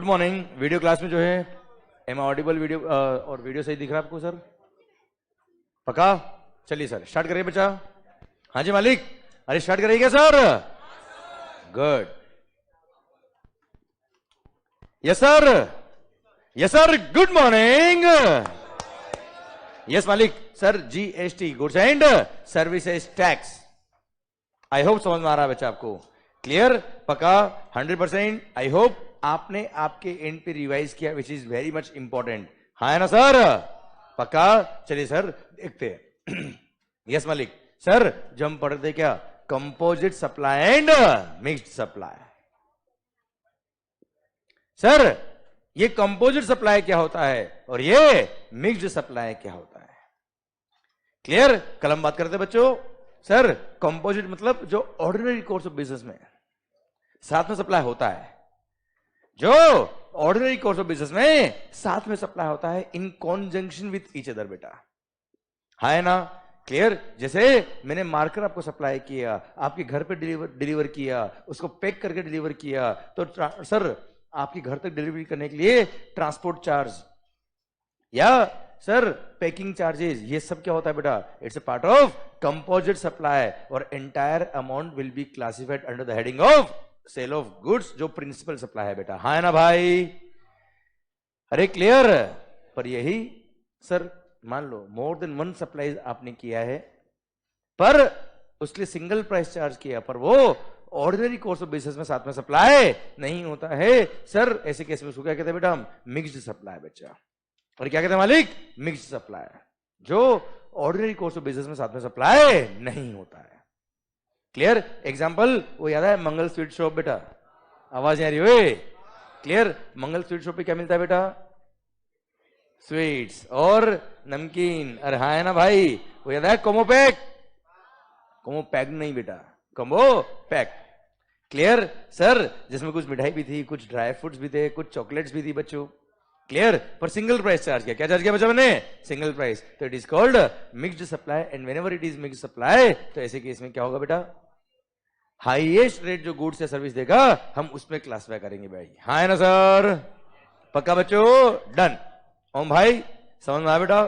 Good morning. Video class में जो है एम ऑडिबल वीडियो और वीडियो सही दिख रहा है आपको सर? पक्का? चलिए सर स्टार्ट करिए बच्चा। हाँ जी मालिक, अरे स्टार्ट करिए क्या sir? Good. Yes sir, yes sir, good morning. Yes मालिक। Sir GST, goods and services tax. I hope समझ में आ रहा है बच्चा आपको? क्लियर? पक्का? 100%? आई होप आपने आपके एंड पे रिवाइज किया, which is very much important. हाँ है ना सर? पक्का? चलिए सर देखते हैं। यस मालिक। सर जो हम पढ़ते क्या, composite supply and mixed supply. Sir ये कंपोजिट सप्लाई क्या होता है और ये मिक्स्ड सप्लाई क्या होता है? क्लियर? कल हम बात करते हैं बच्चों। सर कंपोजिट मतलब जो ऑर्डिनरी कोर्स ऑफ बिजनेस में साथ में सप्लाई होता है, जो ऑर्डिनरी कोर्स ऑफ बिजनेस में साथ में सप्लाई होता है इन कॉन्जंक्शन विथ ईच अदर बेटा। है ना? क्लियर? जैसे मैंने मार्कर आपको सप्लाई किया, आपके घर पे डिलीवर किया, उसको पैक करके डिलीवर किया, तो सर आपके घर तक डिलीवरी करने के लिए ट्रांसपोर्ट चार्ज या सर पैकिंग चार्जेस, ये सब क्या होता है बेटा? It's a part of composite supply और entire amount will be classified under the heading of sale of goods, जो प्रिंसिपल सप्लाई है बेटा। हाँ है ना भाई? अरे क्लियर? पर यही सर मान लो मोर देन वन सप्लाई आपने किया है, पर उसके लिए सिंगल प्राइस चार्ज किया, पर वो ऑर्डिनरी कोर्स ऑफ बिजनेस में साथ में सप्लाई नहीं होता है। सर ऐसे केस में उसको क्या कहते हैं बेटा? हम मिक्स्ड सप्लाई बच्चा। और क्या कहते हैं मालिक? मिक्स्ड सप्लाई, जो ऑर्डिनरी कोर्स ऑफ बिजनेस में साथ में सप्लाई नहीं होता है। क्लियर? एग्जांपल वो याद है मंगल स्वीट शॉप बेटा? आवाज नहीं आ रही हुई? क्लियर? मंगल स्वीट शॉप पे क्या मिलता है बेटा? स्वीट्स और नमकीन। अरे हाँ है ना भाई? वो याद है कोमो पैक? कोमो पैक नहीं बेटा, कोमो पैक। क्लियर? सर जिसमें कुछ मिठाई भी थी, कुछ ड्राई फ्रूट्स भी थे, कुछ चॉकलेट्स भी थी बच्चों। क्लियर? पर सिंगल प्राइस चार्ज किया। क्या चार्ज किया बच्चा मैंने? Single price. तो it is called mixed supply and whenever it is mixed supply, तो ऐसे केस में क्या होगा बेटा? हाईएस्ट रेट जो गुड्स या सर्विस देगा हम उसमें क्लासिफाई करेंगे भाई। हाँ है ना सर? पक्का बच्चों? डन। ओम भाई समझ में आया बेटा?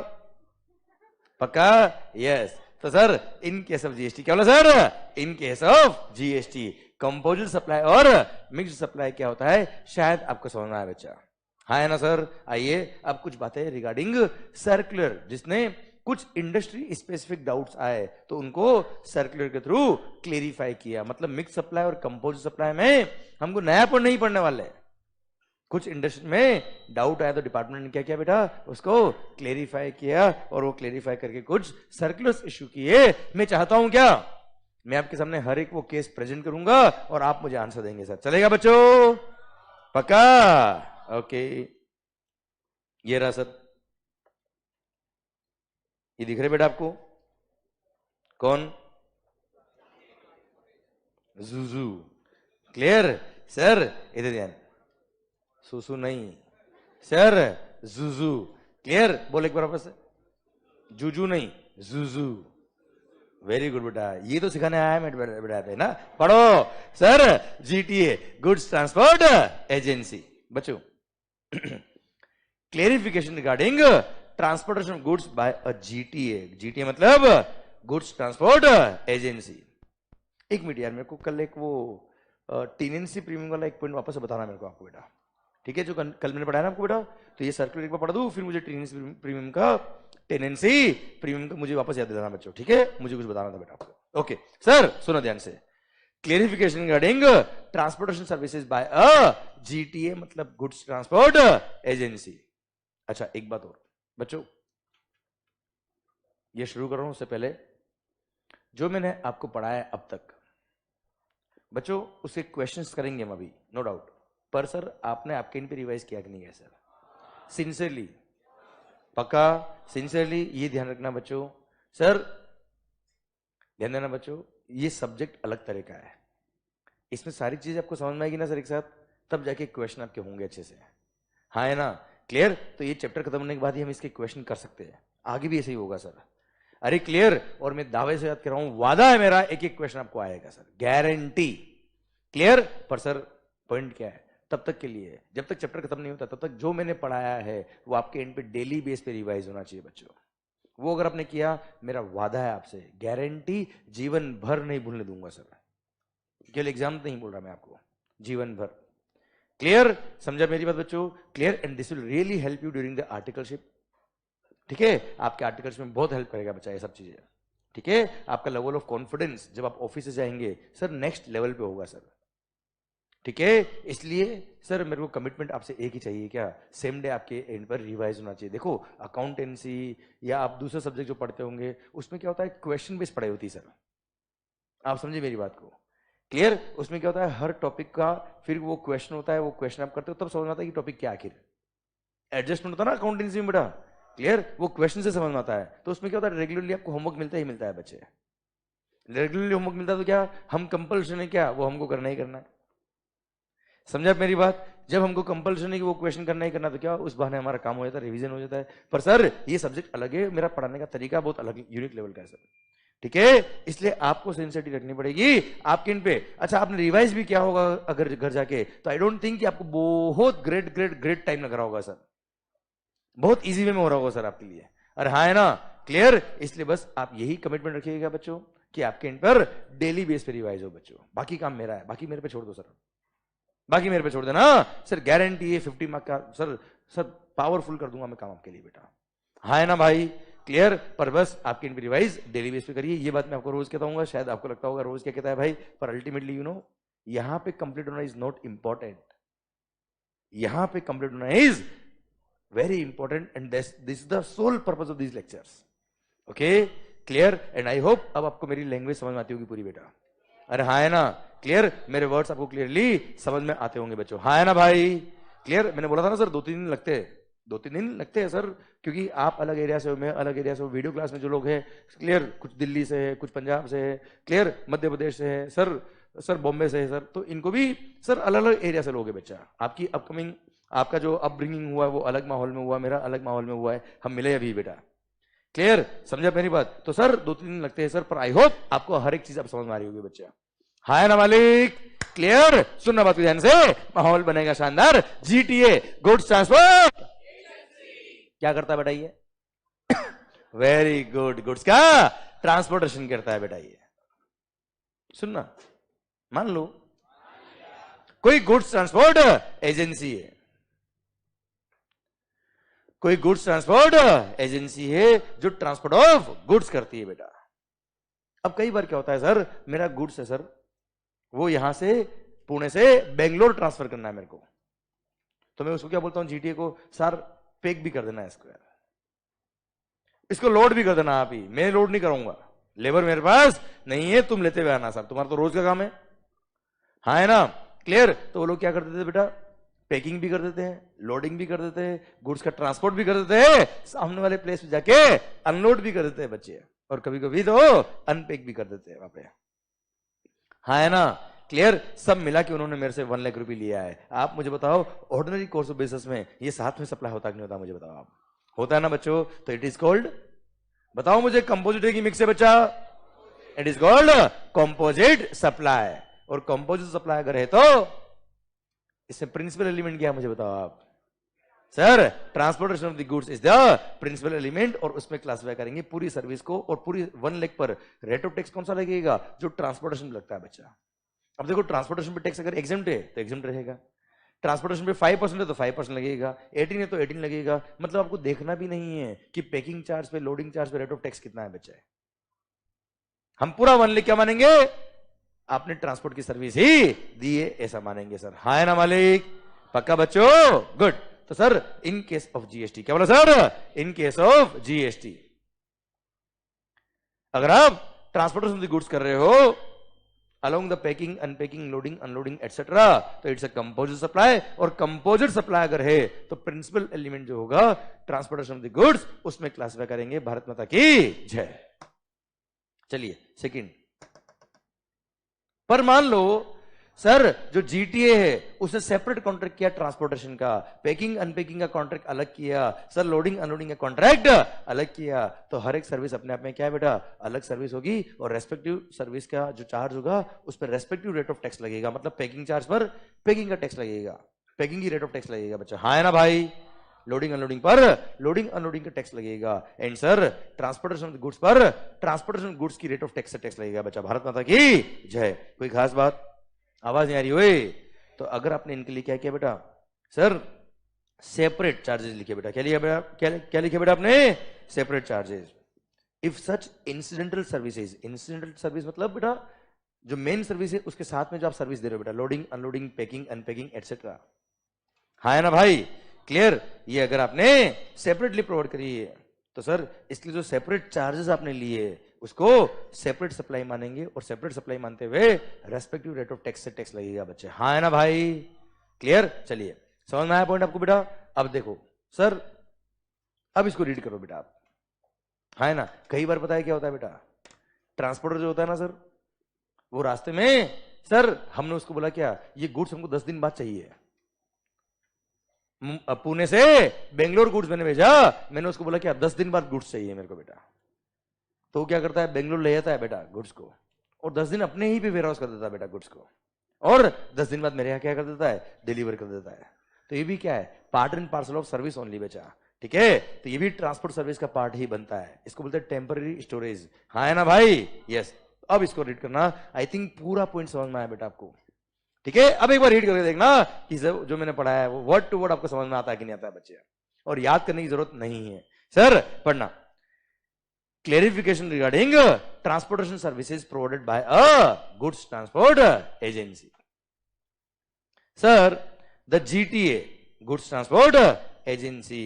पक्का? यस। तो sir in case of GST क्या बोला sir? In case of GST composite supply और मिक्स्ड सप्लाई क्या होता है, शायद आपको समझ में आया बच्चा। हाँ है ना सर? आइए अब कुछ बातें रिगार्डिंग सर्कुलर, जिसने कुछ इंडस्ट्री स्पेसिफिक डाउट्स आए तो उनको सर्कुलर के थ्रू क्लेरिफाई किया। मतलब मिक्स सप्लाई और कंपोजिट सप्लाई में हमको नया पर नहीं पढ़ने वाले, कुछ इंडस्ट्री में डाउट आया तो डिपार्टमेंट ने क्या किया बेटा? उसको क्लेरिफाई किया और वो क्लेरिफाई करके कुछ सर्कुलर्स इश्यू किए। मैं चाहता हूं क्या, मैं आपके सामने हर एक वो केस प्रेजेंट करूंगा और आप मुझे आंसर देंगे सर। चलेगा बच्चों? पक्का? ओके। ये रहा सर, ये दिख रहे बेटा आपको? कौन? जुजू। क्लियर? सर इधर ध्यान, सुसु नहीं सर, जुजू। क्लियर? बोल एक बार वापस। जुजू नहीं, जुजू। वेरी गुड बेटा, ये तो सिखाने आया मैं बेटा पे ना। पढ़ो sir, GTA goods transport agency. बच्चों clarification regarding transportation of goods by a GTA. GTA मतलब गुड्स ट्रांसपोर्ट एजेंसी। एक मिनट यार, मेरे को कल एक वो टेनेंसी प्रीमियम वाला एक पॉइंट वापस बताना मेरे को आपको बेटा, ठीक है? जो कल मैंने पढ़ाया ना आपको बेटा, तो ये सर्कुलर एक बार पढ़ दूं, फिर मुझे टेनेंसी प्रीमियम का मुझे वापस याद दिलाना बच्चों, ठीक है? मुझे कुछ बताना था बेटा आपको। ओके सर सुनो ध्यान से। Clarification regarding transportation services by a GTA मतलब गुड्स ट्रांसपोर्ट एजेंसी। अच्छा एक बात और बच्चों, ये शुरू कर रहा हूं उससे पहले जो मैंने आपको पढ़ाया अब तक बच्चों, उसके क्वेश्चंस करेंगे हम अभी, नो डाउट। पर सर आपने आपके इन पे रिवाइज किया कि नहीं है सर? सिंसियरली? पक्का? सिंसियरली? ये ध्यान रखना बच्चों। सर ध्यान देना बच्चों, ये सब्जेक्ट अलग तरह का है, इसमें सारी चीजें आपको समझ में आएगी ना सर एक साथ, तब जाके क्वेश्चन आपके होंगे अच्छे से। हाँ है ना? क्लियर? तो ये चैप्टर खत्म होने के बाद ही हम इसके क्वेश्चन कर सकते हैं, आगे भी ऐसे ही होगा सर। अरे क्लियर? और मैं दावे से याद कर रहा हूं, वादा है मेरा, एक एक क्वेश्चन आपको आएगा सर, गारंटी। क्लियर? पर सर पॉइंट क्या है, तब तक के लिए, जब तक चैप्टर खत्म नहीं होता तब तक जो मैंने पढ़ाया है वो आपके एंड पे डेली बेस पे रिवाइज होना चाहिए बच्चों। वो अगर आपने किया, मेरा वादा है आपसे, गारंटी जीवन भर नहीं भूलने दूंगा सर। केवल एग्जाम नहीं बोल रहा मैं आपको, जीवन भर। क्लियर? समझा मेरी बात बच्चों? Clear? And this will really help you during the articleship. ठीक है, आपके आर्टिकल्स में बहुत हेल्प करेगा बच्चा ये सब चीजें। ठीक है, आपका लेवल ऑफ कॉन्फिडेंस जब आप ऑफिस से जाएंगे सर नेक्स्ट लेवल पे होगा सर। ठीक है, इसलिए सर मेरे को कमिटमेंट आपसे एक ही चाहिए, क्या? सेम डे आपके एंड पर रिवाइज होना चाहिए। देखो अकाउंटेंसी या आप दूसरे सब्जेक्ट जो पढ़ते होंगे उसमें क्या होता है, क्वेश्चन बेस्ड पढ़ाई होती है सर। आप समझे मेरी बात को? क्लियर? उसमें क्या होता है, हर टॉपिक का फिर वो क्वेश्चन होता है, वो क्वेश्चन आप करते हो तब समझ में आता है कि टॉपिक क्या आखिर। एडजस्टमेंट होता है ना अकाउंटेंसी में बेटा। क्लियर? वो क्वेश्चन से समझ में आता है। तो उसमें क्या होता है, रेगुलरली आपको होमवर्क मिलता ही मिलता है बच्चे। रेगुलरली होमवर्क मिलता है तो क्या हम कंपल्सन है, क्या वो हमको करना ही करना है। समझा मेरी बात? जब हमको कंपल्सन है कि वो क्वेश्चन करना ही करना, तो क्या उस बहाने हमारा काम हो जाता है, रिवीजन हो जाता है। पर सर ये सब्जेक्ट अलग है, मेरा पढ़ाने का तरीका बहुत अलग, यूनिक लेवल का है सर। ठीक है, इसलिए आपको सिंसियरिटी रखनी पड़ेगी आपके इन पे। अच्छा, आपने रिवाइज भी किया होगा अगर घर जाके, तो आई डोंट थिंक कि आपको बहुत ग्रेट ग्रेट ग्रेट टाइम लग रहा होगा सर। बहुत इजी वे में हो रहा होगा सर आपके लिए। अरे हाँ है ना? क्लियर? इसलिए बस आप यही कमिटमेंट रखिएगा बच्चों कि आपके इन पर डेली बेस पे रिवाइज हो बच्चों। बाकी काम मेरा है, बाकी मेरे पे छोड़ दो सर, बाकी मेरे पे छोड़ देना सर। गारंटी है 50 मार्क का सर, सर पावरफुल कर दूंगा मैं काम आपके लिए बेटा। हाँ है ना भाई? क्लियर? पर बस आपके इन पे रिवाइज डेली बेस पे करिए। ये बात मैं आपको रोज कहता हूँ, शायद आपको लगता होगा रोज क्या कहता है भाई, पर अल्टीमेटली यू नो यहां पे कंप्लीट होना इज नॉट इंपॉर्टेंट, यहां पे कंप्लीट होना is very important and this is the sole purpose of these lectures. Okay, clear? And I hope अब आपको मेरी लैंग्वेज समझ में आती होगी पूरी बेटा। अरे हाँ है ना? क्लियर? मेरे वर्ड्स आपको क्लियरली समझ में आते होंगे बच्चों। हाँ है ना भाई? क्लियर? मैंने बोला था ना सर 2-3 दिन लगते हैं, 2-3 दिन लगते हैं सर, क्योंकि आप अलग एरिया से हो, मैं अलग एरिया से हो। वीडियो क्लास में जो लोग हैं क्लियर, कुछ दिल्ली से है, कुछ पंजाब से है, क्लियर, मध्य प्रदेश से है सर, सर बॉम्बे से है सर, तो इनको भी सर अलग अलग एरिया से लोग है बच्चा। आपकी अपकमिंग, आपका जो अपब्रिंगिंग हुआ है वो अलग माहौल में हुआ, मेरा अलग माहौल में हुआ है, हम मिले अभी बेटा। क्लियर? समझा मेरी बात? तो सर 2-3 दिन लगते हैं सर, पर आई होप आपको हर एक चीज आप समझ में आ रही होगी बच्चा। हाय ना मालिक? क्लियर? सुनना बात को ध्यान से, माहौल बनेगा शानदार। जीटीए गुड्स ट्रांसपोर्ट क्या करता है बेटा ये? वेरी गुड, गुड्स का ट्रांसपोर्टेशन करता है बेटा ये। सुनना, मान लो कोई गुड्स ट्रांसपोर्ट एजेंसी है, कोई गुड्स ट्रांसपोर्ट एजेंसी है जो ट्रांसपोर्ट ऑफ गुड्स करती है बेटा। अब कई बार क्या होता है सर, मेरा गुड्स है सर, वो यहां से पुणे से बेंगलोर ट्रांसफर करना है मेरे को, तो मैं उसको क्या बोलता हूं जीटीए को, सर पैक भी कर देना है इसको, यार इसको लोड भी कर देना आप ही, मैं लोड नहीं करूंगा, लेबर मेरे पास नहीं है, तुम लेते हुए आना सर, तुम्हारा तो रोज का काम है। हाँ है ना? क्लियर? तो वो लोग क्या कर देते थे बेटा, पैकिंग भी कर देते हैं, लोडिंग भी कर देते हैं, गुड्स का ट्रांसपोर्ट भी कर देते हैं, सामने वाले प्लेस पे जाके अनलोड भी कर देते हैं बच्चे, और कभी कभी तो अनपैक भी कर देते हैं वहां पे। हाँ है ना? क्लियर? सब मिला के उन्होंने मेरे से 1 लाख रुपए लिया है। आप मुझे बताओ ऑर्डिनरी कोर्स ऑफ बिजनेस में ये साथ में सप्लाई होता कि नहीं होता, मुझे बताओ आप। होता है ना बच्चों? तो इट इज कॉल्ड, बताओ मुझे, कंपोजिट की मिक्स है बच्चा, it is called composite supply. और कंपोजिट सप्लाई अगर है तो इसमें प्रिंसिपल एलिमेंट क्या है मुझे बताओ आप। Sir transportation of the goods is the principal element, और उसमें क्लासिफाई करेंगे पूरी सर्विस को, और पूरी 1 लाख पर रेट ऑफ टैक्स कौन सा लगेगा, जो ट्रांसपोर्टेशन लगता है बच्चा। अब देखो ट्रांसपोर्टेशन पे टैक्स अगर एग्जेम्प्ट है तो एग्जेम्प्ट रहेगा, ट्रांसपोर्टेशन पे 5% है तो 5% लगेगा, 18 है तो 18 लगेगा। मतलब आपको देखना भी नहीं है कि पैकिंग चार्ज पे, लोडिंग चार्ज पे रेट ऑफ टैक्स कितना है बच्चा। हम पूरा 1 लाख क्या मानेंगे, आपने ट्रांसपोर्ट की सर्विस ही दी है ऐसा मानेंगे सर। हाँ है ना मालिक? पक्का बच्चों? गुड। तो sir in case of GST, क्या बोला sir, in case of GST, अगर आप ट्रांसपोर्टेशन ऑफ द गुड्स कर रहे हो along the packing, unpacking, loading, unloading etcetera, तो इट्स अ कंपोजिट सप्लाई। और कंपोजिट सप्लाई अगर है तो प्रिंसिपल एलिमेंट जो होगा ट्रांसपोर्टेशन ऑफ द गुड्स, उसमें क्लासिफाई करेंगे भारत माता की जय। चलिए सेकंड, पर मान लो सर जो जीटीए है उसने सेपरेट कॉन्ट्रैक्ट किया ट्रांसपोर्टेशन का, पैकिंग अनपैकिंग का कॉन्ट्रैक्ट अलग किया, सर लोडिंग अनलोडिंग का कॉन्ट्रैक्ट अलग किया, तो हर एक सर्विस अपने आप में क्या है बेटा, अलग सर्विस होगी, और रेस्पेक्टिव सर्विस का जो चार्ज होगा उस पर रेस्पेक्टिव रेट ऑफ टैक्स लगेगा। मतलब पैकिंग चार्ज पर पैकिंग का टैक्स लगेगा, पैकिंग की रेट ऑफ टैक्स लगेगा बच्चा, हाँ है ना भाई। लोडिंग अनलोडिंग पर लोडिंग अनलोडिंग का टैक्स लगेगा। And sir transportation of goods पर ट्रांसपोर्टेशन गुड्स की रेट ऑफ टैक्स से टैक्स लगेगा बच्चा। भारत माता की जय। कोई खास बात, आवाज नहीं आ रही हुई? तो अगर आपने इनके लिए क्या किया बेटा, सर सेपरेट चार्जेस लिखे बेटा। क्या लिखा बेटा, क्या लिखे बेटा आपने? Separate charges. If such incidental services, incidental service मतलब बेटा जो मेन सर्विस है उसके साथ में जो आप सर्विस दे रहे हो बेटा, loading unloading packing unpacking etcetera, हाँ है ना भाई, क्लियर। ये अगर आपने सेपरेटली प्रोवाइड करी है तो सर इसके लिए जो सेपरेट चार्जेस आपने लिए उसको सेपरेट सप्लाई मानेंगे, और सेपरेट सप्लाई मानते हुए रेस्पेक्टिव रेट ऑफ टैक्स से टैक्स लगेगा बच्चे, हाँ है ना भाई, क्लियर। चलिए समझ में आया पॉइंट आपको बेटा? अब देखो सर, अब इसको रीड करो बेटा आप, हाँ है ना। कई बार पता है क्या होता है बेटा, ट्रांसपोर्टर जो होता है ना सर, वो रास्ते में सर हमने उसको बोला क्या ये गुड्स हमको 10 दिन बाद चाहिए, पुणे से बेंगलोर गुड्स मैंने भेजा, मैंने उसको बोला क्या 10 दिन बाद गुड्स चाहिए मेरे को बेटा, तो क्या करता है बेंगलोर ले जाता है बेटा गुड्स को, और 10 दिन अपने ही पे वेयर हाउस कर देता है बेटा गुड्स को, और 10 दिन बाद मेरे यहाँ क्या कर देता है, डिलीवर कर देता है। तो ये भी क्या है, part and parcel of service only बेचा, ठीक है। तो ये भी ट्रांसपोर्ट सर्विस का पार्ट ही बनता है, इसको बोलते हैं टेम्पररी स्टोरेज, हाँ है ना भाई, यस। अब इसको रीड करना, आई थिंक पूरा पॉइंट समझ में आया बेटा आपको, ठीक है। अब एक बार रीड करके देखना कि जो मैंने पढ़ा है वो वर्ड टू वर्ड आपको समझ में आता है कि नहीं आता है बच्चे, और याद करने की जरूरत नहीं है सर, पढ़ना। Clarification regarding transportation services provided by a goods transport agency. Sir the GTA goods transport agency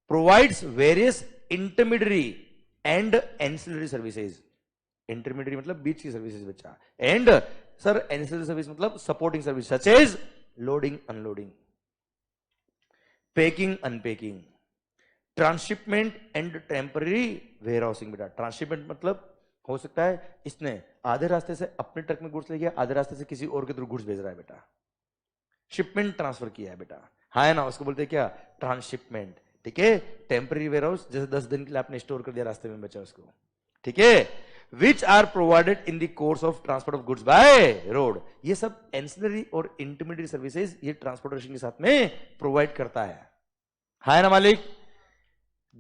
provides various intermediary and ancillary services. Intermediary मतलब बीच की सर्विसेज बच्चा, and सर ancillary सर्विस मतलब supporting service such as loading unloading, packing unpacking, transshipment and temporary warehousing बेटा। Transshipment मतलब हो सकता है इसने आधे रास्ते से अपने ट्रक में गुड्स ले गया, आधे रास्ते से किसी और के थ्रू गुड्स भेज रहा है बेटा, शिपमेंट ट्रांसफर किया है बेटा, हाँ है ना, उसको बोलते हैं क्या, ट्रांसशिपमेंट, ठीक है। टेम्पररी वेयरहाउस जैसे 10 दिन के लिए आपने स्टोर कर दिया रास्ते में बचा उसको, ठीक है। Which are provided in the course of transport of goods by road, ये सब एंसिलरी और इंटरमीडिएट सर्विसेज ये ट्रांसपोर्टेशन के साथ में प्रोवाइड करता है, हाँ है ना मालिक।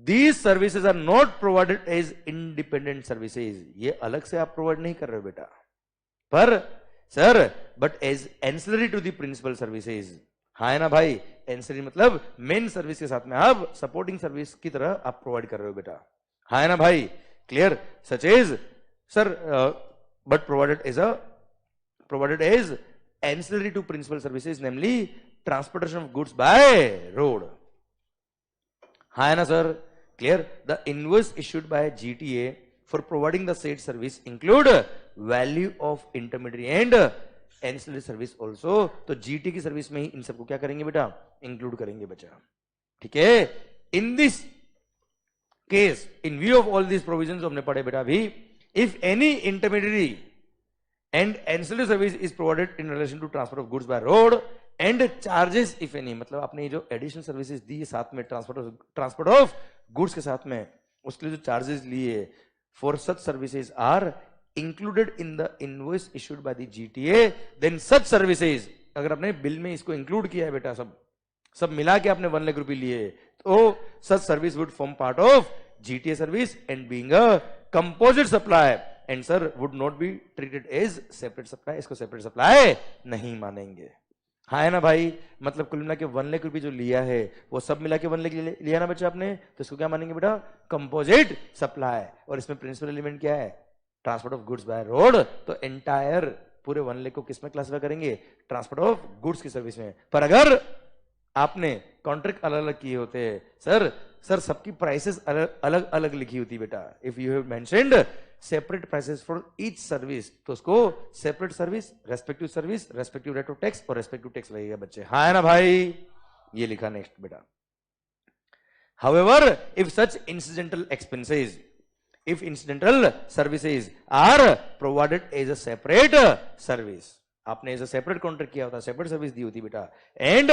These services are not provided as independent services, ये अलग से आप प्रोवाइड नहीं कर रहे हो बेटा, पर sir but as ancillary to the principal services, हाँ है ना भाई। एंसिलरी मतलब मेन सर्विस के साथ में आप सपोर्टिंग सर्विस की तरह आप प्रोवाइड कर रहे हो बेटा, हाँ है ना भाई, clear. Such as sir but provided as ancillary to principal services namely transportation of goods by road, हाँ है ना sir, clear. The invoice issued by GTA for providing the said service include value of intermediate and ancillary service also, तो GT की service में ही इन सबको क्या करेंगे बेटा, इंक्लूड करेंगे बच्चा, ठीक है। In this case in view of all this provisions हमने पढ़े बेटा अभी, if any intermediate and ancillary service is provided in relation to transport of goods by road and charges if any, मतलब आपने जो एडिशनल सर्विसेज दी साथ में transport of goods के साथ में, उसके लिए जो चार्जेस लिए for such services are included in the invoice issued by the GTA, then such services, अगर आपने बिल में इसको इंक्लूड किया है बेटा, सब मिला के आपने 1 लाख रुपए लिए, तो such service would form part of GTA service and being a composite supply and sir would not be treated as separate supply, इसको सेपरेट सप्लाई नहीं मानेंगे, हाँ है ना भाई। मतलब कुल मिला के 1 लाख रुपए जो लिया है वो सब मिला के 1 लाख लिया ना बच्चा आपने, तो इसको क्या मानेंगे बेटा, कंपोजिट सप्लाई, और इसमें प्रिंसिपल एलिमेंट क्या है, transport of goods by road, तो एंटायर पूरे 1 लाख को किस में क्लासिफाई करेंगे, ट्रांसपोर्ट ऑफ गुड्स की सर्विस में। पर अगर आपने कॉन्ट्रैक्ट अलग अलग किए होते सर सबकी प्राइसेस अलग अलग लिखी होती बेटा, if you have mentioned separate prices for each service, तो उसको separate service, respective rate of tax और रेस्पेक्टिव टैक्स लगेगा बच्चे, हाँ है ना भाई, ये लिखा नेक्स्ट बेटा। However if such incidental expenses, if incidental services are provided as a separate service, आपने एज अ सेपरेट कॉन्ट्रैक्ट किया होता, सेपरेट सर्विस दी होती बेटा, एंड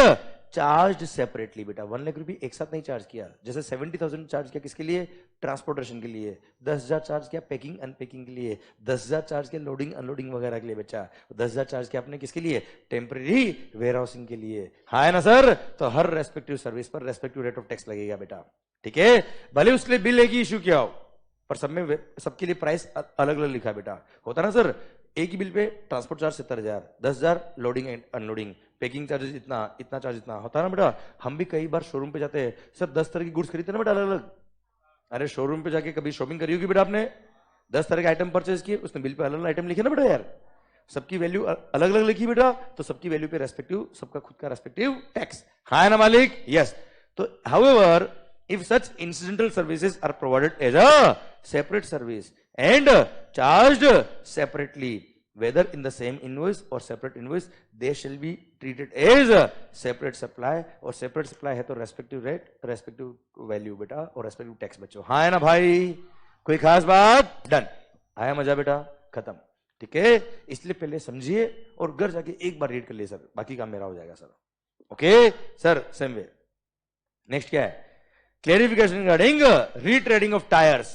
चार्ज सेपरेटली बेटा। 1 लाख रुपए एक साथ नहीं चार्ज किया। जैसे 70,000 चार्ज किया किसके लिए? ट्रांसपोर्टेशन के लिए। 10,000 चार्ज किया पैकिंग अनपैकिंग के लिए। 10,000 चार्ज किया लोडिंग अनलोडिंग वगैरह के लिए बच्चा। 10,000 चार्ज किया आपने किसके लिए? टेम्परेरी वेयर हाउसिंग के लिए। हाँ है ना सर? तो हर रेस्पेक्टिव सर्विस पर रेस्पेक्टिव रेट ऑफ टैक्स लगेगा बेटा, ठीक है। भले उसके लिए बिल एक ही इशू किया हो, पर सब में सबके लिए प्राइस अलग अलग लिखा है बेटा। होता ना सर, एक ही बिल पे transport charge 70,000, 10,000 loading and unloading, packing charges इतना, इतना चार्ज इतना, होता है ना बेटा। हम भी कई बार शोरूम पे जाते हैं सर, 10 तरह की गुड्स खरीदते ना बेटा अलग अलग। अरे शोरूम पे जाके कभी शॉपिंग करी होगी बेटा आपने? 10 तरह के आइटम परचेज किए, उसने बिल पे अलग अलग आइटम लिखे ना बेटा यार। सबकी वैल्यू अलग अलग लिखी बेटा, तो सबकी वैल्यू पे रेस्पेक्टिव, सबका खुद का रेस्पेक्टिव टैक्स। हाँ है ना मालिक? यस। तो however if such incidental services are provided as a separate service and charged separately, whether in the same invoice or separate invoice, they shall be treated as a separate supply, और separate supply है तो respective rate, respective value बेटा, और respective tax बच्चों। हाँ है ना भाई? कोई खास बात? डन। आया मजा बेटा? खत्म, ठीक है। इसलिए पहले समझिए और घर जाके एक बार रीड कर लिए सर, बाकी काम मेरा हो जाएगा sir. Okay sir, same way. Next क्या है? Clarification regarding retreading of tyres.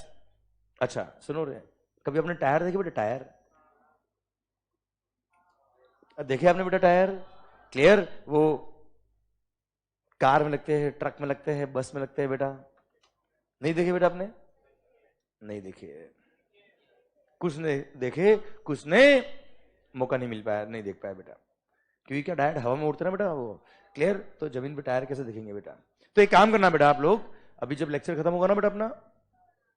अच्छा सुनो रे, कभी आपने टायर देखे बेटा? टायर देखे आपने बेटा? टायर क्लियर, वो कार में लगते हैं, ट्रक में लगते हैं, बस में लगते हैं बेटा। नहीं देखे बेटा आपने? नहीं देखे, कुछ ने देखे, कुछ ने मौका नहीं मिल पाया, नहीं देख पाया बेटा, क्योंकि क्या डायरेक्ट हवा में उड़ते ना बेटा वो। क्लियर? तो जमीन पे टायर कैसे दिखेंगे बेटा? तो एक काम करना बेटा आप लोग, अभी जब लेक्चर खत्म होगा ना बेटा अपना,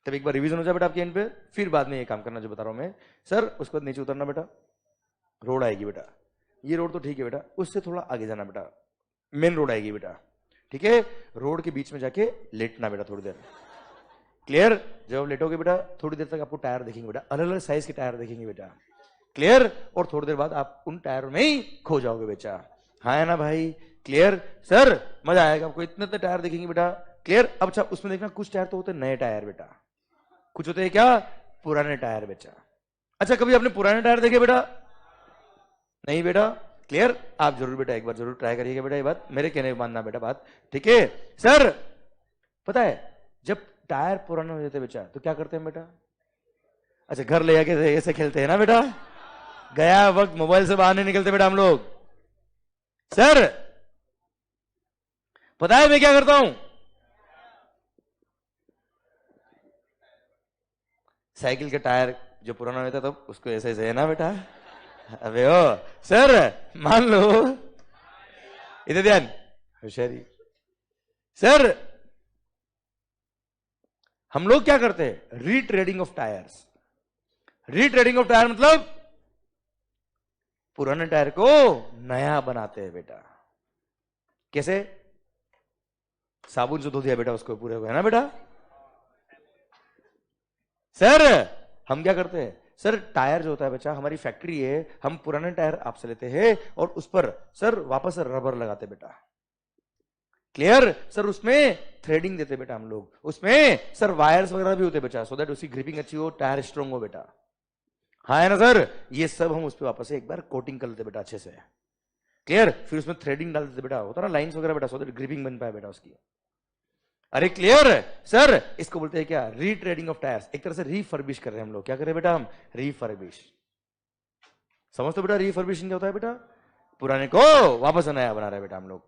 तब एक बार रिवीजन हो जाए बेटा आपके एंड पे, फिर बाद में ये काम करना जो बता रहा हूं मैं सर। उसके बाद नीचे उतरना बेटा, रोड आएगी बेटा, ये रोड तो ठीक है बेटा, उससे थोड़ा आगे जाना बेटा, मेन रोड आएगी बेटा, ठीक है। रोड के बीच में जाके लेटना बेटा थोड़ी देर। क्लियर? जब लेटोगे बेटा थोड़ी देर तक आपको टायर देखेंगे बेटा, अलग अलग साइज के टायर देखेंगे बेटा। क्लियर? और थोड़ी देर बाद आप उन टायरों में ही खो जाओगे बेटा। हाँ है ना भाई? क्लियर? सर मजा आएगा आपको, इतने इतने टायर देखेंगे बेटा। क्लियर? अब अच्छा उसमें देखना, कुछ टायर तो होते हैं नए टायर बेटा, कुछ होते हैं क्या? पुराने टायर बेटा। अच्छा कभी आपने पुराने टायर देखे बेटा? नहीं बेटा। क्लियर? आप जरूर बेटा एक बार जरूर ट्राई करिएगा बेटा, ये बात मेरे कहने मानना बेटा बात, ठीक है। सर पता है जब टायर पुराने हो जाते बेटा तो क्या करते हैं बेटा? अच्छा घर ले जाके ऐसे खेलते हैं ना बेटा, गया वक्त मोबाइल से बाहर नहीं निकलते बेटा हम लोग। सर पता है मैं क्या करता हूं? साइकिल के टायर जो पुराना होता है तब उसको ऐसे ऐसे है ना बेटा। अबे ओ सर मान लो, इधर ध्यान, होशियारी। सर हम लोग क्या करते हैं? Retreading of tyres. Retreading of tyre मतलब पुराने टायर को नया बनाते हैं बेटा। कैसे? साबुन से धो दिया बेटा उसको, पूरे हो गए ना बेटा। सर हम क्या करते हैं? सर टायर जो होता है बच्चा, हमारी फैक्ट्री है, हम पुराने टायर आपसे लेते हैं और उस पर सर वापस रबर लगाते बेटा। क्लियर? सर उसमें थ्रेडिंग देते बेटा हम लोग, उसमें सर वायर्स वगैरह भी होते बेटा, सो दैट उसकी ग्रिपिंग अच्छी हो, टायर स्ट्रॉन्ग हो बेटा। हाँ है ना सर? ये सब हम उस पर वापस एक बार कोटिंग कर लेते बेटा अच्छे से। क्लियर? फिर उसमें थ्रेडिंग डाल देते बेटा, होता ना लाइंस वगैरह बेटा, सो दैट ग्रिपिंग बन पाए बेटा उसकी। अरे क्लियर? सर इसको बोलते हैं क्या? Retreading of tyres. एक तरह से रीफर्बिश कर रहे हैं हम लोग। क्या कर रहे हैं बेटा हम? रीफर्बिश। समझते बेटा रीफर्बिशिंग क्या होता है बेटा? पुराने को वापस नया बना रहे हैं बेटा हम लोग।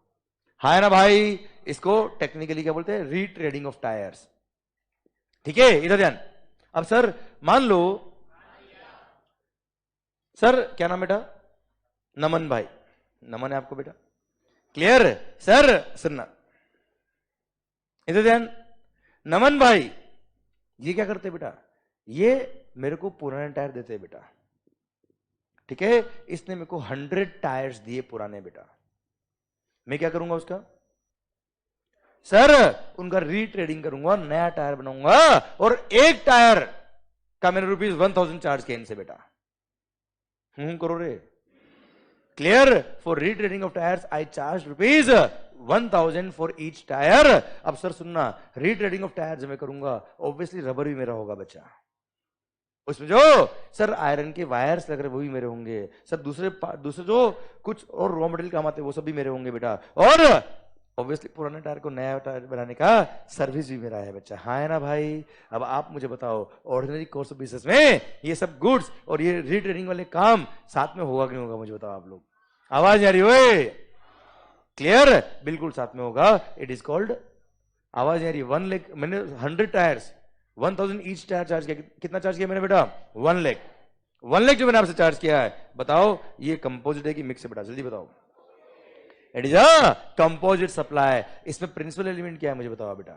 हाँ है ना भाई? इसको टेक्निकली क्या बोलते हैं? रीट्रेडिंग ऑफ टायर्स, ठीक है। इधर ध्यान। अब सर मान लो, सर क्या नाम बेटा? नमन भाई, नमन है आपको बेटा। क्लियर? सर सुनना, इधर ध्यान। नमन भाई ये क्या करते बेटा? ये मेरे को पुराने टायर देते हैं बेटा, ठीक है। इसने मेरे को 100 टायर्स दिए पुराने बेटा, मैं क्या करूंगा उसका? सर उनका रीट्रेडिंग करूंगा, नया टायर बनाऊंगा और एक टायर का मैंने ₹1000 चार्ज किया इनसे बेटा। करो रे। Clear? For retreading of tyres I charge ₹1000 for each tyre. अब सर सुनना, रीट्रेडिंग ऑफ टायर जब मैं करूंगा ऑब्वियसली रबर भी मेरा होगा बच्चा। उसमें जो सर आयरन के वायर्स लग रहे वो भी मेरे होंगे सर, दूसरे जो कुछ और रॉ मटेरियल काम आते हैं वो सब भी मेरे होंगे बेटा, और ऑब्वियसली पुराने टायर को नया टायर बनाने का सर्विस भी मेरा है बच्चा। हाँ है ना भाई? अब आप मुझे बताओ ऑर्डिनरी कोर्स ऑफ बिजनेस में ये सब गुड्स और ये रीट्रेडिंग वाले काम साथ में होगा कि नहीं होगा? मुझे बताओ आप लोग। आवाज आ रही हो? क्लियर? बिल्कुल साथ में होगा। इट इज कॉल्ड, आवाज आ रही है, 1 लाख। मैंने 100 टायर्स 1000 ईच टायर चार्ज किया। कितना चार्ज किया मैंने बेटा? 1 लाख। 1 लाख जो मैंने आपसे चार्ज किया है, बताओ ये कंपोजिट है कि मिक्स है बेटा? जल्दी बताओ। It is a composite supply. इसमें प्रिंसिपल एलिमेंट क्या है मुझे बताओ बेटा?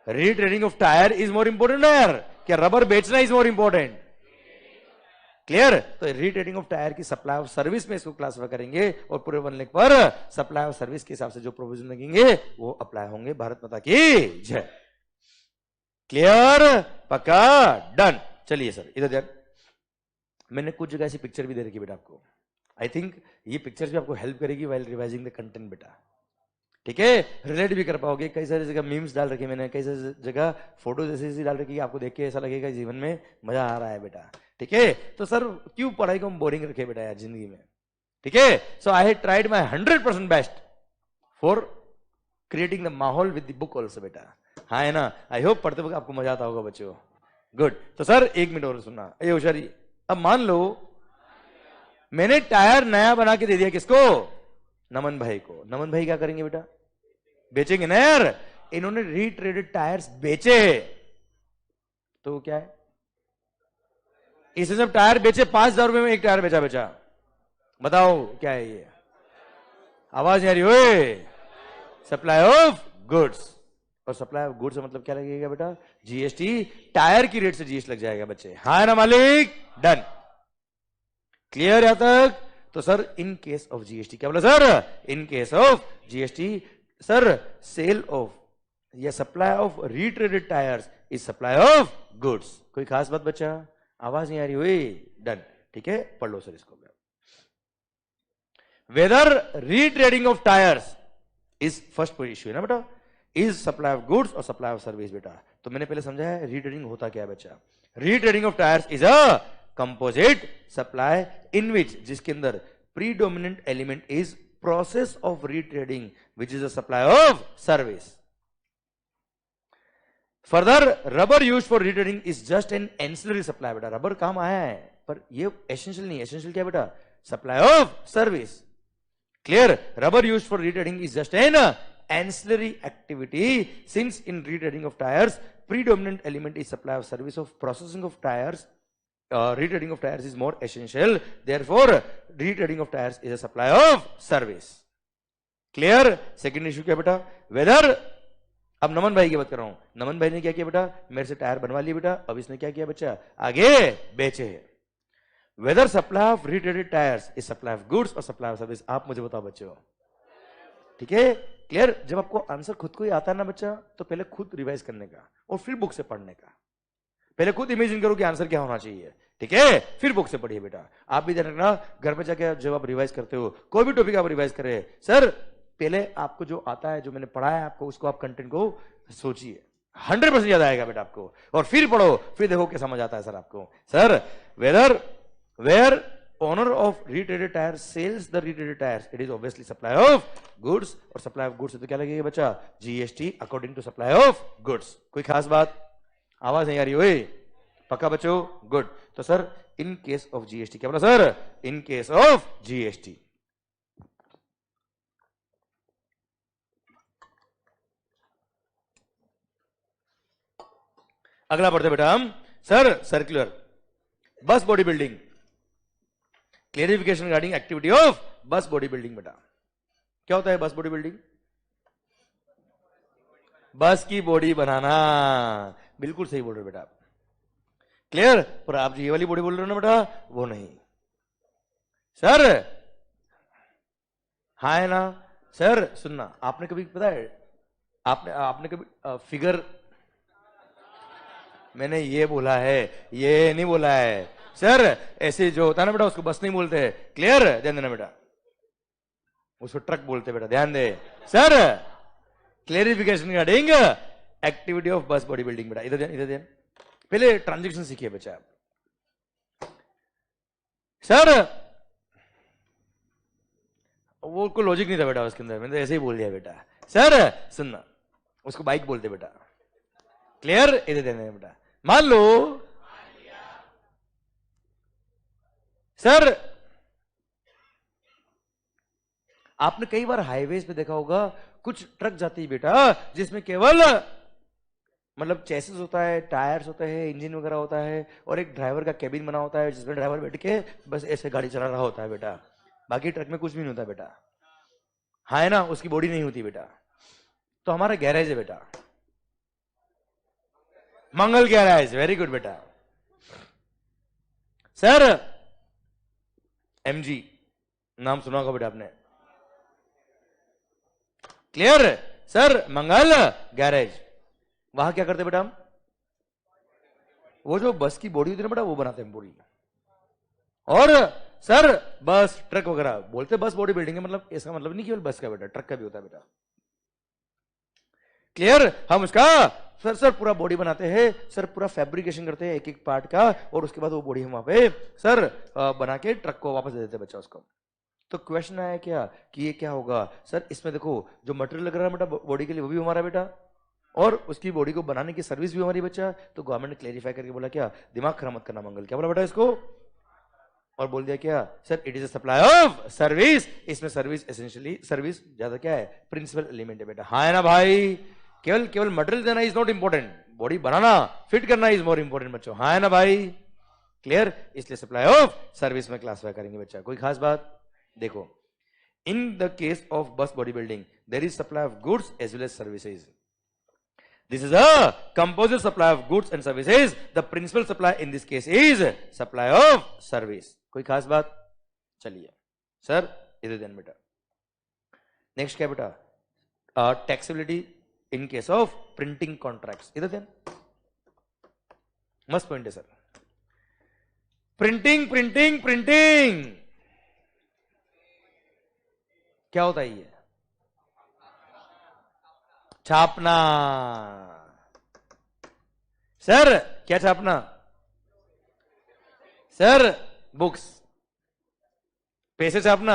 Retreading of tyre is more important यार, क्या रबर बेचना इज मोर इंपोर्टेंट? क्लियर? तो रीट्रेडिंग ऑफ टायर की सप्लाई ऑफ सर्विस में इसको क्लासिफाई करेंगे, और पूरे 1 लाख पर सप्लाई ऑफ सर्विस के हिसाब से जो प्रोविजन लगेंगे वो अप्लाई होंगे। भारत माता की जय। क्लियर? पक्का? डन। चलिए सर इधर ध्यान। मैंने कुछ जगह ऐसी पिक्चर भी दे रखी बेटा आपको। आई थिंक ये पिक्चर्स भी आपको हेल्प करेगी वाइल रिवाइजिंग द कंटेंट बेटा। ठीक है? रिलेट भी कर पाओगे। कई सारी जगह मीम्स डाल रखे मैंने, कई सारी जगह फोटो जैसी डाल रखी, आपको देख के ऐसा लगेगा जीवन में मजा आ रहा है बेटा। ठीक है? तो सर क्यों पढ़ाई को हम बोरिंग रखे बेटा यार जिंदगी में? ठीक है? So I have tried my 100% best for creating the माहौल विद द बुक ऑल्सो बेटा। हाँ है ना? आई होप पढ़ते वक्त आपको मजा आता होगा बच्चों। गुड। तो सर 1 मिनट और सुनना, ये होशियारी। अब मान लो मैंने टायर नया बना के दे दिया किसको? नमन भाई को। नमन भाई क्या करेंगे बेटा? बेचेंगे ना यार। इन्होंने रीट्रेडेड टायर्स बेचे, तो क्या है? इसने जब टायर बेचे 5,000 रुपए में एक टायर बेचा, बताओ क्या है ये? आवाज नहीं आ रही हो? Supply of goods. और सप्लाई ऑफ गुड्स मतलब क्या लगेगा बेटा? जीएसटी। टायर की रेट से जीएसटी लग जाएगा बच्चे। हाँ ना मालिक? डन। क्लियर यहां तक? तो sir in case of GST क्या बोला sir? In case of GST sir sale of या supply of retreaded tyres is supply of goods. कोई खास बात बच्चा? आवाज नहीं आ रही हुई? डन। ठीक है, पढ़ लो सर इसको। Whether retreading of tyres is first issue है ना बेटा, इज सप्लाई ऑफ गुड्स और सप्लाई ऑफ सर्विस बेटा। तो मैंने पहले समझा है रीट्रेडिंग होता क्या है बच्चा। Retreading of tyres is a composite supply in which, जिसके अंदर predominant element is process of retreading which is a supply of service. Further rubber use for retreading is just an ancillary supply बेटा। Rubber काम आया है पर ये essential नहीं। Essential क्या बेटा? Supply of service. Clear? Rubber used for retreading is just an ancillary activity, since in retreading of tires, predominant element is supply of service of processing of tires. Retreading of tires is more essential. Therefore, retreading of tires is a supply of service. Clear? Second issue क्या बेटा? Whether, अब नमन भाई की बात कर रहा हूं। नमन भाई ने क्या किया बेटा? मेरे से टायर बनवा लिया बेटा। अब इसने क्या किया बच्चा? आगे बेचे। Whether supply of retreaded tires is supply of goods or supply of service, आप मुझे बताओ बच्चों। ठीक है? क्लियर? जब आपको आंसर खुद को ही आता है ना बच्चा, तो पहले खुद रिवाइज करने का और फिर बुक से पढ़ने का। पहले खुद इमेजिन करो कि आंसर क्या होना चाहिए। ठीक है? फिर बुक से पढ़िए बेटा। आप भी ध्यान रखना, घर पे जाके जब आप रिवाइज करते हो, कोई भी टॉपिक आप रिवाइज कर रहे हैं, सर पहले आपको जो आता है, जो मैंने पढ़ा है आपको, उसको आप कंटेंट को सोचिए। 100% याद आएगा बेटा आपको, और फिर पढ़ो, फिर देखो क्या समझ आता है सर आपको। Sir whether where owner of retreaded tires sells the retreaded tires, it is obviously supply of goods, और supply of goods तो क्या लगेगा बच्चा? GST according to supply of goods। कोई खास बात? आवाज नहीं आ रही हुई? पक्का बच्चों? गुड। तो sir in case of GST क्या बोला sir? In case of GST अगला पढ़ते बेटा हम। सर सर्कुलर बस body building, clarification regarding activity of bus body building बेटा। क्या होता है बस बॉडी बिल्डिंग? बस की बॉडी बनाना। बिल्कुल सही बोल रहे बेटा आप। क्लियर? पर आप जो ये वाली बॉडी बोल रहे हो ना बेटा, वो नहीं सर। हाँ है ना? सर सुनना, आपने कभी पता है, आपने कभी फिगर, मैंने ये बोला है, ये नहीं बोला है सर। ऐसे जो होता है ना बेटा, उसको बस नहीं बोलते। क्लियर? ध्यान देना बेटा, उसको ट्रक बोलते बेटा, ध्यान दे sir. Clarification regarding activity of bus body building बेटा। इधर ध्यान, इधर ध्यान। पहले ट्रांजेक्शन सीखिए बच्चा आप। सर वो कोई लॉजिक नहीं था बेटा उसके अंदर, मैंने तो ऐसे ही बोल दिया बेटा। सर सुनना, उसको बाइक बोलते बेटा। क्लियर? इधर देने बेटा। मान लो सर आपने कई बार हाईवेज पे देखा होगा कुछ ट्रक जाती है बेटा जिसमें केवल मतलब चेसिस होता है, टायर्स होते हैं, इंजन वगैरह होता है और एक ड्राइवर का केबिन बना होता है जिसमें ड्राइवर बैठ के बस ऐसे गाड़ी चला रहा होता है बेटा। बाकी ट्रक में कुछ भी नहीं होता बेटा, हाँ है ना, उसकी बॉडी नहीं होती बेटा। तो हमारा गैरेज है बेटा, मंगल गैरेज। वेरी गुड बेटा। सर एमजी नाम सुना होगा बेटा आपने। क्लियर? सर मंगल गैरेज, वहां क्या करते बेटा हम? वो जो बस की बॉडी होती है ना बेटा, वो बनाते हैं बॉडी। और सर बस ट्रक वगैरह बोलते बस बॉडी बिल्डिंग है, मतलब इसका मतलब नहीं केवल बस का बेटा, ट्रक का भी होता है बेटा। क्लियर? हम उसका सर पूरा बॉडी बनाते हैं सर, पूरा फैब्रिकेशन करते हैं एक एक पार्ट का, और उसके बाद वो बॉडी हम वहां पे सर बना के ट्रक को वापस दे देते बच्चा उसको। तो क्वेश्चन आया क्या कि ये क्या होगा सर? इसमें देखो जो मटेरियल लग रहा है बेटा बॉडी के लिए वो भी हमारा बेटा, और उसकी बॉडी को बनाने की सर्विस भी हमारी बच्चा। तो गवर्नमेंट ने क्लेरिफाई करके बोला क्या, दिमाग खराब मत करना मंगल, क्या बोला बेटा इसको? और बोल दिया क्या sir, it is a supply of service. इसमें सर्विस एसेंशियली, सर्विस ज्यादा क्या है, प्रिंसिपल एलिमेंट है बेटा। हाँ है ना भाई? केवल केवल मटेरियल देना इज नॉट इंपॉर्टेंट, बॉडी बनाना फिट करना इज मोर इंपॉर्टेंट बच्चों। हाँ है ना भाई? क्लियर? इसलिए सप्लाई ऑफ सर्विस में क्लासिफाई करेंगे बच्चा। कोई खास बात? देखो in the case of bus body building there is supply of goods as well as services. This is a composite supply of goods and services. The principal supply in this case is supply of service. कोई खास बात? चलिए sir इधर ध्यान बेटा। Next क्या बेटा? Taxability in case of printing contracts. इधर ध्यान, मस्त पॉइंट है सर। प्रिंटिंग प्रिंटिंग प्रिंटिंग क्या होता है? ये छापना। सर क्या छापना? सर बुक्स, पैसे छापना।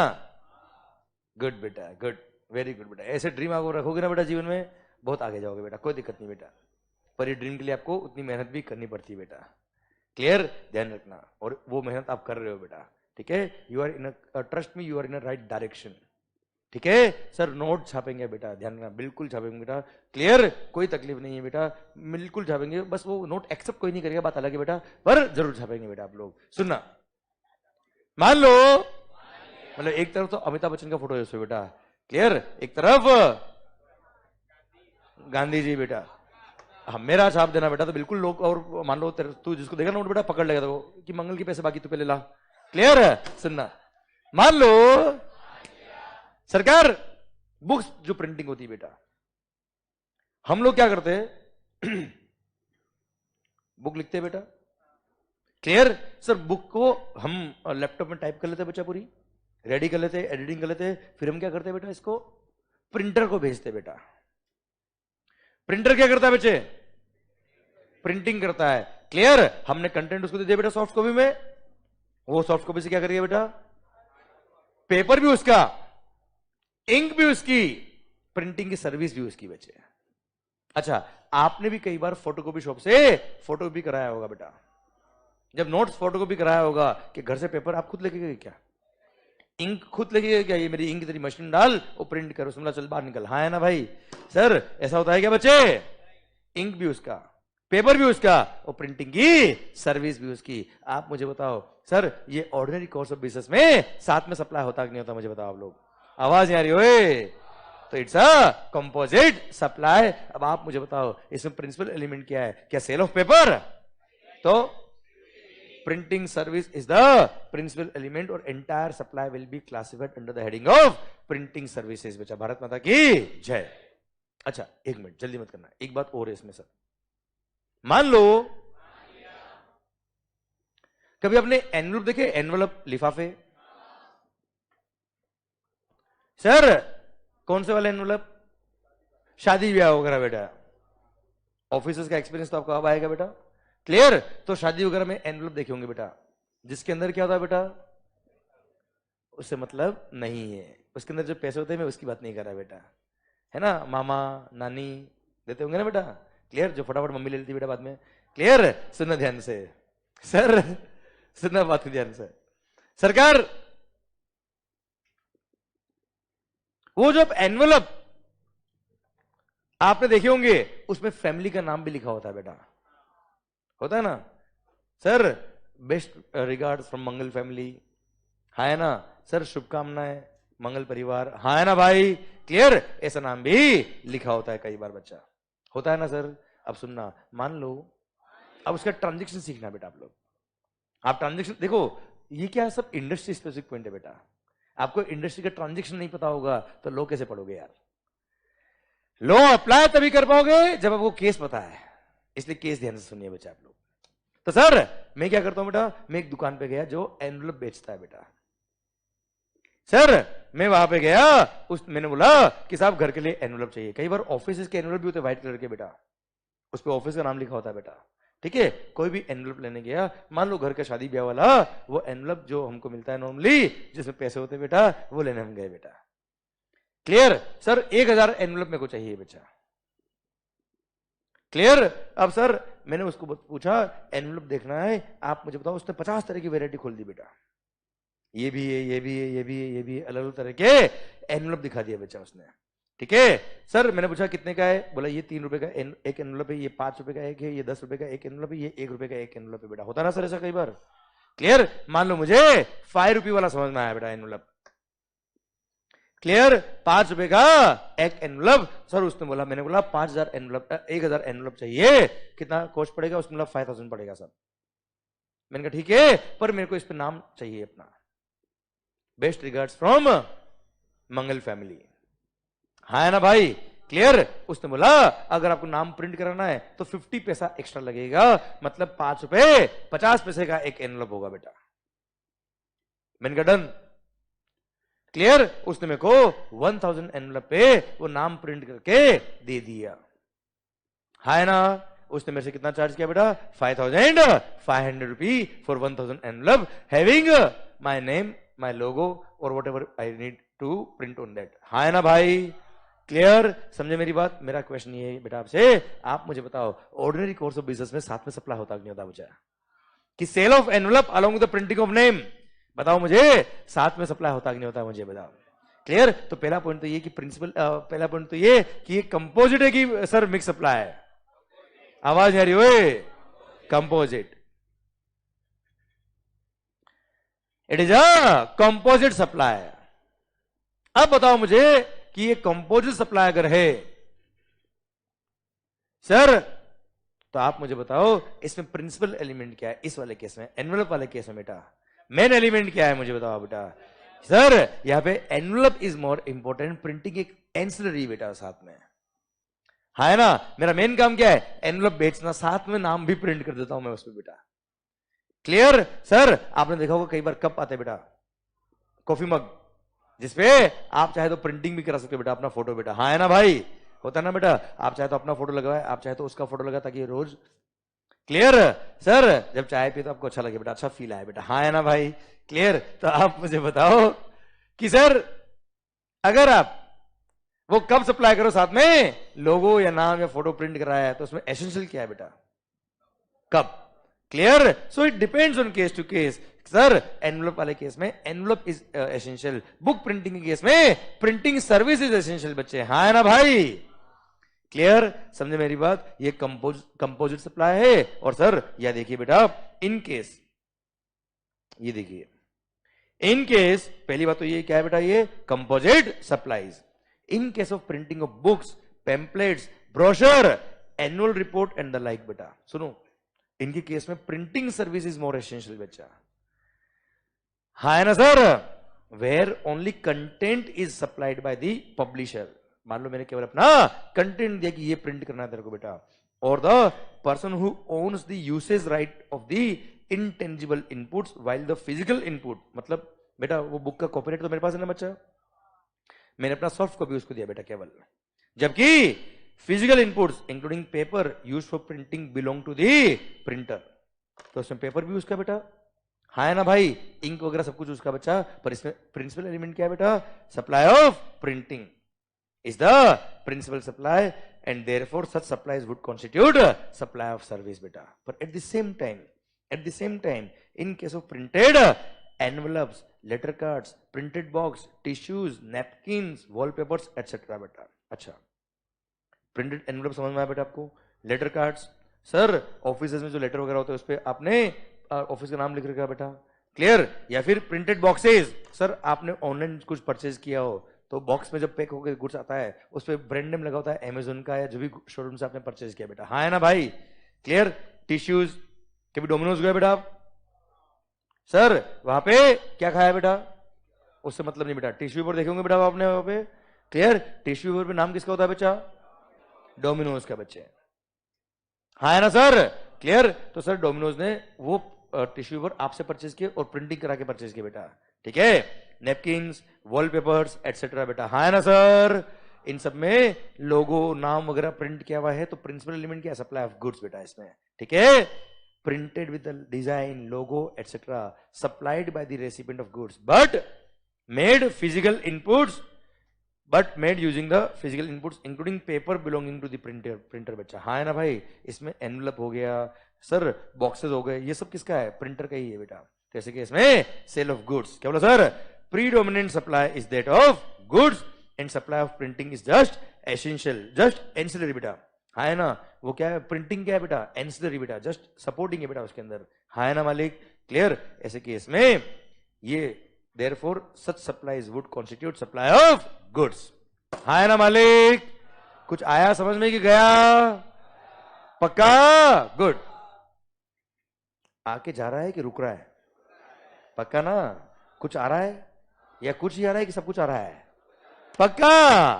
गुड बेटा, गुड, वेरी गुड बेटा। ऐसे ड्रीम आप रखोगे ना बेटा जीवन में, बहुत आगे जाओगे बेटा, कोई दिक्कत नहीं बेटा। पर ये ड्रीम के लिए आपको उतनी मेहनत भी करनी पड़ती है बेटा। क्लियर? ध्यान रखना, और वो मेहनत आप कर रहे हो बेटा, ठीक है? You are in trust me, you are in right direction, ठीक है? सर नोट छापेंगे बेटा, ध्यान रखना, बिल्कुल छापेंगे बेटा। क्लियर? कोई तकलीफ नहीं है बेटा, बिल्कुल छापेंगे। बस वो नोट एक्सेप्ट कोई नहीं करेगा, बात अलग है बेटा, पर जरूर छापेंगे बेटा आप लोग। सुनना, मान लो मतलब एक तरफ तो अमिताभ बच्चन का फोटो है उसमें बेटा, क्लियर? एक तरफ गांधी जी बेटा। हाँ मेरा छाप देना बेटा, तो बिल्कुल लोग, और मान लो तू जिसको देखा नोट बेटा पकड़ लेगा तो कि मंगल के पैसे बाकी तू पहले ला। क्लियर? सुनना, मान लो सरकार बुक्स जो प्रिंटिंग होती है बेटा, हम लोग क्या करते हैं बुक लिखते हैं बेटा। क्लियर? सर बुक को हम लैपटॉप में टाइप कर लेते हैं बच्चा, पूरी रेडी कर लेते हैं, एडिटिंग कर लेते हैं, फिर हम क्या करते हैं बेटा, इसको प्रिंटर को भेजते हैं बेटा। प्रिंटर क्या करता है बच्चे? प्रिंटिंग करता है। क्लियर? हमने कंटेंट उसको दे दिया बेटा सॉफ्ट कॉपी में, वो सॉफ्ट कॉपी से क्या करेगा बेटा, पेपर भी उसका, इंक भी उसकी, प्रिंटिंग की सर्विस भी उसकी बच्चे। अच्छा, आपने भी कई बार फोटोकॉपी शॉप से फोटोकॉपी कराया होगा बेटा, जब नोट्स फोटोकॉपी कराया होगा कि घर से पेपर आप खुद लेके गए क्या, इंक खुद लेके गए क्या, ये मेरी इंक तेरी मशीन डाल वो प्रिंट करो, समझा, चल बाहर निकल। हाँ है ना भाई? सर ऐसा होता है क्या बच्चे? इंक भी उसका, पेपर भी उसका, और प्रिंटिंग की सर्विस भी उसकी। आप मुझे बताओ सर, ये ऑर्डिनरी कोर्स ऑफ बिजनेस में साथ में सप्लाई होता कि नहीं होता? मुझे बताओ आप लोग, आवाज नहीं आ रही ओए? तो इट्स अ कंपोजिट सप्लाई। अब आप मुझे बताओ इसमें प्रिंसिपल एलिमेंट क्या है? क्या सेल ऑफ पेपर? तो printing service is the principal element, और entire supply will be classified under the heading of printing services. बच्चा भारत माता की जय। अच्छा एक मिनट, जल्दी मत करना, एक बात और है इसमें सर। मान लो कभी आपने एनवलप देखे? एनवलप, लिफाफे। सर कौन से वाले एनवलप? शादी ब्याह वगैरह बेटा। ऑफिसर्स का एक्सपीरियंस तो आपको अब आएगा बेटा। क्लियर? तो शादी वगैरह में एनवलप देखे होंगे बेटा, जिसके अंदर क्या होता है बेटा, उससे मतलब नहीं है, उसके अंदर जो पैसे होते हैं मैं उसकी बात नहीं कर रहा बेटा, है ना, मामा नानी देते होंगे ना बेटा, क्लियर? जो फटाफट मम्मी ले लेती बेटा बाद में, क्लियर? सुनना ध्यान से सर, सुनना बात ध्यान से सरकार। वो जो एनवलप आपने देखे होंगे उसमें फैमिली का नाम भी लिखा होता है बेटा, होता है ना sir? Best regards from Mangal family, हाँ है ना सर? शुभकामनाएं मंगल परिवार, हाँ है ना भाई? क्लियर? ऐसा नाम भी लिखा होता है कई बार बच्चा, होता है ना सर? अब सुनना, मान लो अब उसका ट्रांजेक्शन सीखना बेटा आप लोग। आप ट्रांजेक्शन देखो, ये क्या सब इंडस्ट्री स्पेसिफिक पॉइंट है बेटा, आपको इंडस्ट्री का ट्रांजेक्शन नहीं पता होगा तो लो कैसे पढ़ोगे यार? लो अप्लाई तभी कर पाओगे जब आपको केस पता है, इसलिए केस ध्यान से सुनिए बच्चा आप लोग। तो सर मैं क्या करता हूं बेटा, मैं एक दुकान पे गया जो एनवलप बेचता है बेटा, सर मैं वहां पे गया, मैंने बोला कि साहब घर के लिए एनवलप चाहिए। कई बार ऑफिस के एनवलप भी होते हैं व्हाइट कलर के बेटा, उस पर ऑफिस का नाम लिखा होता है बेटा, ठीक है? कोई भी एनवलप लेने गया, मान लो घर का शादी ब्याह वाला, वो एनवलप जो हमको मिलता है नॉर्मली जिसमें पैसे होते हैं बेटा, वो लेने हम गए बेटा, क्लियर? सर 1000 एनवलप मेरे को चाहिए बच्चा, क्लियर? अब सर मैंने उसको पूछा एनवलप देखना है, आप मुझे बताओ। उसने 50 तरह की वेरायटी खोल दी बेटा, ये भी है, ये भी है, ये भी है, ये भी है, अलग अलग तरह के एनवलप दिखा दिया बच्चा उसने, ठीक है? सर मैंने पूछा कितने का है, बोला ये 3 रुपए का एक एनवलप है, ये 5 रुपए का एक है, ये 10 रुपए का एक एनवलप है, ये 1 रुपए का एक एनवलप है बेटा, होता ना सर ऐसा कई बार, क्लियर? मान लो मुझे 5 रुपए वाला समझ में आया बेटा एनवलप, क्लियर? 5 रुपए का एक एनवलप। सर उसने बोला, मैंने बोला 5000 एनवलप, 1000 एनवलप चाहिए, कितना कॉस्ट पड़ेगा? उसने बोला 5000 पड़ेगा सर। मैंने कहा ठीक है, पर मेरे को इस पे नाम चाहिए अपना, best regards from Mangal family, हाँ है ना भाई? क्लियर? उसने बोला अगर आपको नाम प्रिंट कराना है तो 50 पैसा एक्स्ट्रा लगेगा, मतलब 5 रुपए 50 पैसे का एक एनवलप होगा बेटा। मैंने कहा डन, क्लियर? उसने मेरे को 1000 एनवलप पे वो नाम प्रिंट करके दे दिया, है ना? उसने मेरे से कितना चार्ज किया बेटा? 5500 rupee for 1000 envelope having my name, my logo और whatever I need to print on that, है ना भाई? क्लियर? समझे मेरी बात? मेरा क्वेश्चन ये है बेटा आपसे, आप मुझे बताओ ऑर्डिनरी कोर्स ऑफ बिजनेस में साथ में सप्लाई होता नहीं होता बच्चा, कि sale of envelope along with the printing of name, बताओ मुझे साथ में सप्लाई होता कि नहीं होता, मुझे बताओ। क्लियर? तो पहला पॉइंट तो ये कि प्रिंसिपल, पहला पॉइंट तो ये कि ये कंपोजिट है कि सर मिक्स सप्लाई है? आवाज आ रही हो? Composite, it is a composite supply. अब बताओ मुझे कि ये कंपोजिट सप्लाई अगर है सर, तो आप मुझे बताओ इसमें प्रिंसिपल एलिमेंट क्या है इस वाले केस में, एनवलप वाले केस में बेटा? मेन एलिमेंट क्या है मुझे बताओ बेटा? सर यहां पे envelope is more important, printing एक एंसिलरी बेटा साथ में, है ना? मेरा मेन काम क्या है? एनवलप बेचना, साथ में नाम भी प्रिंट कर देता हूं मैं उसमें बेटा, क्लियर? सर आपने देखा होगा कई बार कप आते बेटा, कॉफी मग, जिसपे आप चाहे तो प्रिंटिंग भी करा सकते हो बेटा, अपना फोटो बेटा, हाँ है ना भाई? होता है ना बेटा? आप चाहे तो अपना फोटो लगवाए, आप चाहे तो उसका फोटो लगा, ताकि रोज, क्लियर? सर जब चाय पिए तो आपको अच्छा लगे बेटा, अच्छा फील आए बेटा, हाँ है ना भाई? क्लियर? तो आप मुझे बताओ कि सर अगर आप वो कब सप्लाई करो साथ में लोगो या नाम या फोटो प्रिंट कराया है, तो उसमें एसेंशियल क्या है बेटा? कब? Clear? So it depends on case to case. Sir envelope वाले केस में envelope is essential, book printing के केस में प्रिंटिंग सर्विस इज एसेंशियल बच्चे, हाँ है ना भाई? क्लियर? समझे मेरी बात? ये कंपोजिट सप्लाई है। और सर यह देखिए बेटा, इन केस, ये देखिए इन केस, पहली बात तो ये क्या है बेटा? ये composite supplies in case of printing of books, pamphlets, brochure, annual report and the like बेटा। सुनो, इनके केस में printing service is more essential बच्चा, हाँ है ना sir? Where only content is supplied by the publisher. मान लो मैंने केवल अपना कंटेंट दिया कि ये प्रिंट करना है तेरे को बेटा, और the person who owns the usage right of the intangible inputs while the physical input, मतलब बेटा वो बुक का कॉपीराइट तो मेरे पास है ना बच्चा, मैंने अपना सॉफ्ट कॉपी उसको दिया बेटा केवल, जबकि physical inputs including paper use for printing belong to the printer. तो इसमें पेपर भी उसका बेटा, हाँ है ना भाई, इंक वगैरह सब कुछ उसका बच्चा, पर इसमें प्रिंसिपल एलिमेंट क्या है बेटा, supply of printing is the principal supply and therefore such supplies would constitute supply of service beta. But at the same time in case of printed envelopes, letter cards, printed box, tissues, napkins, wallpapers etc. बेटा। अच्छा, printed envelope समझ में आया बेटा आपको, letter cards, sir office में जो letter वगैरह होते हैं उस पर आपने ऑफिस का नाम लिख रखा बेटा, क्लियर। या फिर प्रिंटेड बॉक्सेस, सर आपने ऑनलाइन कुछ परचेज किया हो तो बॉक्स में जब पैक होकर गुड्स आता है उस पर ब्रांड नेम लगा होता है अमेजोन का या जो भी शोरूम से आपने परचेज किया बेटा, हाँ है ना भाई, क्लियर। टिश्यूज, कभी डोमिनोज गए बेटा आप, सर वहां पे क्या खाया बेटा, उससे मतलब नहीं बेटा, टिश्यू पेपर देखे होंगे बेटा आपने वहां पे, क्लियर। टिश्यू पेपर पे नाम किसका होता है बच्चा, डोमिनोज का बच्चे, हाँ है ना सर, क्लियर। तो सर डोमिनोज ने वो टिश्यू पेपर आपसे परचेज किए और प्रिंटिंग करा के परचेज किए बेटा, ठीक है। नेपकिंस, वॉलपेपर्स एटसेट्रा बेटा, हाँ है ना सर। इन सब में लोगो, नाम वगैरह प्रिंट किया हुआ है तो प्रिंसिपल एलिमेंट क्या है, सप्लाई ऑफ गुड्स बेटा इसमें, ठीक है। Printed with the design, logo etcetera, supplied by the recipient of goods but made physical inputs, but made using the physical inputs including paper belonging to the printer बच्चा, हाँ है ना भाई। इसमें एनवलप हो गया, सर बॉक्सेस हो गए, ये सब किसका है, प्रिंटर का ही है बेटा। जैसे कि इसमें सेल ऑफ गुड्स, क्या बोला sir, predominant supply is that of goods and supply of printing is just essential, just ancillary बेटा, हाँ है ना। वो क्या है, प्रिंटिंग क्या है बेटा, एंसिलरी बेटा, जस्ट सपोर्टिंग है बेटा उसके अंदर, हाँ है ना मालिक, क्लियर। ऐसे केस में ये therefore such supplies would constitute supply of goods, हाँ है ना मालिक। कुछ आया समझ में कि गया, पक्का, गुड। आके जा रहा है कि रुक रहा है, पक्का ना, कुछ आ रहा है या कुछ ही आ रहा है कि सब कुछ आ रहा है, पक्का,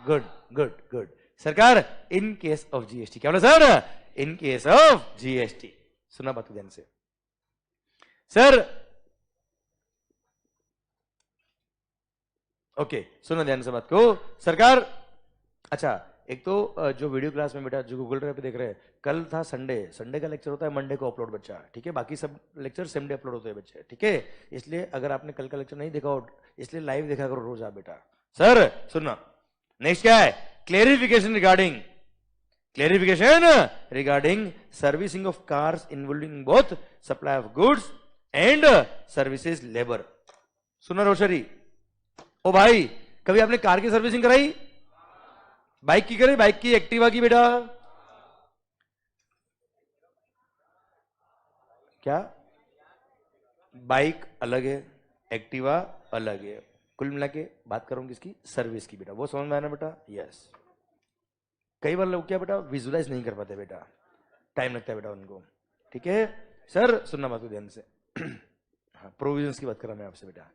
गुड गुड गुड। सरकार इन केस ऑफ जीएसटी, क्या बोला sir, in case of GST, सुना बात ध्यान से सर, ओके सुनो ध्यान से बात को सरकार। अच्छा, एक तो जो वीडियो क्लास में बेटा जो गूगल ड्राइव पे देख रहे हैं, कल था संडे, संडे का लेक्चर होता है मंडे को अपलोड बच्चा, ठीक है। बाकी सब लेक्चर सेम डे अपलोड होते हैं बच्चे, ठीक है। इसलिए अगर आपने कल का लेक्चर नहीं देखा हो, इसलिए लाइव देखा करो रोज आप बेटा। सर सुनना, नेक्स्ट क्या है, clarification regarding servicing of cars involving both supply of goods and services labour. सुना रोशरी, ओ भाई कभी आपने कार की सर्विसिंग कराई, बाइक की करी, बाइक की, एक्टिवा की बेटा, क्या, बाइक अलग है, एक्टिवा अलग है, कुल मिला के बात करूंगी इसकी सर्विस की बेटा, वो समझ में आया ना बेटा, यस। कई बार लोग क्या बेटा विजुलाइज नहीं कर पाते बेटा, टाइम लगता है बेटा उनको, ठीक है। सर सुनना बात को ध्यान से, हाँ प्रोविजंस की बात कर रहा मैं आपसे बेटा।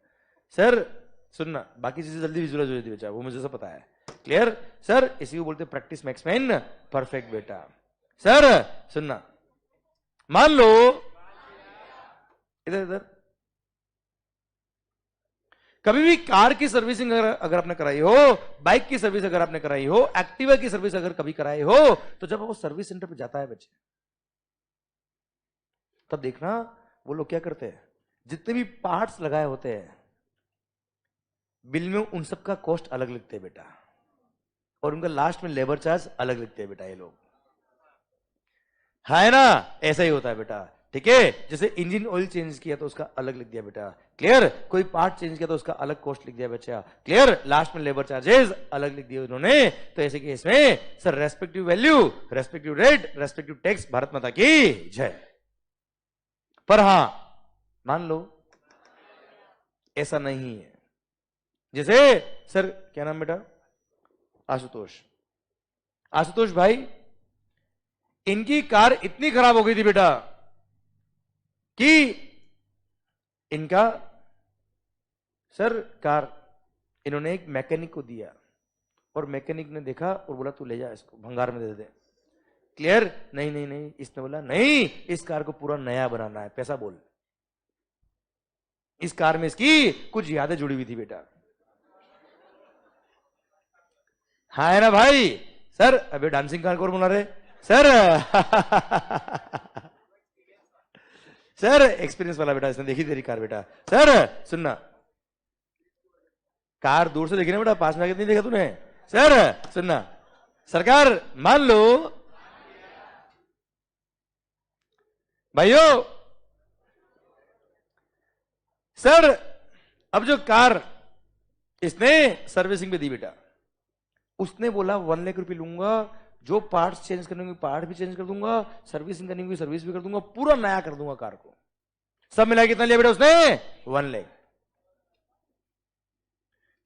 सर सुनना, बाकी चीजें जल्दी विजुलाइज हो जाती है बेटा, वो मुझे सब पता है, क्लियर। सर इसी को बोलते हैं प्रैक्टिस मेक्स मैन परफेक्ट बेटा। सर सुनना, मान लो इधर इधर, कभी भी कार की सर्विसिंग अगर आपने कराई हो, बाइक की सर्विस अगर आपने कराई हो, एक्टिवा की सर्विस अगर कभी कराई हो, तो जब वो सर्विस सेंटर पे जाता है बच्चे, तब देखना वो लोग क्या करते हैं, जितने भी पार्ट्स लगाए होते हैं बिल में उन सब का कॉस्ट अलग लिखते हैं बेटा, और उनका लास्ट में लेबर चार्ज अलग लिखते हैं बेटा ये लोग, है ना। ऐसा ही होता है बेटा, ठीक है। जैसे इंजन ऑयल चेंज किया तो उसका अलग लिख दिया बेटा, क्लियर। कोई पार्ट चेंज किया तो उसका अलग कॉस्ट लिख दिया बच्चा, क्लियर। लास्ट में लेबर चार्जेस अलग लिख दिए उन्होंने। तो ऐसे केस में sir respective value, respective rate, respective tax, Bharat माता की जय। पर हां मान लो ऐसा नहीं है, जैसे सर क्या नाम बेटा, आशुतोष, आशुतोष भाई इनकी कार इतनी खराब हो गई थी बेटा कि इनका सर कार इन्होंने एक मैकेनिक को दिया और मैकेनिक ने देखा और बोला तू ले जा इसको भंगार में दे दे, क्लियर। नहीं नहीं नहीं, इसने बोला नहीं इस कार को पूरा नया बनाना है, पैसा बोल। इस कार में इसकी कुछ यादें जुड़ी हुई थी बेटा, हाँ है ना भाई। सर अभी डांसिंग कौन बोला रहे सर सर एक्सपीरियंस वाला बेटा, इसने देखी तेरी कार बेटा। सर सुनना, कार दूर से देखी ना बेटा, पास में आके नहीं देखा तूने। सर सुनना, सरकार मान लो भाइयों, सर अब जो कार इसने सर्विसिंग पे दी बेटा, उसने बोला 1 लाख रुपए लूंगा, जो पार्ट्स चेंज करने होंगे पार्ट भी चेंज कर दूंगा, सर्विसिंग करनी होगी सर्विस भी कर दूंगा, पूरा नया कर दूंगा कार को। सब मिला कितना लिया बेटा उसने? 1 लाख।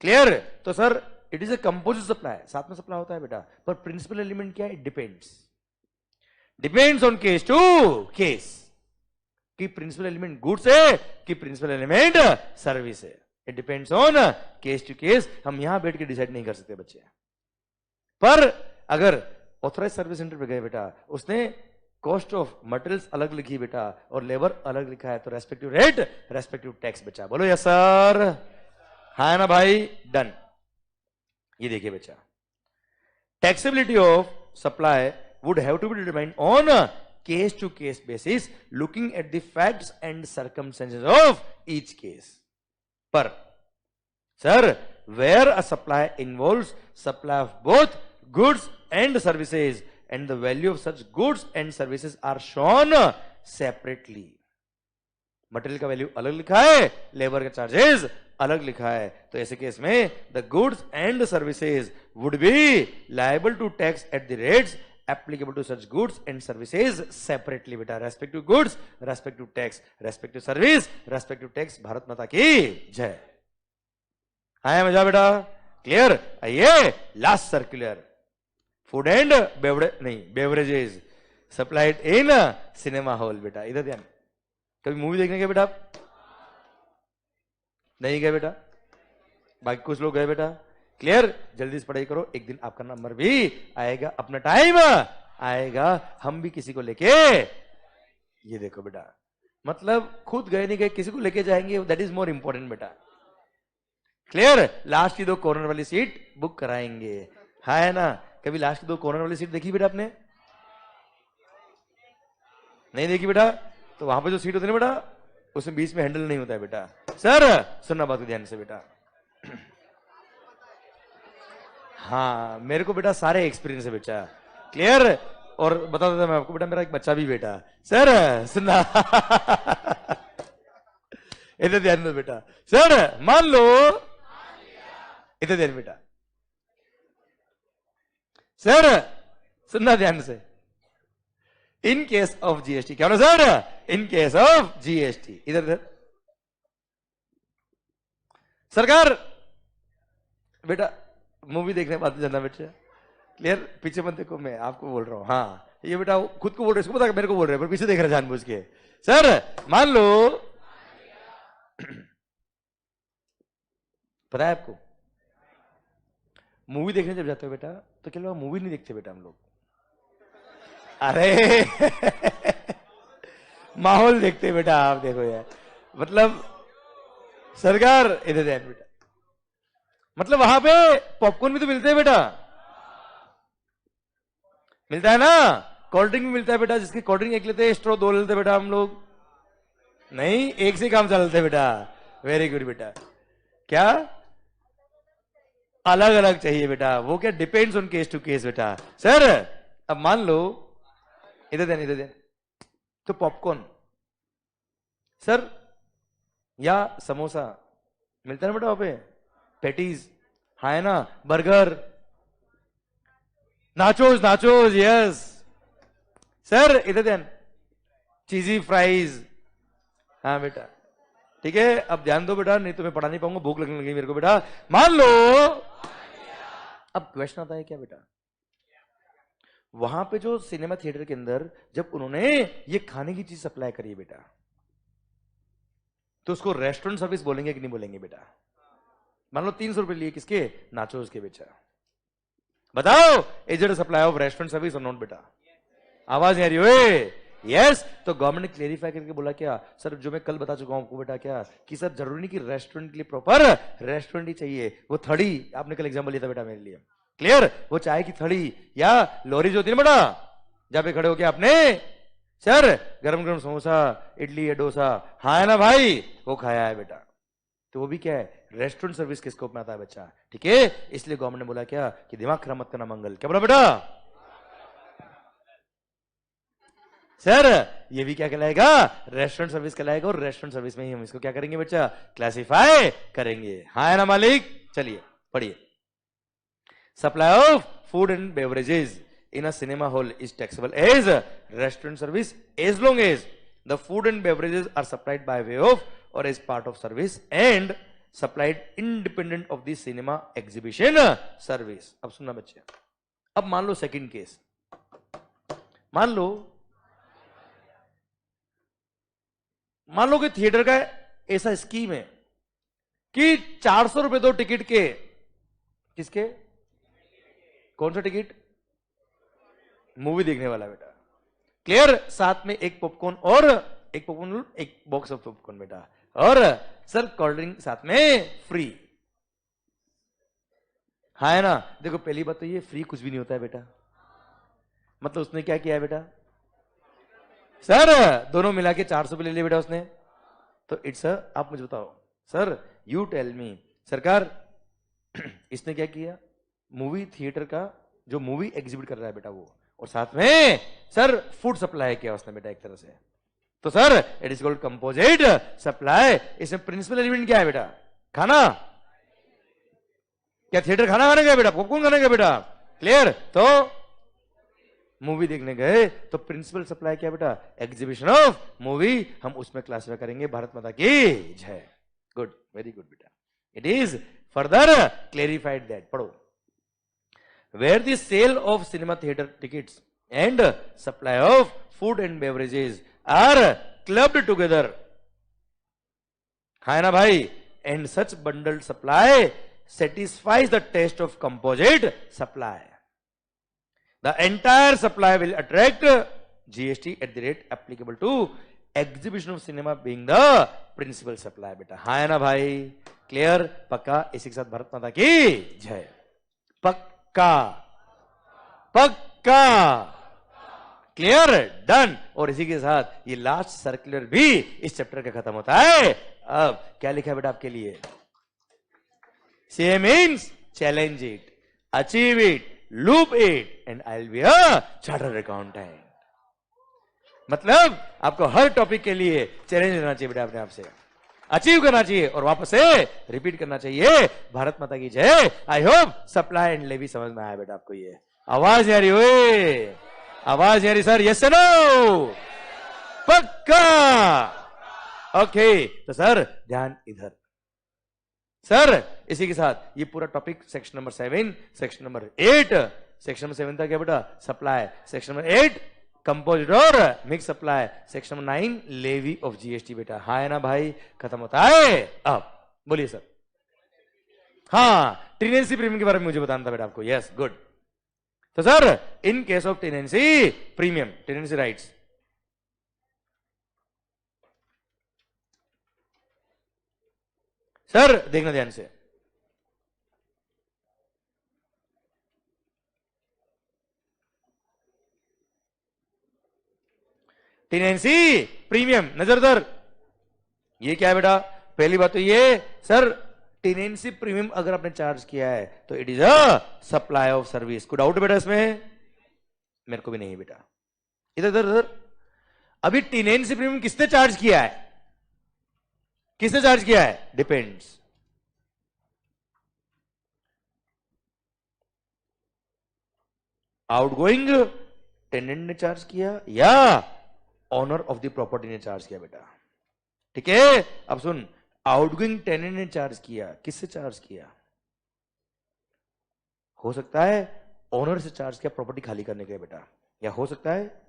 क्लियर? तो sir it is a composite supply, साथ में सप्लाई होता है बेटा, पर प्रिंसिपल एलिमेंट क्या है? Depends on case to case, कि प्रिंसिपल एलिमेंट गुड्स है कि प्रिंसिपल एलिमेंट सर्विस है। It depends on case to case. हम यहां बैठ के डिसाइड नहीं कर सकते बच्चे। पर अगर ऑथराइज सर्विस सेंटर पे गए बेटा, उसने कॉस्ट ऑफ मटेरियल्स अलग लिखी बेटा और लेबर अलग लिखा है, तो रेस्पेक्टिव रेट रेस्पेक्टिव टैक्स बचा। बोलो यस सर, हाँ ना भाई, डन। ये देखिए बच्चा, taxability of supply would have to be determined on case to case basis, looking at the facts and circumstances of each case. पर sir, where a supply involves supply of both goods and services and the value of such goods and services are shown separately, material का value अलग लिखा है, labour का charges अलग लिखा है, तो ऐसे केस में the goods and services would be liable to tax at the rates applicable to such goods and services separately बेटा। respective goods, respective tax, respective service, respective tax। Bharat माता की जय। आया मजा बेटा? क्लियर? आइए last circular, food and beverages supplied in cinema hall बेटा। इधर ध्यान, कभी मूवी देखने गए बेटा आप? नहीं गए बेटा? बाकी कुछ लोग गए बेटा। क्लियर? जल्दी से पढ़ाई करो, एक दिन आपका नंबर भी आएगा, अपना टाइम आएगा, हम भी किसी को लेके। ये देखो बेटा, मतलब खुद गए नहीं गए, किसी को लेके जाएंगे, दैट इज मोर इंपॉर्टेंट बेटा। क्लियर? लास्ट की 2 कॉर्नर वाली सीट बुक कराएंगे, है ना? कभी लास्ट की 2 कॉर्नर वाली सीट देखी बेटा आपने? नहीं देखी बेटा? तो वहां पे जो सीट होती है ना बेटा, उसमें बीच में हैंडल नहीं होता है बेटा। सर सुनना बात को ध्यान से बेटा। हाँ, मेरे को बेटा सारे एक्सपीरियंस है बेटा। क्लियर? और बता देता मैं आपको बेटा, मेरा एक बच्चा भी बेटा। सर सुनना इधर ध्यान दो बेटा। सर मान लो, इधर ध्यान बेटा। सर सुनना ध्यान से, इन केस ऑफ जीएसटी, क्या ना sir? In case of GST, इधर सरकार बेटा मूवी देखने बात जाना बेटा। क्लियर? पीछे मत देखो, मैं आपको बोल रहा हूं। हाँ, ये बेटा खुद को बोल रहे, इसको पता मेरे को बोल रहे, पर पीछे देख रहे जानबूझ के। सर मान लो, पता है आपको, मूवी देखने जब जाते हो बेटा, तो क्या लोग मूवी नहीं देखते बेटा हम लोग? अरे माहौल देखते बेटा आप। देखो यार, मतलब सरकार इधर ध्यान बेटा, मतलब वहां पे पॉपकॉर्न भी तो मिलते हैं बेटा, मिलता है ना? कोल्ड ड्रिंक भी मिलता है बेटा, जिसकी कोल्ड ड्रिंक एक लेते हैं, स्ट्रॉ 2 लेते बेटा हम लोग। नहीं, एक से काम चलते बेटा। वेरी गुड बेटा। क्या अलग अलग चाहिए बेटा? वो क्या depends on case to case बेटा। सर अब मान लो, इधर देन, तो पॉपकॉर्न सर या समोसा मिलता है ना बेटा वहां पे, पैटीज, है ना? बर्गर, नाचोस, यस सर, इधर ध्यान, चीजी फ्राइज। हाँ बेटा, ठीक है, अब ध्यान दो बेटा, नहीं तो मैं पढ़ा नहीं पाऊंगा, भूख लगने लगी मेरे को बेटा। मान लो, अब क्वेश्चन आता है क्या बेटा, वहां पे जो सिनेमा थिएटर के अंदर जब उन्होंने ये खाने की चीज सप्लाई करी है बेटा, तो उसको रेस्टोरेंट सर्विस बोलेंगे कि नहीं बोलेंगे बेटा? मान लो 300 रुपए लिए किसके? नाचोस के बेचा। बताओ, is it supply of restaurant service और नॉट बेटा? आवाज नहीं आ रही है? यस। तो गवर्नमेंट ने क्लेरिफाई करके बोला क्या सर, जो मैं कल बता चुका हूं आपको बेटा, क्या कि सर जरूरी नहीं कि रेस्टोरेंट के लिए प्रॉपर रेस्टोरेंट ही चाहिए, वो थर्ड ही आपने कल एग्जाम्पल लिया था बेटा मेरे लिए, क्लियर? वो चाय की थड़ी या लोरी जो होती है ना बेटा, जहां पे खड़े होके आपने सर गरम गरम समोसा, इडली या डोसा, हाँ है ना भाई, वो खाया है बेटा, तो वो भी क्या है, रेस्टोरेंट सर्विस के स्कोप में आता है बच्चा। ठीक है, इसलिए गवर्नमेंट ने बोला क्या कि दिमाग खराब मत करना मंगल। क्या बोला बेटा? सर ये भी क्या कहलाएगा, रेस्टोरेंट सर्विस कहलाएगा, और रेस्टोरेंट सर्विस में ही हम इसको क्या करेंगे बच्चा, क्लासिफाई करेंगे। हाँ है ना मालिक? चलिए पढ़िए। Supply of food and beverages in a cinema hall is taxable as restaurant service as long as the food and beverages are supplied by way of or as part of service and supplied independent of the cinema exhibition service। अब सुनना बच्चे, अब मान लो second case, मान लो कि theatre का ऐसा scheme है कि 400 रुपए दो टिकट के, किसके, कौन सा टिकट, मूवी देखने वाला बेटा, क्लियर, साथ में एक पॉपकॉर्न और एक बॉक्स ऑफ पॉपकॉर्न बेटा, और सर कोल्ड ड्रिंक साथ में फ्री। हाँ है ना? देखो पहली बात तो ये फ्री कुछ भी नहीं होता है बेटा, मतलब उसने क्या किया है बेटा, सर दोनों मिला के 400 ले लिए बेटा उसने, तो इट्स आप मुझे बताओ सर, यू टेल मी सरकार, इसने क्या किया, मूवी थिएटर का जो मूवी एग्जिबिट कर रहा है बेटा वो, और साथ में सर फूड सप्लाई किया उसने बेटा एक तरह से, तो sir it is called composite supply. इसमें प्रिंसिपल एलिमेंट क्या है बेटा, खाना, क्या थिएटर खाना खाने गया बेटा, पॉपकॉर्न खाने गया बेटा, क्लियर, तो मूवी देखने गए, तो प्रिंसिपल सप्लाई क्या बेटा, एग्जीबिशन ऑफ मूवी, हम उसमें क्लासिफाई करेंगे। भारत माता की जय। गुड, वेरी गुड बेटा, it is further clarified that, पढ़ो, where the sale of cinema theater tickets and supply of food and beverages are clubbed together, है ना भाई, and such bundled supply satisfies the test of composite supply, the entire supply will attract GST at the rate applicable to exhibition of cinema being the principal supply बेटा। हाँ है ना भाई, clear, पक्का, इसी के साथ भारत माता की जय। पक्का पक्का, क्लियर, डन। और इसी के साथ ये लास्ट सर्कुलर भी इस चैप्टर का खत्म होता है। अब क्या लिखा है बेटा आपके लिए, C means challenge it, achieve it, loop it and I will be a chartered accountant. मतलब आपको हर टॉपिक के लिए चैलेंज लेना चाहिए बेटा, अपने आप से अचीव करना चाहिए और वापस से रिपीट करना चाहिए। भारत माता की जय। I hope supply and levy समझ में आया बेटा आपको। ये आवाज नहीं आ रही, हुई आवाज नहीं आ रही सर, यस नो, पक्का, ओके। तो सर ध्यान इधर, सर इसी के साथ ये पूरा topic section number 7, section number 8, section number 7 था क्या बेटा, सप्लाई, सेक्शन नंबर 8 कंपोजिट और mix supply, section number 9 levy of GST बेटा। हाँ है ना भाई, खत्म होता है। अब बोलिए सर। हाँ, टेनेंसी प्रीमियम के बारे में मुझे बताना था बेटा आपको। Yes, good. तो sir in case of tenancy premium, tenancy rights, sir देखना ध्यान से, टेनेंसी प्रीमियम, नजर दर, ये क्या है बेटा? पहली बात तो ये सर, टेनेंसी प्रीमियम अगर आपने चार्ज किया है तो it is a supply of service. कोई डाउट बेटा इसमें? मेरे को भी नहीं बेटा। इधर इधर इधर, अभी टेनेंसी प्रीमियम किसने चार्ज किया है? किसने चार्ज किया है? डिपेंड्स। आउटगोइंग टेनेंट ने चार्ज किया या ऑनर ऑफ द प्रॉपर्टी ने चार्ज किया बेटा। ठीक है, अब सुन, आउटगोइंग टेनेंट ने चार्ज किया, किससे चार्ज किया? हो सकता है ओनर से चार्ज किया प्रॉपर्टी खाली करने के लिए बेटा, या हो सकता है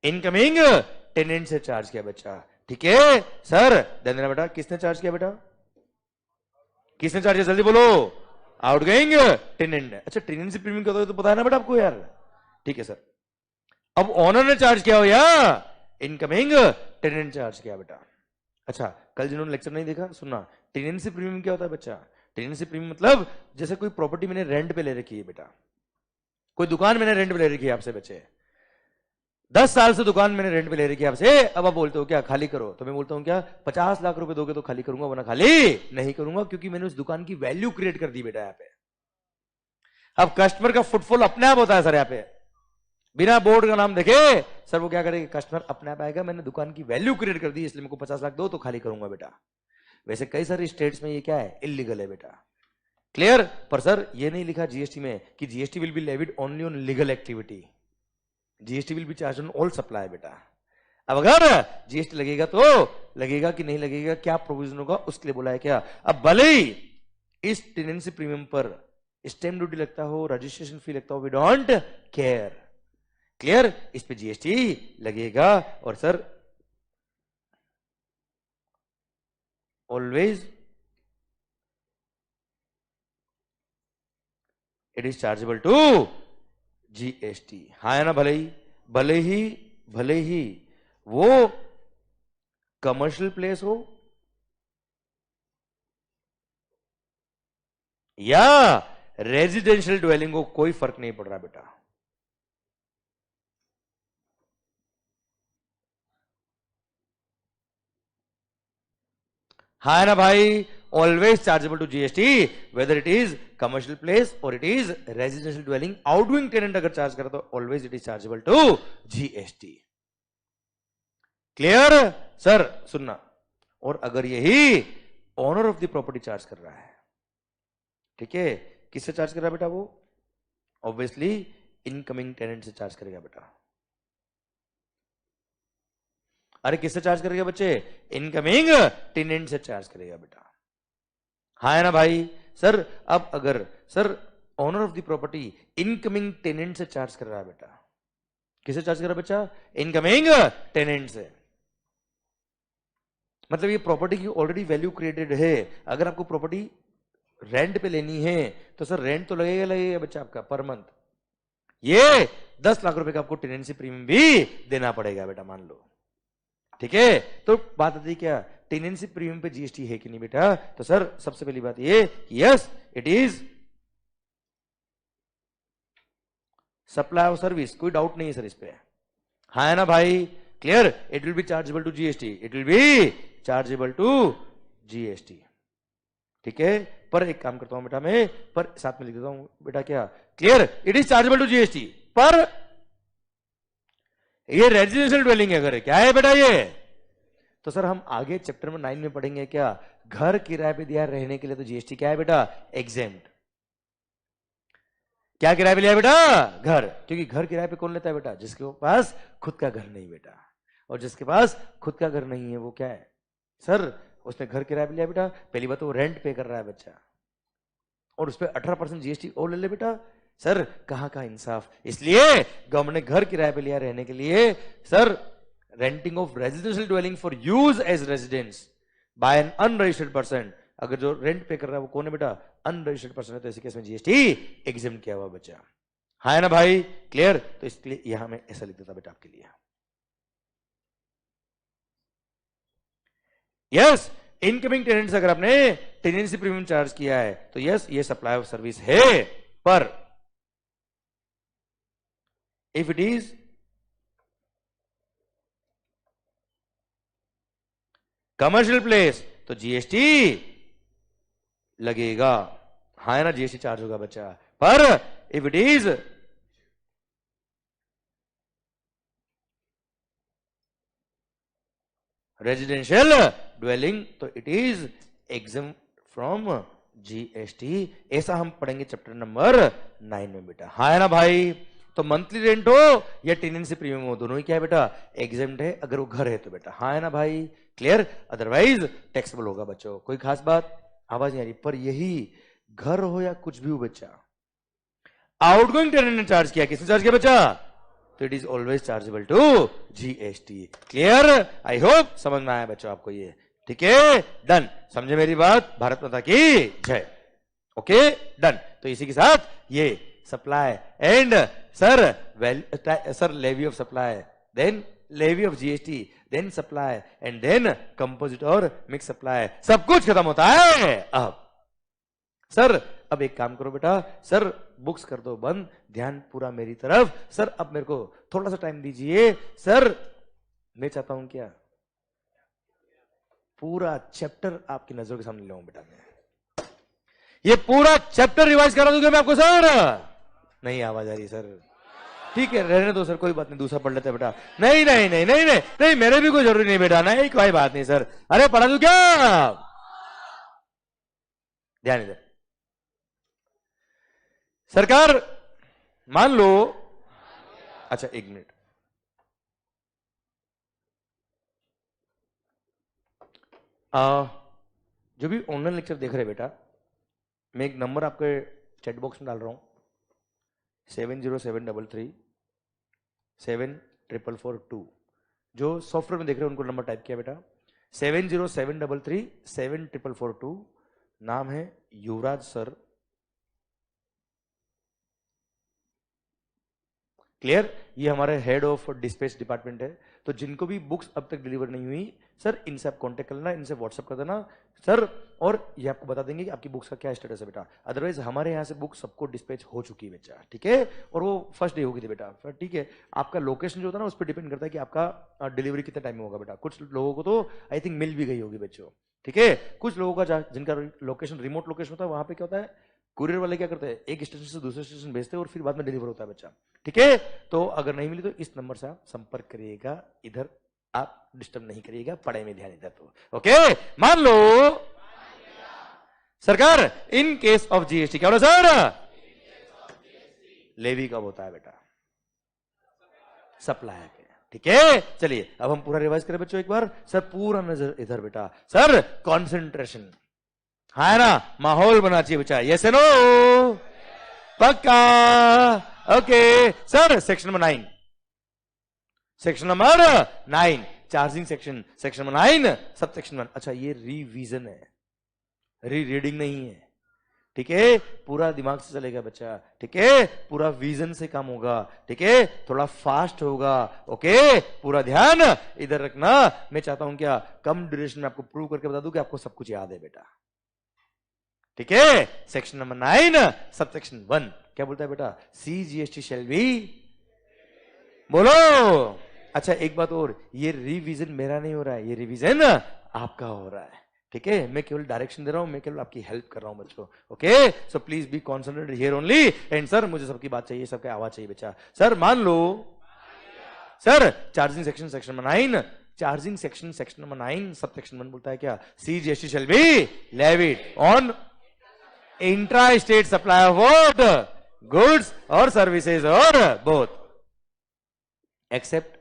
इनकमिंग टेनेंट से चार्ज किया बच्चा। ठीक है सर, ध्यान देना बेटा, किसने चार्ज किया बेटा? किसने चार्ज किया? जल्दी बोलो। आउटगोइंग टेनेंट ने। अच्छा, टेनेंसी प्रीमियम क्या होता है तो पता है ना बेटा आपको यार। ठीक है सर, अब ओनर ने चार्ज किया हो या इनकमिंग टेनेंट चार्ज किया बेटा। अच्छा, कल जिन्होंने लेक्चर नहीं देखा सुनना, टेनेंसी प्रीमियम क्या होता है बच्चा? टेनेंसी प्रीमियम मतलब जैसे कोई प्रॉपर्टी मैंने रेंट पे ले रखी है बेटा, कोई दुकान मैंने रेंट पे ले रखी है आपसे बच्चे, 10 साल से दुकान मैंने रेंट पे ले रखी है आपसे, अब आप बोलते हो क्या खाली करो, तो मैं बोलता हूं क्या 50 लाख रुपए दोगे तो खाली करूंगा, वरना खाली नहीं करूंगा, क्योंकि मैंने उस दुकान की वैल्यू क्रिएट कर दी बेटा यहाँ पे। अब कस्टमर का फुटफॉल अपने आप होता है सर, यहाँ पे बिना बोर्ड का नाम देखे सर वो क्या करेगा, कस्टमर अपने आप आएगा, मैंने दुकान की वैल्यू क्रिएट कर दी इसलिए मेरे को 50 लाख दो तो खाली करूंगा बेटा। वैसे कई सारे स्टेट्स में ये क्या है, इलीगल है बेटा, क्लियर। पर सर ये नहीं लिखा जीएसटी में कि GST will be levied only on legal activity, GST will be charge on all supply बेटा। अब अगर जीएसटी लगेगा तो लगेगा कि नहीं लगेगा, क्या प्रोविजन होगा उसके लिए बोला है क्या। अब भले ही इस टेनेंसी प्रीमियम पर स्टैम्प ड्यूटी लगता हो, रजिस्ट्रेशन फी लगता हो, वी डोंट केयर, क्लियर, इस पे जीएसटी लगेगा। और sir always it is chargeable to GST. हाँ है ना, भले ही वो कमर्शियल प्लेस हो या रेजिडेंशियल ड्वेलिंग हो, कोई फर्क नहीं पड़ रहा बेटा। हाँ ना भाई, always chargeable to GST whether it is commercial place और it is residential dwelling. Outgoing tenant अगर चार्ज करे तो always it is chargeable to GST, clear sir. सुनना, और अगर यही owner of the property charge कर रहा है, ठीक है, किससे चार्ज कर रहा है बेटा, वो ऑब्वियसली इनकमिंग टेनेंट से चार्ज करेगा बेटा। अरे किससे चार्ज करेगा बच्चे, इनकमिंग टेनेंट से चार्ज करेगा बेटा। हाँ है ना भाई। सर अब अगर sir owner of the property incoming tenant से चार्ज कर रहा है बेटा, किससे चार्ज कर रहा है बच्चा, इनकमिंग टेनेंट से, मतलब ये प्रॉपर्टी की ऑलरेडी वैल्यू क्रिएटेड है। अगर आपको प्रॉपर्टी रेंट पे लेनी है तो सर रेंट तो लगेगा बच्चा आपका पर मंथ, ये 10 लाख रुपए का आपको टेनेंसी प्रीमियम भी देना पड़ेगा बेटा, मान लो, ठीक है। तो बात आती है क्या, टेनेंसी प्रीमियम पे जीएसटी है कि नहीं बेटा, तो सर सबसे पहली बात ये, yes it is supply of service, कोई डाउट नहीं है सर इस पे। हाँ है ना भाई, clear, it will be chargeable to GST, it will be chargeable to GST, ठीक है। पर एक काम करता हूं बेटा मैं, पर साथ में लिख देता हूं बेटा क्या, clear, it is chargeable to GST, पर ये रेजिडेंशियल ड्वेलिंग है, अगर क्या है बेटा ये, तो सर हम आगे चैप्टर में 9 में पढ़ेंगे क्या, घर किराए पे दिया रहने के लिए तो जीएसटी क्या है बेटा, एग्जेम्प्ट। क्या किराए पे लिया बेटा, घर, क्योंकि घर किराए पे कौन लेता है बेटा, जिसके पास खुद का घर नहीं बेटा, और जिसके पास खुद का घर नहीं है वो क्या है सर, उसने घर किराए पे लिया बेटा, पहली बात तो वो रेंट पे कर रहा है बच्चा, और उस पर 18% जीएसटी और ले ले बेटा, सर कहां का इंसाफ। इसलिए गवर्नमेंट ने घर किराए पे लिया रहने के लिए, sir renting of residential dwelling for use as residence by an unregistered person, अगर जो रेंट पे कर रहा है वो कौन है बेटा, अनरजिस्टर्ड पर्सन है, तो ऐसे केस में जीएसटी एग्जेम्प्ट किया हुआ बच्चा। हाँ है ना भाई, क्लियर। तो इसलिए यहां मैं ऐसा लिख देता बेटा आपके लिए, यस इनकमिंग टेनेंट अगर आपने टेनेंसी प्रीमियम चार्ज किया है तो यस ये सप्लाई ऑफ सर्विस है, पर if it is commercial place तो जीएसटी लगेगा। हाँ है ना, जीएसटी चार्ज होगा बच्चा, पर if it is residential dwelling तो it is exempt from GST. ऐसा हम पढ़ेंगे चैप्टर नंबर 9 में बेटा। हाँ है ना भाई, तो मंथली रेंट हो या टेनेंसी प्रीमियम हो, दोनों ही क्या है बेटा, एग्जेम्प्ट है, अगर वो घर है तो बेटा। हाँ है ना भाई, क्लियर, अदरवाइज टैक्सेबल होगा बच्चों। कोई खास बात, आवाज नहीं आ रही, पर यही घर हो या कुछ भी हो बच्चा, आउटगोइंग टेनेंट ने चार्ज किया, किसने चार्ज किया बच्चा, तो it is always chargeable to GST. Clear, I hope समझ में आया बच्चों आपको ये, ठीक है, डन, समझे मेरी बात, भारत माता की जय। Okay done. तो इसी के साथ ये supply and sir levy of supply, then levy of GST, then supply and then composite और मिक्स सप्लाई, सब कुछ खत्म होता है। अब सर अब एक काम करो बेटा, सर बुक्स कर दो बंद, ध्यान पूरा मेरी तरफ। सर अब मेरे को थोड़ा सा टाइम दीजिए। सर मैं चाहता हूं क्या, पूरा चैप्टर आपकी नजरों के सामने लाऊं बेटा। मैं ये पूरा चैप्टर रिवाइज करा दूंगा मैं आपको सर। नहीं आवाज आ रही सर, ठीक है रहने दो सर, कोई बात नहीं, दूसरा पढ़ लेते बेटा। नहीं नहीं नहीं नहीं नहीं नहीं, मेरे भी कोई जरूरी नहीं बेटा, नहीं कोई बात नहीं सर। अरे पढ़ा दूं क्या? ध्यान इधर सरकार, मान लो, अच्छा एक मिनट, जो भी ऑनलाइन लेक्चर देख रहे बेटा, मैं एक नंबर आपके चैट बॉक्स में डाल रहा हूं, 7073474442। जो सॉफ्टवेयर में देख रहे हैं उनको नंबर टाइप किया बेटा, 7073374442। नाम है युवराज सर। क्लियर? ये हमारे हेड ऑफ डिस्पैच डिपार्टमेंट है। तो जिनको भी बुक्स अब तक डिलीवर नहीं हुई सर, इनसे आप कांटेक्ट कर लेना, इनसे व्हाट्सअप कर देना सर, और ये आपको बता देंगे कि आपकी बुक्स का क्या स्टेटस है बेटा। अदरवाइज हमारे यहाँ से बुक सबको डिस्पैच हो चुकी है बेटा, ठीक है, और वो फर्स्ट डे होगी थी बेटा, ठीक है। आपका लोकेशन जो होता है ना उस पर डिपेंड करता है कि आपका डिलीवरी कितने टाइम में होगा बेटा। कुछ लोगों को तो आई थिंक मिल भी गई होगी बच्चों, ठीक है। कुछ लोगों का जिनका लोकेशन रिमोट लोकेशन होता है, वहां पे क्या होता है, कुरियर वाले क्या करते हैं, एक स्टेशन से दूसरे स्टेशन भेजते हैं और फिर बाद में डिलीवर होता है बच्चा, ठीक है। तो अगर नहीं मिली तो इस नंबर से आप संपर्क करिएगा, इधर आप डिस्टर्ब नहीं करिएगा, पढ़ाई में ध्यान इधर तो, ओके। मान लो सरकार, इन केस ऑफ जीएसटी क्या बोला सर? लेवी कब होता है बेटा? सप्लाई पे, ठीक है। चलिए अब हम पूरा रिवाइज करें बच्चों एक बार। सर पूरा नजर इधर बेटा, सर कॉन्सेंट्रेशन है ना, माहौल बना चाहिए बच्चा, यस नो, पक्का, okay. Sir section number 9, section number 9 charging section, section number 9 sub section 1। अच्छा ये रिवीजन है, री रीडिंग नहीं है, ठीक है। पूरा दिमाग से चलेगा बच्चा, ठीक है, पूरा विजन से काम होगा, ठीक है, थोड़ा फास्ट होगा, ओके। पूरा ध्यान इधर रखना। मैं चाहता हूं क्या, कम ड्यूरेशन में आपको प्रूव करके बता दूं कि आपको सब कुछ याद है बेटा, ठीक है। सेक्शन नंबर 9 सब सेक्शन 1 क्या बोलता है बेटा? CGST शैल बी, बोलो। अच्छा एक बात और, ये रिवीजन मेरा नहीं हो रहा है, ये रिवीजन आपका हो रहा है, ठीक है। मैं केवल डायरेक्शन दे रहा हूं, मैं केवल आपकी हेल्प कर रहा हूं बच्चों, okay. So please be concentrated here only. And sir मुझे सबकी बात चाहिए, सबकी आवाज चाहिए बच्चा। सर मान लो sir charging section, section number 9, charging section, section number 9 sub section 1 बोलता है क्या? CGST shall be levied on intra state supply of what? Goods और सर्विसेज और both, except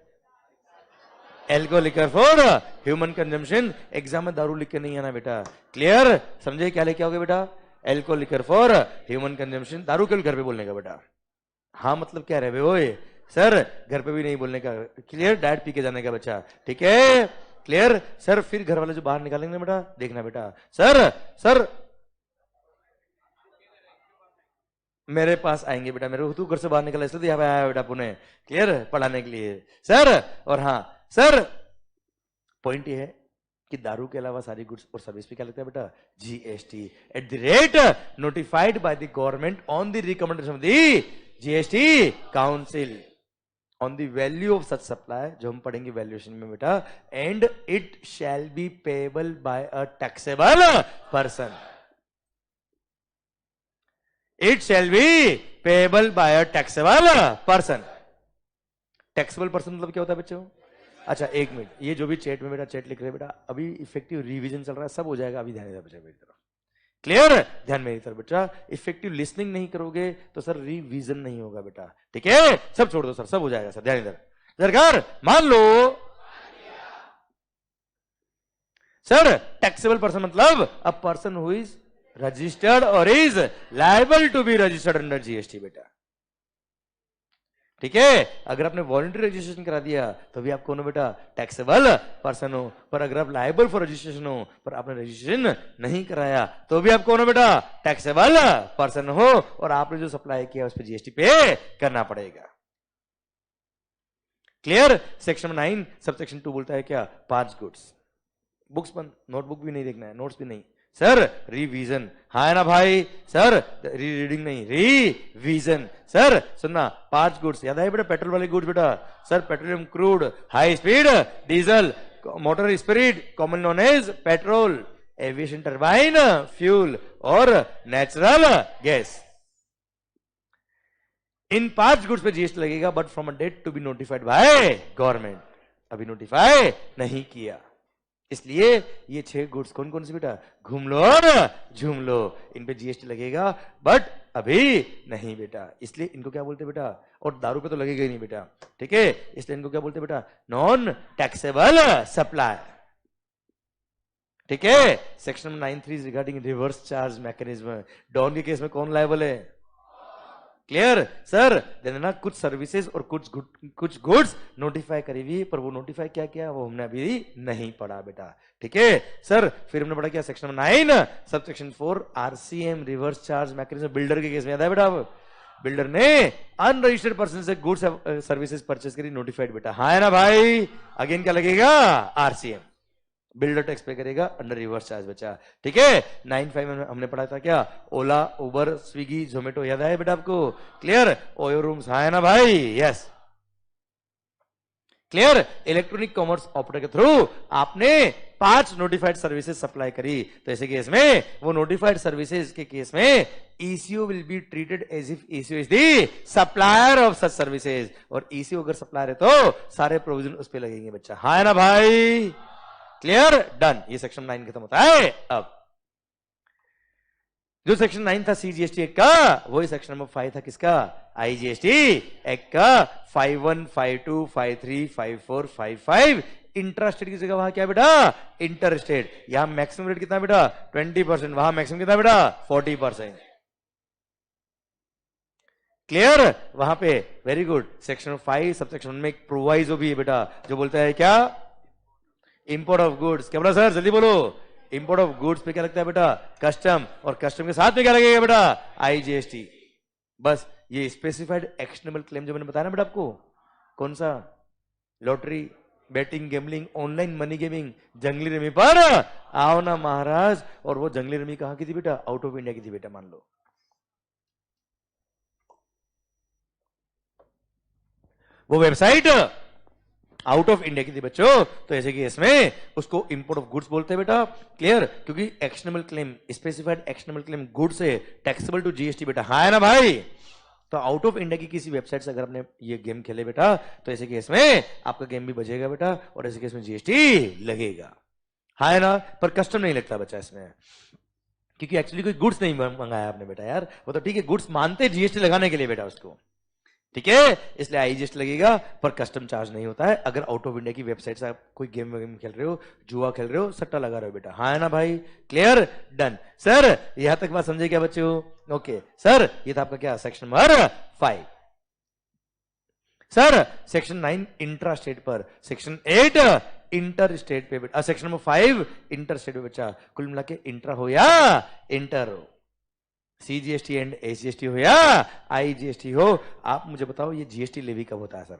alcohol liquor for human consumption. Exam में दारू लिख के नहीं आना बेटा, क्लियर? समझे क्या लेके आओगे बेटा? Alcohol liquor for human consumption. दारू केवल घर पे बोलने का बेटा, हाँ मतलब क्या रहे ओए सर, घर पे भी नहीं बोलने का, क्लियर? डायरेक्ट पी के जाने का बच्चा, ठीक है, क्लियर? सर फिर घर वाले जो बाहर निकालेंगे बेटा, देखना बेटा। सर मेरे पास आएंगे बेटा, मेरे तू घर से बाहर निकला इसलिए यहाँ पे आया बेटा पुणे, क्लियर, पढ़ाने के लिए सर। और हाँ सर पॉइंट ये है कि दारू के अलावा सारी गुड्स और सर्विस पे क्या लगता है बेटा? GST at the rate notified by the government on the recommendation of the GST council on the value of such supply, जो हम पढ़ेंगे वैल्यूएशन में बेटा। And it shall be payable by a taxable person, it shall be payable by a taxable person. Taxable person मतलब क्या होता है बच्चों? अच्छा एक मिनट, ये जो भी चैट में बेटा चैट लिख रहे हैं बेटा, अभी इफेक्टिव रिवीजन चल रहा है, सब हो जाएगा, अभी ध्यान देना बच्चा मेरी तरफ, क्लियर? ध्यान मेरी तरफ बच्चा। इफेक्टिव लिसनिंग नहीं करोगे तो सर रिवीजन नहीं होगा बेटा, ठीक है। सब छोड़ दो सर, सब हो जाएगा सर, ध्यान इधर। सरकार मान लो सर टैक्सेबल पर्सन मतलब a person who is registered और is liable to be registered under GST बेटा, ठीक है। अगर आपने वॉलंटरी रजिस्ट्रेशन करा दिया तो भी आप कौन हो बेटा? टैक्सेबल पर्सन हो। पर अगर आप लायबल फॉर रजिस्ट्रेशन हो पर आपने रजिस्ट्रेशन नहीं कराया तो भी आप कौन हो बेटा? टैक्सेबल पर्सन हो, और आपने जो सप्लाई किया उस पर GST पे करना पड़ेगा, क्लियर? सेक्शन 9 सबसेक्शन 2 बोलता है क्या? 5 गुड्स। बुक्स बंद, नोटबुक भी नहीं देखना है, नोट्स भी नहीं। सर रिवीजन, हाँ है ना भाई? सर रीडिंग नहीं, रिवीजन। सर सुनना, 5 गुड्स याद है बेटा? पेट्रोल वाले गुड्स बेटा। Sir petroleum crude, high speed diesel, motor spirit common known as petrol, aviation turbine fuel और नेचुरल गैस। इन 5 गुड्स पे जीएसटी लगेगा, but from a date to be notified by government. अभी नोटिफाई नहीं किया, इसलिए ये 6 गुड्स कौन कौन से बेटा? घूम लो और झूम लो, इन पे जीएसटी लगेगा, बट अभी नहीं बेटा। इसलिए इनको क्या बोलते बेटा? और दारू पे तो लगेगा ही नहीं बेटा, ठीक है? इसलिए इनको क्या बोलते बेटा? नॉन टैक्सेबल सप्लाई, ठीक है? Section 9(3) regarding reverse charge mechanism. डॉन के केस में कौन लायबल है? क्लियर? सर देना कुछ सर्विसेज और कुछ गुड्स नोटिफाई करी हुई, पर वो नोटिफाई क्या किया वो हमने अभी नहीं पढ़ा बेटा, ठीक है? सर फिर हमने पढ़ा क्या? Section 9 subsection 4 RCM reverse charge mechanism. Builder के केस में याद है बेटा? बिल्डर ने अनरजिस्टर्ड पर्सन से गुड्स सर्विसेज परचेस करी, नोटिफाइड बेटा, हाँ है ना भाई? अगेन क्या लगेगा? आरसीएम। बिल्डर टैक्स पे करेगा अंडर रिवर्स चार्ज बचा, ठीक है? 9(5) में हमने पढ़ा था क्या? ओला, उबर, स्विगी, जोमेटो, याद है बेटा आपको? क्लियर? ओयो रूम्स, हाँ है ना भाई? Yes, clear? Electronic commerce operator के थ्रू आपने 5 नोटिफाइड सर्विसेज सप्लाई करी, तो ऐसे केस में वो नोटिफाइड सर्विसेज के केस में ECO will be treated as if ECO is the supplier of such services, और ईसीओ अगर सप्लायर है तो सारे प्रोविजन उस पर लगेंगे बच्चा, हाँ है ना भाई? क्लियर? डन। ये सेक्शन 9 खत्म होता है। अब जो सेक्शन 9 था सीजीएसटी एक्ट का, वही सेक्शन नंबर 5 था किसका? आईजीएसटी एक्ट का 51, 52, 53, 54, 55। इंट्रा स्टेट की जगह वहां क्या बेटा? Inter state. यहां मैक्सिमम रेट कितना बेटा? 20%। वहां मैक्सिमम कितना बेटा? 40%। क्लियर? वहां पे वेरी गुड। सेक्शन 5 सबसेक्शन 1 में एक प्रोवाइजो भी है बेटा, जो बोलता है क्या? Import of goods. क्या बोला सर? जल्दी बोलो। इंपोर्ट ऑफ गुड्स पे क्या लगता है बेटा? कस्टम। और कस्टम के साथ में क्या लगेगा बेटा? आईजीएसटी। बस ये स्पेसिफाइड एक्शनेबल क्लेम जो मैंने बताया ना बेटा आपको, कौन सा? Lottery, betting, gambling, online money gaming, Junglee rummy पर आओ ना महाराज। और वो जंगली रमी कहां की थी बेटा? आउट ऑफ इंडिया की थी बेटा, मान लो। वो वेबसाइट आउट ऑफ इंडिया की थी बच्चों, तो ऐसे केस में उसको इंपोर्ट ऑफ गुड्स बोलते हैं बेटा। क्लियर? क्योंकि actionable claim, specified actionable claim goods है, टैक्सेबल टू जीएसटी बेटा, हाँ है ना भाई? तो आउट ऑफ इंडिया की किसी वेबसाइट से अगर आपने ये गेम खेले बेटा, तो ऐसे केस में आपका गेम भी बचेगा बेटा, और ऐसे केस में जीएसटी लगेगा, हाँ है ना? पर कस्टम नहीं लगता बच्चा इसमें, क्योंकि एक्चुअली कोई गुड्स नहीं मंगाया आपने बेटा यार। वो तो ठीक है, गुड्स मानते जीएसटी लगाने के लिए बेटा उसको, ठीक है? इसलिए आईजीएसटी लगेगा, पर कस्टम चार्ज नहीं होता है अगर आउट ऑफ इंडिया की वेबसाइट से आप कोई गेम खेल रहे हो, जुआ खेल रहे हो, सट्टा लगा रहे हो बेटा, हाँ है ना भाई? क्लियर? डन। सर यहां तक बात समझे क्या बच्चों? ओके सर, ये था आपका क्या? Section number 5। Sir section 9 intra state पर, सेक्शन 8 इंटर स्टेट पे बेटा, सेक्शन नंबर 5 इंटर स्टेट पे बच्चा। कुल मिला के इंट्रा हो या इंटर हो, सीजीएसटी एंड एसजीएसटी हो या आईजीएसटी हो। आप मुझे बताओ ये जीएसटी लेवी कब होता है सर?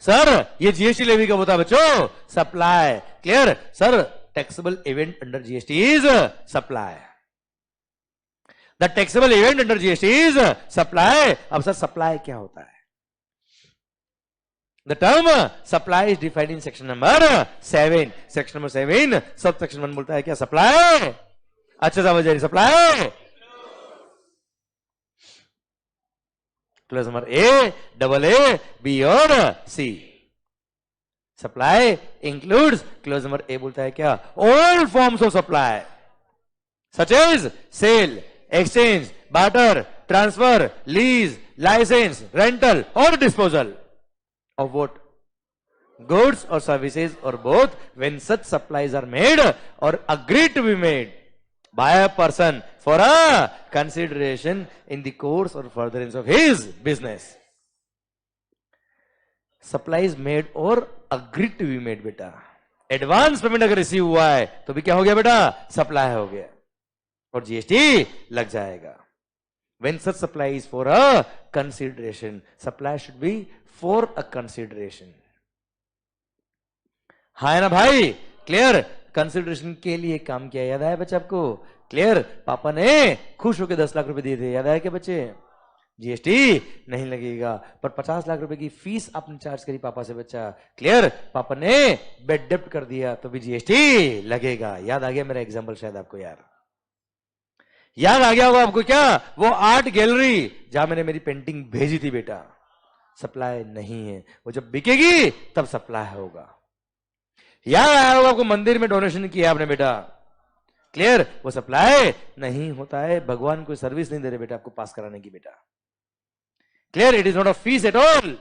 सर ये जीएसटी लेवी कब होता है बच्चों? Supply. Clear? Sir taxable event under GST is supply. The taxable event under GST is supply. अब सर सप्लाई क्या होता है? The term supply is defined in section number 7. Section number 7 subsection 1 बोलता है क्या? सप्लाई। अच्छा समझ रही? Supply clause number A, double A, B और C. Supply includes, clause number A बोलता है क्या? All forms of supply such as sale, exchange, barter, transfer, lease, licence, rental और disposal of what? Goods or services or both, when such supplies are made or agreed to be made by a person for a consideration in the course or furtherance of his business. Supplies made or agreed to be made बेटा। Advance payment अगर receive हुआ है तो भी क्या हो गया बेटा? सप्लाई हो गया, और जीएसटी लग जाएगा। When such supply is for a consideration, supply should be for a consideration. हाँ है ना भाई? क्लियर? कंसिडरेशन के लिए काम किया, याद आया बच्चे आपको? क्लियर? पापा ने खुश होकर 10 लाख रुपए दिए थे, याद आया क्या बच्चे? जीएसटी नहीं लगेगा, पर 50 लाख रुपए की फीस आपने चार्ज करी पापा से बच्चा। क्लियर? पापा ने बेड डेप्ट कर दिया तो भी जीएसटी लगेगा। याद आ गया मेरा एग्जांपल शायद आपको? यार याद आ गया होगा आपको क्या? वो आर्ट गैलरी जहां मैंने मेरी पेंटिंग भेजी थी बेटा, सप्लाई नहीं है, वो जब बिकेगी तब सप्लाई होगा। याद आया होगा आपको? मंदिर में डोनेशन किया आपने बेटा, क्लियर? वो सप्लाई नहीं होता है, भगवान कोई सर्विस नहीं दे रहे बेटा आपको पास कराने की बेटा। Clear? It is not a fees at all.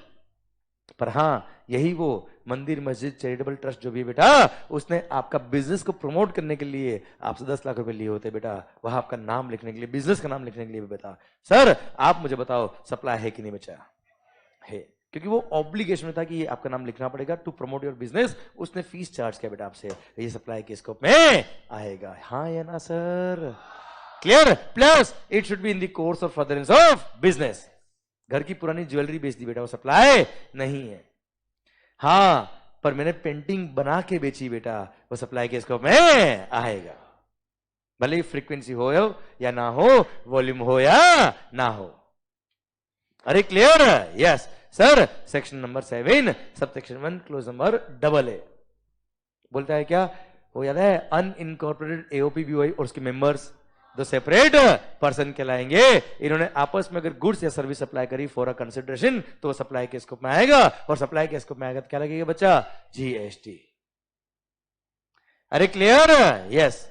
पर हां, यही वो मंदिर मस्जिद चैरिटेबल ट्रस्ट जो भी बेटा, उसने आपका बिजनेस को प्रमोट करने के लिए आपसे 10 लाख रुपए लिए होते बेटा, वहां आपका नाम लिखने के लिए, बिजनेस का नाम लिखने के लिए बेटा। सर आप मुझे बताओ सप्लाई है कि नहीं बचा? है, क्योंकि वो ऑब्लिगेशन में था कि ये आपका नाम लिखना पड़ेगा टू प्रमोट योर बिजनेस। उसने फीस चार्ज किया बेटा आपसे, ये सप्लाई के स्कोप में आएगा। हाँ या ना sir? Clear? Plus it should be in the course of furtherance of business. घर की पुरानी ज्वेलरी बेच दी बेटा, वो सप्लाई नहीं है। हाँ, पर मैंने पेंटिंग बना के बेची बेटा, वो सप्लाई के स्कोप में आएगा। भले ही फ्रीक्वेंसी हो या ना हो, वॉल्यूम हो या ना हो। अरे clear? Yes sir. Section number 7 सब सेक्शन 1 क्लोज नंबर AA बोलता है क्या? वो याद है? अनइनकॉर्पोरेटेड एओपीबीवाई और उसके मेंबर्स दो सेपरेट पर्सन कहलाएंगे। इन्होंने आपस में अगर गुड्स या सर्विस सप्लाई करी फॉर अ कंसिडरेशन तो वो सप्लाई के स्कोप में आएगा, और सप्लाई के स्कोप में आएगा तो क्या लगेगा बच्चा? जीएसटी। अरे क्लियर? Yes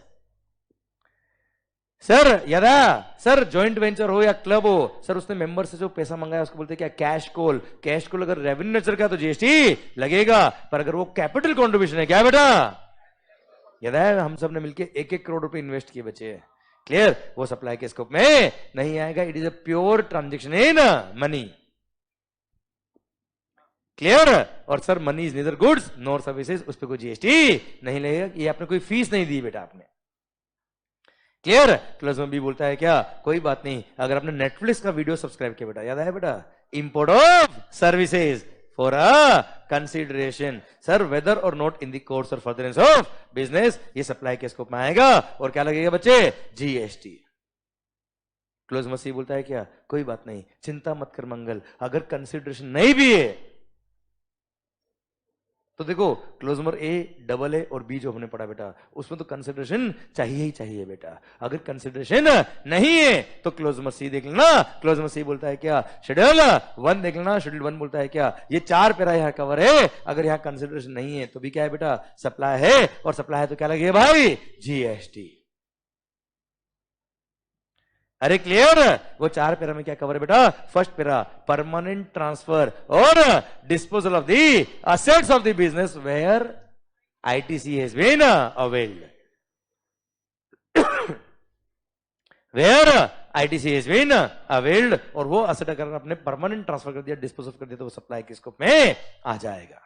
sir. यादा सर, जॉइंट वेंचर हो या क्लब हो, सर उसने मेंबर से जो पैसा मंगाया उसको बोलते हैं क्या? Cash call. कैश कॉल अगर रेवेन्यू नेचर का तो जीएसटी लगेगा, पर अगर वो कैपिटल कॉन्ट्रीब्यूशन है, क्या बेटा? यादा है? हम सब ने मिलकर 1-1 करोड़ रुपए इन्वेस्ट किए बच्चे, क्लियर? वो सप्लाई के स्कोप में नहीं आएगा। It is a pure transaction in money. Clear? और sir money is neither goods nor services, उस पर कोई जीएसटी नहीं लगेगा। ये आपने कोई फीस नहीं दी बेटा आपने। क्लियर? क्लोज में भी बोलता है क्या? कोई बात नहीं, अगर आपने नेटफ्लिक्स का वीडियो सब्सक्राइब किया बेटा, याद है बेटा? Import of services for a consideration, sir whether or not in the course और फर्दरेंस ऑफ बिजनेस, ये सप्लाई के स्कोप में आएगा, और क्या लगेगा बच्चे? जीएसटी। क्लोज मसी बोलता है क्या? कोई बात नहीं, चिंता मत कर मंगल, अगर कंसिडरेशन नहीं भी है तो देखो क्लोज नंबर AA और B जो हमने पढ़ा बेटा, उसमें तो कंसिडरेशन चाहिए ही चाहिए बेटा। अगर कंसिडरेशन नहीं है तो क्लोज नंबर C देख लेना। क्लोज नंबर C बोलता है क्या? शेड्यूल 1 देख लेना। शेड्यूल 1 बोलता है क्या? ये 4 पैरा यहाँ कवर है। अगर यहाँ कंसिडरेशन नहीं है तो भी क्या है बेटा? सप्लाई है, और सप्लाई है तो क्या लगेगा भाई? जीएसटी। अरे क्लियर? वो 4 पैरा में क्या कवर है बेटा? First para permanent transfer or disposal of the assets of the business where ITC has been availed. Where ITC has been availed, और वो असेट अगर आपने परमानेंट ट्रांसफर कर दिया, डिस्पोज ऑफ कर दिया, तो वो सप्लाई के स्कोप में आ जाएगा।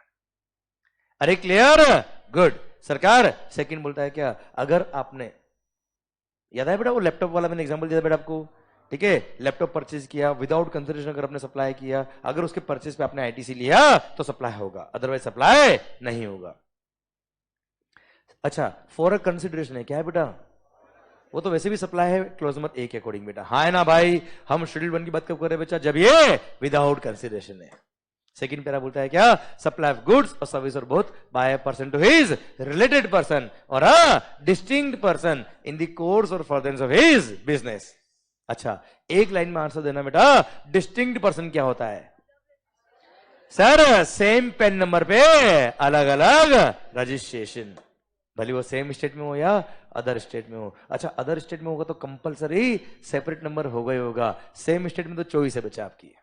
अरे क्लियर? गुड। सरकार सेकंड बोलता है क्या? अगर आपने, याद है बेटा वो लैपटॉप वाला मैंने एग्जांपल दिया बेटा आपको, ठीक है? लैपटॉप परचेज किया विदाउट कंसिडरेशन, अगर आपने सप्लाई किया, अगर उसके परचेज पे आपने आईटीसी लिया तो सप्लाई होगा, अदरवाइज सप्लाई नहीं होगा। अच्छा, फॉर अ कंसिडरेशन है क्या है बेटा? वो तो वैसे भी सप्लाई है क्लोज नंबर A के अकॉर्डिंग बेटा। हाँ है ना भाई? हम शेड्यूल 1 की बात कब कर रहे हैं बच्चा? जब ये विदाउट कंसिडरेशन है। सेकंड पैरा बोलता है क्या? सप्लाई ऑफ गुड्स और सर्विस और both by a person to his related person और a distinct person in the course और फर्दरेंस ऑफ हिज बिजनेस। अच्छा, एक लाइन में आंसर देना बेटा। डिस्टिंक्ट पर्सन क्या होता है? सर सेम पेन नंबर पे अलग अलग रजिस्ट्रेशन, भले वो सेम स्टेट में हो या अदर स्टेट में हो। अच्छा, अदर स्टेट में होगा तो कंपलसरी सेपरेट नंबर होगा ही होगा, सेम स्टेट में तो चॉइस है बच्चा आपकी।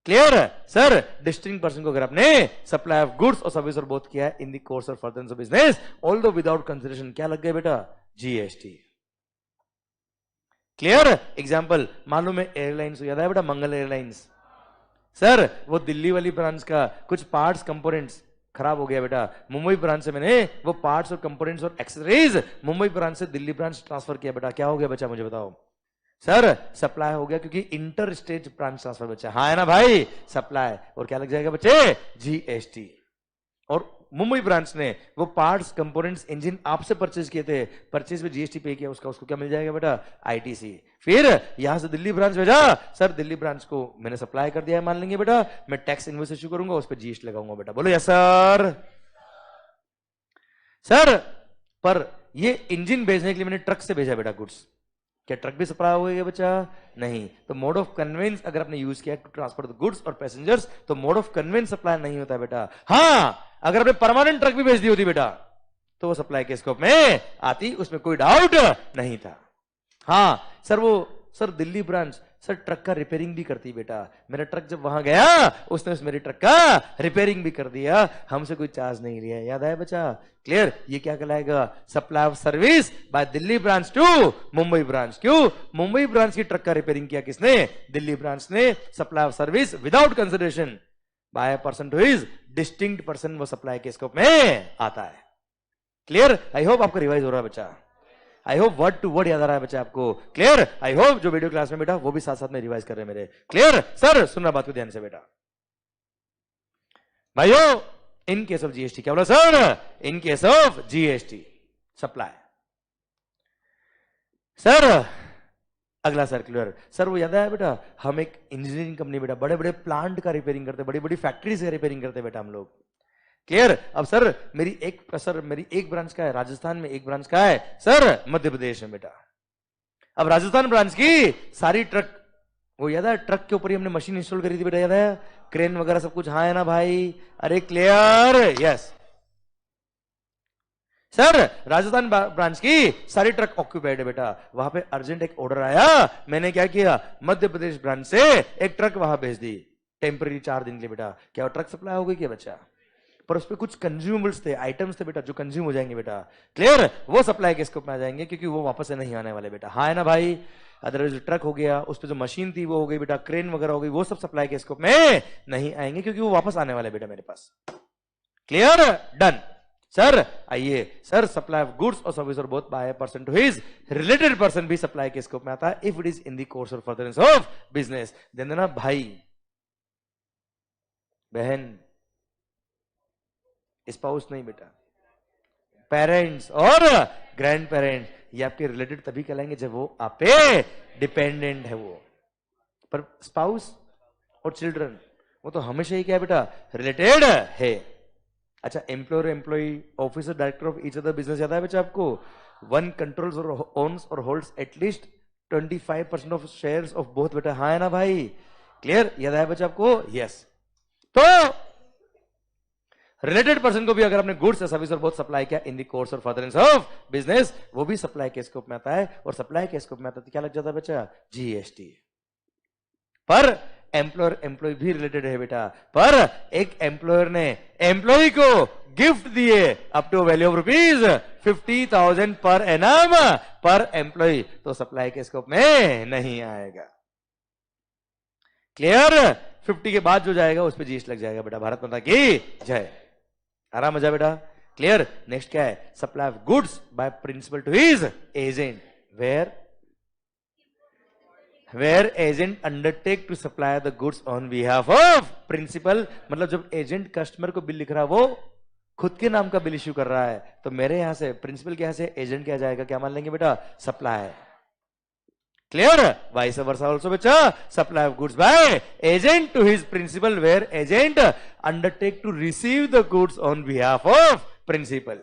क्लियर? सर डिस्टिंक्ट पर्सन को अगर आपने सप्लाई ऑफ गुड्स और सर्विस और बोथ किया है इन द कोर्स और furtherance of business although without consideration, क्या लग गया बेटा? जीएसटी। क्लियर? एग्जांपल मालूम है एयरलाइंस, याद है बेटा? मंगल एयरलाइंस। सर वो दिल्ली वाली ब्रांच का कुछ पार्ट्स कंपोनेंट्स खराब हो गया बेटा, मुंबई ब्रांच से मैंने वो पार्ट्स और कंपोनेंट्स और एक्सेसरीज मुंबई ब्रांच से दिल्ली ब्रांच ट्रांसफर किया बेटा, क्या हो गया बच्चा मुझे बताओ? सर सप्लाई हो गया क्योंकि इंटर स्टेट ब्रांच ट्रांसफर बच्चा, हाँ है ना भाई, सप्लाई, और क्या लग जाएगा बच्चे, जीएसटी। और मुंबई ब्रांच ने वो पार्ट्स कंपोनेंट्स इंजन आपसे परचेज किए थे, परचेज में जीएसटी पे किया, उसको क्या मिल जाएगा बेटा, आईटीसी। फिर यहां से दिल्ली ब्रांच भेजा, सर दिल्ली ब्रांच को मैंने सप्लाई कर दिया है, मान लेंगे बेटा, मैं टैक्स इनवॉइस इश्यू करूंगा, उस पर जीएसटी लगाऊंगा बेटा, बोलो यस सर। सर पर ये इंजन भेजने के लिए मैंने ट्रक से भेजा बेटा गुड्स, क्या ट्रक भी सप्लाई हो गया बच्चा, नहीं। तो मोड ऑफ कन्वेंस अगर आपने यूज किया टू ट्रांसपोर्ट द गुड्स और पैसेंजर्स, तो मोड ऑफ कन्वेंस सप्लाई नहीं होता बेटा। हाँ अगर आपने परमानेंट ट्रक भी भेज दी होती बेटा, तो वो सप्लाई के स्कोप में आती, उसमें कोई डाउट नहीं था। हाँ सर वो sir Delhi branch sir truck का रिपेयरिंग भी करती बेटा, मेरा ट्रक जब वहां गया उसने उस मेरे ट्रक का रिपेयरिंग भी कर दिया, हमसे कोई चार्ज नहीं लिया, याद आया बच्चा, क्लियर। ये क्या कहलाएगा, supply of service by Delhi branch to Mumbai branch. क्यों, मुंबई ब्रांच की ट्रक का रिपेयरिंग किया किसने, दिल्ली ब्रांच ने। Supply of service without consideration by person to his distinct person, वो सप्लाई के स्कोप में आता है। क्लियर, आई होप आपका रिवाइज हो रहा है बच्चा, I hope word to word याद आ रहा है बच्चा आपको, क्लियर। आई होप जो वीडियो क्लास में बेटा वो भी साथ साथ में रिवाइज कर रहे हैं मेरे, क्लियर। सर सुनना बात को ध्यान से बेटा, भाइयों इन केस ऑफ जीएसटी, क्या बोला sir, in case of GST supply. Sir अगला सर्कुलर, सर वो याद आया बेटा, हम एक इंजीनियरिंग कंपनी बेटा, बड़े बड़े प्लांट का रिपेयरिंग करते, बड़ी बड़ी फैक्ट्री से रिपेयरिंग करते बेटा हम लोग, क्लियर। अब सर मेरी एक ब्रांच का है राजस्थान में, एक ब्रांच का है सर मध्य प्रदेश में बेटा। अब राजस्थान ब्रांच की सारी ट्रक, वो याद है ट्रक के ऊपर ही हमने मशीन इंस्टॉल करी थी बेटा, याद है, क्रेन वगैरह सब कुछ, हाँ है ना भाई, अरे clear, yes. Sir Rajasthan branch की सारी ट्रक ऑक्यूपाइड है बेटा, वहां पे अर्जेंट एक ऑर्डर आया, मैंने क्या किया, मध्य प्रदेश ब्रांच से एक ट्रक वहां भेज दी टेम्पररी 4 दिन के लिए बेटा। क्या वो ट्रक सप्लाई हो गई क्या बच्चा, पर उस पर कुछ कंज्यूमेबल्स थे, आइटम्स थे बेटा जो कंज्यूम हो जाएंगे बेटा, क्लियर, वो सप्लाई के स्कोप में आ जाएंगे क्योंकि वो वापस से नहीं आने वाले बेटा, हाँ है ना भाई। अदरवाइज ट्रक हो गया, उस पर जो मशीन थी वो हो गई बेटा, क्रेन वगैरह हो गई, वो सब सप्लाई के स्कोप में नहीं आएंगे क्योंकि वो वापस आने वाले बेटा मेरे पास, क्लियर, डन। सर आइए, सर सप्लाई ऑफ गुड्स और सर्विस और both by person to his related person भी सप्लाई के स्कोप में आता है if it is in the course और फर्दरेंस ऑफ बिजनेस। ध्यान देना भाई बहन, स्पाउस नहीं बेटा, पेरेंट्स और ग्रैंड पेरेंट्स, ये आपके रिलेटेड तभी कहलाएंगे जब वो आप पे डिपेंडेंट है वो, पर स्पाउस और चिल्ड्रन वो तो हमेशा ही क्या है बेटा, रिलेटेड है। अच्छा employer employee officer director of each other business, याद है बच्चा आपको, वन कंट्रोल्स और ओन्स और holds at least 25% of shares of both बेटा, हाँ है ना भाई, क्लियर, याद है बच्चा आपको, यस। तो रिलेटेड पर्सन को भी अगर आपने गुड्स या सर्विस और बोथ सप्लाई किया इन द कोर्स और फर्दरेंस ऑफ बिजनेस, वो भी सप्लाई के स्कोप में आता है, और सप्लाई के स्कोप में आता है तो क्या लग जाता है बच्चा, जीएसटी। पर एम्प्लॉयर एम्प्लॉय भी रिलेटेड है बेटा, पर एक एम्प्लॉयर ने एम्प्लॉय को गिफ्ट दिए up to value of ₹50,000 per annum पर एम्प्लॉय, तो सप्लाई के स्कोप में नहीं आएगा, क्लियर। 50 के बाद जो जाएगा उस पर जीएसटी लग जाएगा बेटा, भारत माता की जय, आराम मजा बेटा, क्लियर। नेक्स्ट क्या है, supply of goods by principal to his agent, where agent undertake to supply the goods on behalf of principal, मतलब जब एजेंट कस्टमर को बिल लिख रहा है वो खुद के नाम का बिल इश्यू कर रहा है, तो मेरे यहां से प्रिंसिपल के यहां से एजेंट क्या जाएगा, क्या मान लेंगे बेटा, supply, clear. Vice versa also बच्चा, supply of goods by agent to his principal where agent undertake to receive the goods on behalf of principal,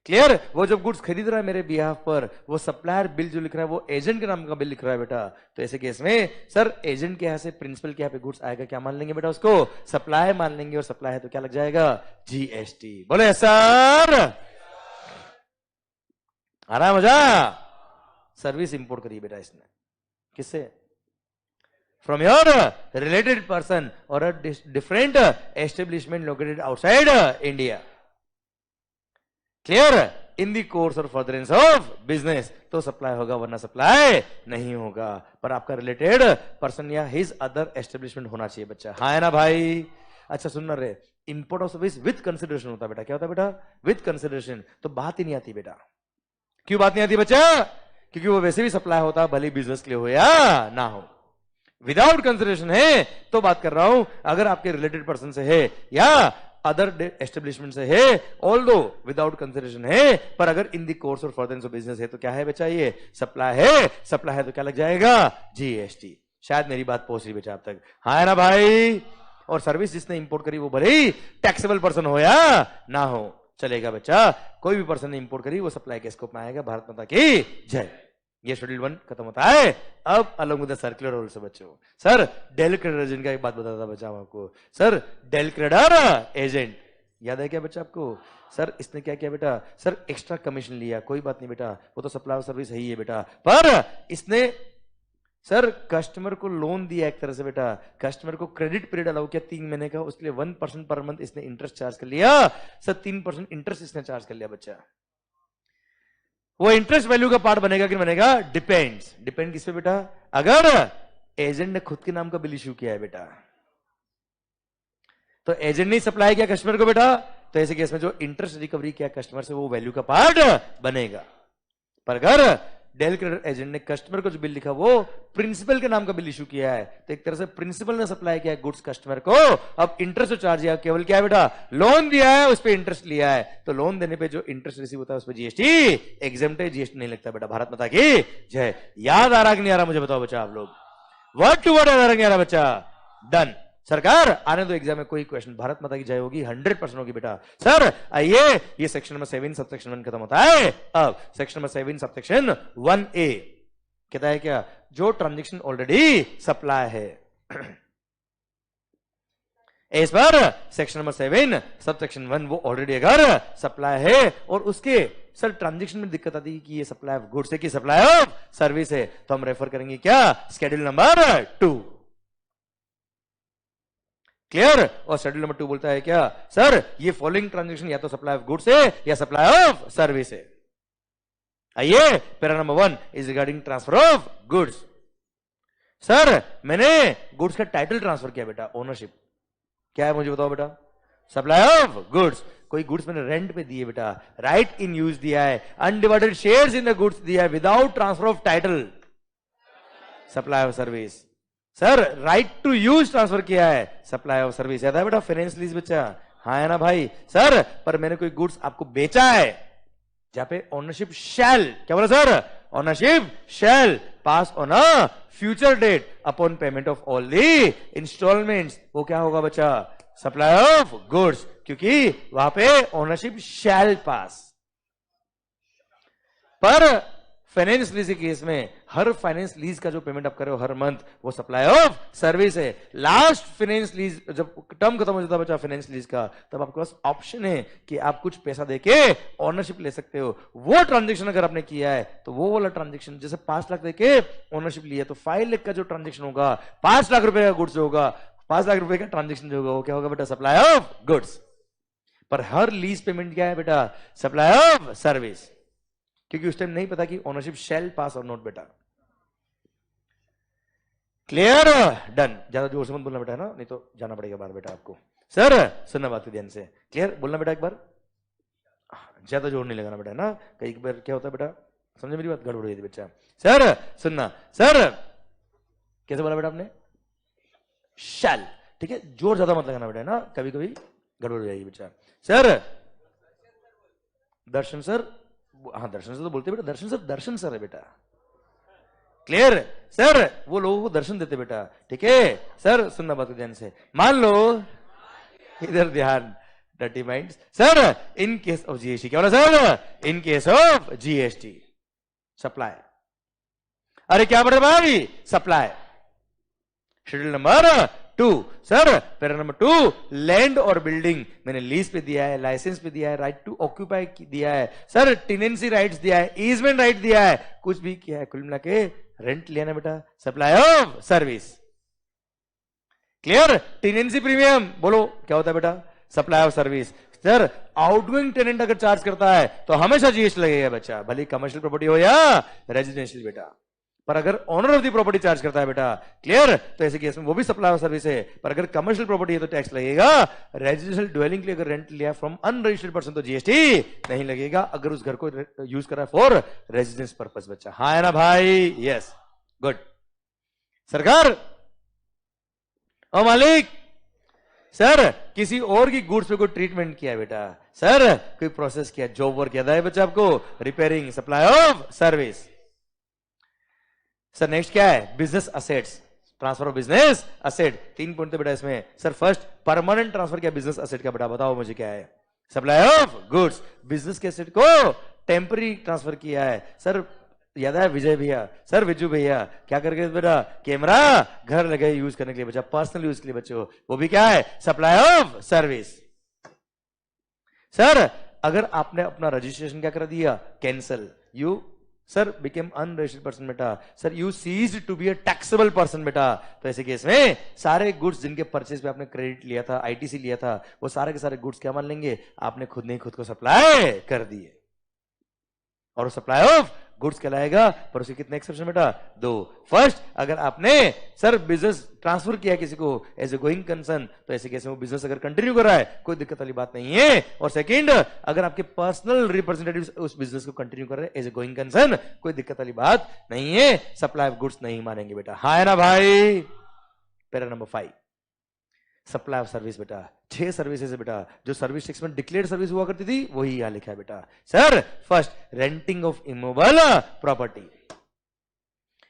clear. वो जब गुड्स खरीद रहा है मेरे बिहाफ पर, वो सप्लायर बिल जो लिख रहा है वो एजेंट के नाम का बिल लिख रहा है बेटा, तो ऐसे केस में सर एजेंट के यहां से प्रिंसिपल के यहां पे गुड्स आएगा, क्या मान लेंगे बेटा, उसको सप्लाई मान लेंगे, और सप्लाई है तो क्या लग जाएगा, जीएसटी, बोले सर, आराम हो जा। सर्विस इंपोर्ट करिए बेटा इसने, किससे, फ्रॉम योर रिलेटेड पर्सन और a different establishment located outside India, clear, in the course और फर्दरेंस ऑफ बिजनेस, तो सप्लाई होगा वरना सप्लाई नहीं होगा, पर आपका रिलेटेड पर्सन या हिज अदर एस्टेब्लिशमेंट होना चाहिए बच्चा, हाँ है ना भाई। अच्छा सुनना रे, import of service with consideration होता है बेटा, क्या होता है बेटा, विद कंसिडरेशन, तो बात ही नहीं आती बेटा, क्यों बात नहीं आती बच्चा, क्योंकि वो वैसे भी सप्लाई होता है, भले बिजनेस के लिए हो या ना हो। विदाउट कंसिडरेशन है तो बात कर रहा हूं, अगर आपके रिलेटेड पर्सन से है या अदर एस्टेब्लिशमेंट से है, ऑल्दो विदाउट कंसिडरेशन है, पर अगर इन द कोर्स और फर्दरेंस ऑफ बिजनेस है तो क्या है बच्चा, ये सप्लाई है। सप्लाई है तो क्या लग जाएगा, जीएसटी। शायद मेरी बात पहुंच रही बच्चा आप तक, हाँ है ना भाई। और सर्विस जिसने इंपोर्ट करी वो भले ही टैक्सेबल पर्सन हो या ना हो, चलेगा बच्चा। कोई भी पर्सन ने इंपोर्ट करी वो सप्लाई के स्कोप में आएगा। भारत माता की जय। ये शेड्यूल 1 खत्म होता है। अब along with the circular rule से बच्चों, सर डेल क्रेडिट एजेंट का एक बात बताता बच्चा आपको। सर डेल क्रेडिट एजेंट याद है क्या बच्चा आपको? सर इसने क्या किया बेटा, सर एक्स्ट्रा कमीशन लिया, कोई बात नहीं बेटा, वो तो सप्लाई सर्विस है ही है बेटा, पर इसने सर कस्टमर को लोन दिया एक तरह से बेटा, कस्टमर को क्रेडिट पीरियड अलाउ किया 3 महीने का, उसके लिए 1% पर मंथ इसने इंटरेस्ट चार्ज कर लिया। सर 3% इंटरेस्ट इसने चार्ज कर लिया बच्चा। वो इंटरेस्ट वैल्यू का पार्ट बनेगा कि बनेगा, डिपेंड्स। डिपेंड किस पे बेटा, अगर एजेंट ने खुद के नाम का बिल इश्यू किया है बेटा, तो एजेंट ने सप्लाई किया कस्टमर को बेटा, तो ऐसे केस में जो इंटरेस्ट रिकवरी किया कस्टमर से वो वैल्यू का पार्ट बनेगा। पर अगर डेल क्रेडिट एजेंट ने कस्टमर को जो बिल लिखा वो प्रिंसिपल के नाम का बिल इशू किया है, तो एक तरह से प्रिंसिपल ने सप्लाई किया है गुड्स कस्टमर को, अब इंटरेस्ट चार्ज किया, केवल क्या है बेटा, लोन दिया है उस पर इंटरेस्ट लिया है, तो लोन देने पे जो इंटरेस्ट रिसीव होता है उस पर जीएसटी एग्जेम्प्ट है, जीएसटी नहीं लगता बेटा। भारत माता की जय। याद आ रहा कि नहीं आ रहा मुझे बताओ बच्चा आप लोग, वर्ड टू वर्ड याद आ रहा कि नहीं आ रहा बच्चा? डन। सरकार आने दो एग्जाम में कोई क्वेश्चन, भारत माता की जय होगी, 100% होगी बेटा। सर आइए, ये सेक्शन नंबर 7 सबसेक्शन 1 खत्म होता है। अब सेक्शन नंबर 7 सबसेक्शन 1A कहता है क्या, जो ट्रांजेक्शन ऑलरेडी सप्लाई है इस पर सेक्शन नंबर 7 सबसेक्शन 1 वो ऑलरेडी अगर सप्लाई है और उसके सर ट्रांजेक्शन में दिक्कत आती है कि ये सप्लाई ऑफ गुड्स है कि सप्लाई ऑफ सर्विस है, तो हम रेफर करेंगे क्या, शेड्यूल नंबर 2। क्लियर? और शेड्यूल नंबर 2 बोलता है क्या, सर ये फॉलोइंग ट्रांजेक्शन या तो सप्लाई ऑफ गुड्स है या सप्लाई ऑफ सर्विस है। आइए, para number 1 is regarding transfer of goods. Sir मैंने गुड्स का टाइटल ट्रांसफर किया बेटा, ओनरशिप क्या है मुझे बताओ बेटा, सप्लाई ऑफ गुड्स। कोई गुड्स मैंने रेंट पे दिए बेटा, राइट इन यूज दिया है, undivided shares in the goods दिया है without transfer of title, supply of service. Sir right to use transfer किया है, सप्लाई ऑफ सर्विस। याद है बेटा, फाइनेंस लीज बच्चा, हाँ है ना भाई। सर पर मैंने कोई गुड्स आपको बेचा है जहां पे ओनरशिप शैल, क्या बोला sir, ownership shall pass on a future date upon payment of all the installments, वो क्या होगा बच्चा, सप्लाई ऑफ गुड्स, क्योंकि वहां पे ओनरशिप शैल पास। पर फाइनेंस लीज के केस में हर फाइनेंस लीज का जो पेमेंट आप कर रहे हो हर मंथ वो सप्लाई ऑफ सर्विस है। लास्ट फाइनेंस लीज जब टर्म खत्म हो जाता है बच्चा फाइनेंस लीज का, तब आपके पास ऑप्शन है कि आप कुछ पैसा देके ओनरशिप ले सकते हो। वो ट्रांजेक्शन अगर आपने किया है तो वो वाला ट्रांजेक्शन, जैसे 5 लाख देके ओनरशिप लिया तो 5 लाख का जो ट्रांजेक्शन होगा 5 लाख रुपए का गुड्स होगा, 5 लाख रुपए का ट्रांजेक्शन जो होगा वो क्या होगा बेटा, सप्लाई ऑफ गुड्स। पर हर लीज पेमेंट क्या है बेटा, सप्लाई ऑफ सर्विस, क्योंकि उस टाइम नहीं पता कि ओनरशिप शैल पास और नॉट बेटा। क्लियर? डन। ज्यादा जोर से मत बोलना बेटा, है ना, नहीं तो जाना पड़ेगा बाहर बेटा आपको। सर सुनना बात ध्यान से, क्लियर बोलना बेटा एक बार, ज्यादा जोर नहीं लगाना बेटा, है ना, कई बार क्या होता है बेटा, समझे मेरी बात, गड़बड़ हो जाती बच्चा। सर सुनना, सर कैसे बोला बेटा आपने, शैल, ठीक है, जोर ज्यादा मत लगाना बेटा, है ना, कभी कभी गड़बड़ हो जाएगी बच्चा। सर दर्शन सर, हाँ दर्शन सर तो बोलते बेटा, दर्शन सर है बेटा। क्लियर? सर वो लोगों को दर्शन देते बेटा, ठीक है। सर सुनना बात ध्यान से, मान लो इधर ध्यान, dirty minds. Sir in case of GST, क्या बोला sir, in case of GST supply, अरे क्या बोल रहे भाई, supply. Schedule number 2 sir para number 2, land और बिल्डिंग मैंने लीज पे दिया है, लाइसेंस पे दिया है, राइट टू ऑक्यूपाई दिया है, सर टेनेंसी राइट्स दिया है, ईजमेंट राइट दिया है, कुछ भी किया है, कुल मिला के रेंट लिया ना बेटा, supply of service. Clear? Tenancy premium बोलो क्या होता है बेटा, supply of service. Sir outgoing tenant अगर चार्ज करता है तो हमेशा जीएसटी लगेगा बच्चा, भले कमर्शियल प्रॉपर्टी हो या रेजिडेंशियल बेटा। पर अगर owner of the property charge करता है बेटा, क्लियर, तो ऐसे केस में वो भी सप्लाई ऑफ सर्विस है। पर अगर कमर्शियल प्रॉपर्टी है तो टैक्स लगेगा। रेजिडेंशियल ड्वेलिंग के लिए अगर रेंट लिया फ्रॉम अनरजिस्टर्ड पर्सन तो जीएसटी नहीं लगेगा, अगर उस घर को यूज करा फॉर रेजिडेंस पर्पस बच्चा। हाँ है ना भाई? Yes, good. सरकार, ओ मालिक, सर किसी और की गुड्स पे कोई ट्रीटमेंट किया है बेटा, सर कोई प्रोसेस किया, जॉब वर्क याद है बच्चा आपको? Repairing, supply of service. Sir next क्या है? Business assets, transfer of business asset. 3 point थे बेटा इसमें। सर फर्स्ट, परमानेंट ट्रांसफर क्या बिजनेस असेट का बेटा, बताओ मुझे क्या है? Supply of goods. बिजनेस के असेट को टेम्पररी ट्रांसफर किया है। सर याद है विजय भैया, सर विजू भैया क्या करके बेटा? कैमरा घर लगे यूज करने के लिए बच्चा, पर्सनल यूज के लिए बच्चों, वो भी क्या है? Supply of service. सर अगर आपने अपना रजिस्ट्रेशन क्या कर दिया? Cancel, you sir became unregistered person बेटा, sir you ceased to be a taxable person बेटा। तो ऐसे केस में सारे गुड्स जिनके परचेज पे आपने क्रेडिट लिया था, आईटीसी लिया था, वो सारे के सारे गुड्स क्या मान लेंगे? आपने खुद ने खुद को सप्लाई कर दिए, और सप्लाई ऑफ गुड्स कहलाएगा। पर उसके कितने एक्सेप्शन बेटा? 2। फर्स्ट, अगर आपने सर बिजनेस ट्रांसफर किया किसी को एज ए गोइंग कंसर्न, तो ऐसे केस में वो बिजनेस अगर कंटिन्यू कर रहा है, कोई दिक्कत वाली बात नहीं है। और सेकंड, अगर आपके पर्सनल रिप्रेजेंटेटिव उस बिजनेस को कंटिन्यू कर रहे हैं एज ए गोइंग कंसर्न, कोई दिक्कत वाली बात नहीं है, सप्लाई ऑफ गुड्स नहीं मानेंगे बेटा। हाँ है ना भाई? Para number 5, supply of service बेटा। 6 सर्विसेज है बेटा, जो सर्विस टैक्स में डिक्लेयर्ड सर्विस हुआ करती थी वही यहां लिखा है बेटा। Sir first, renting of immovable property.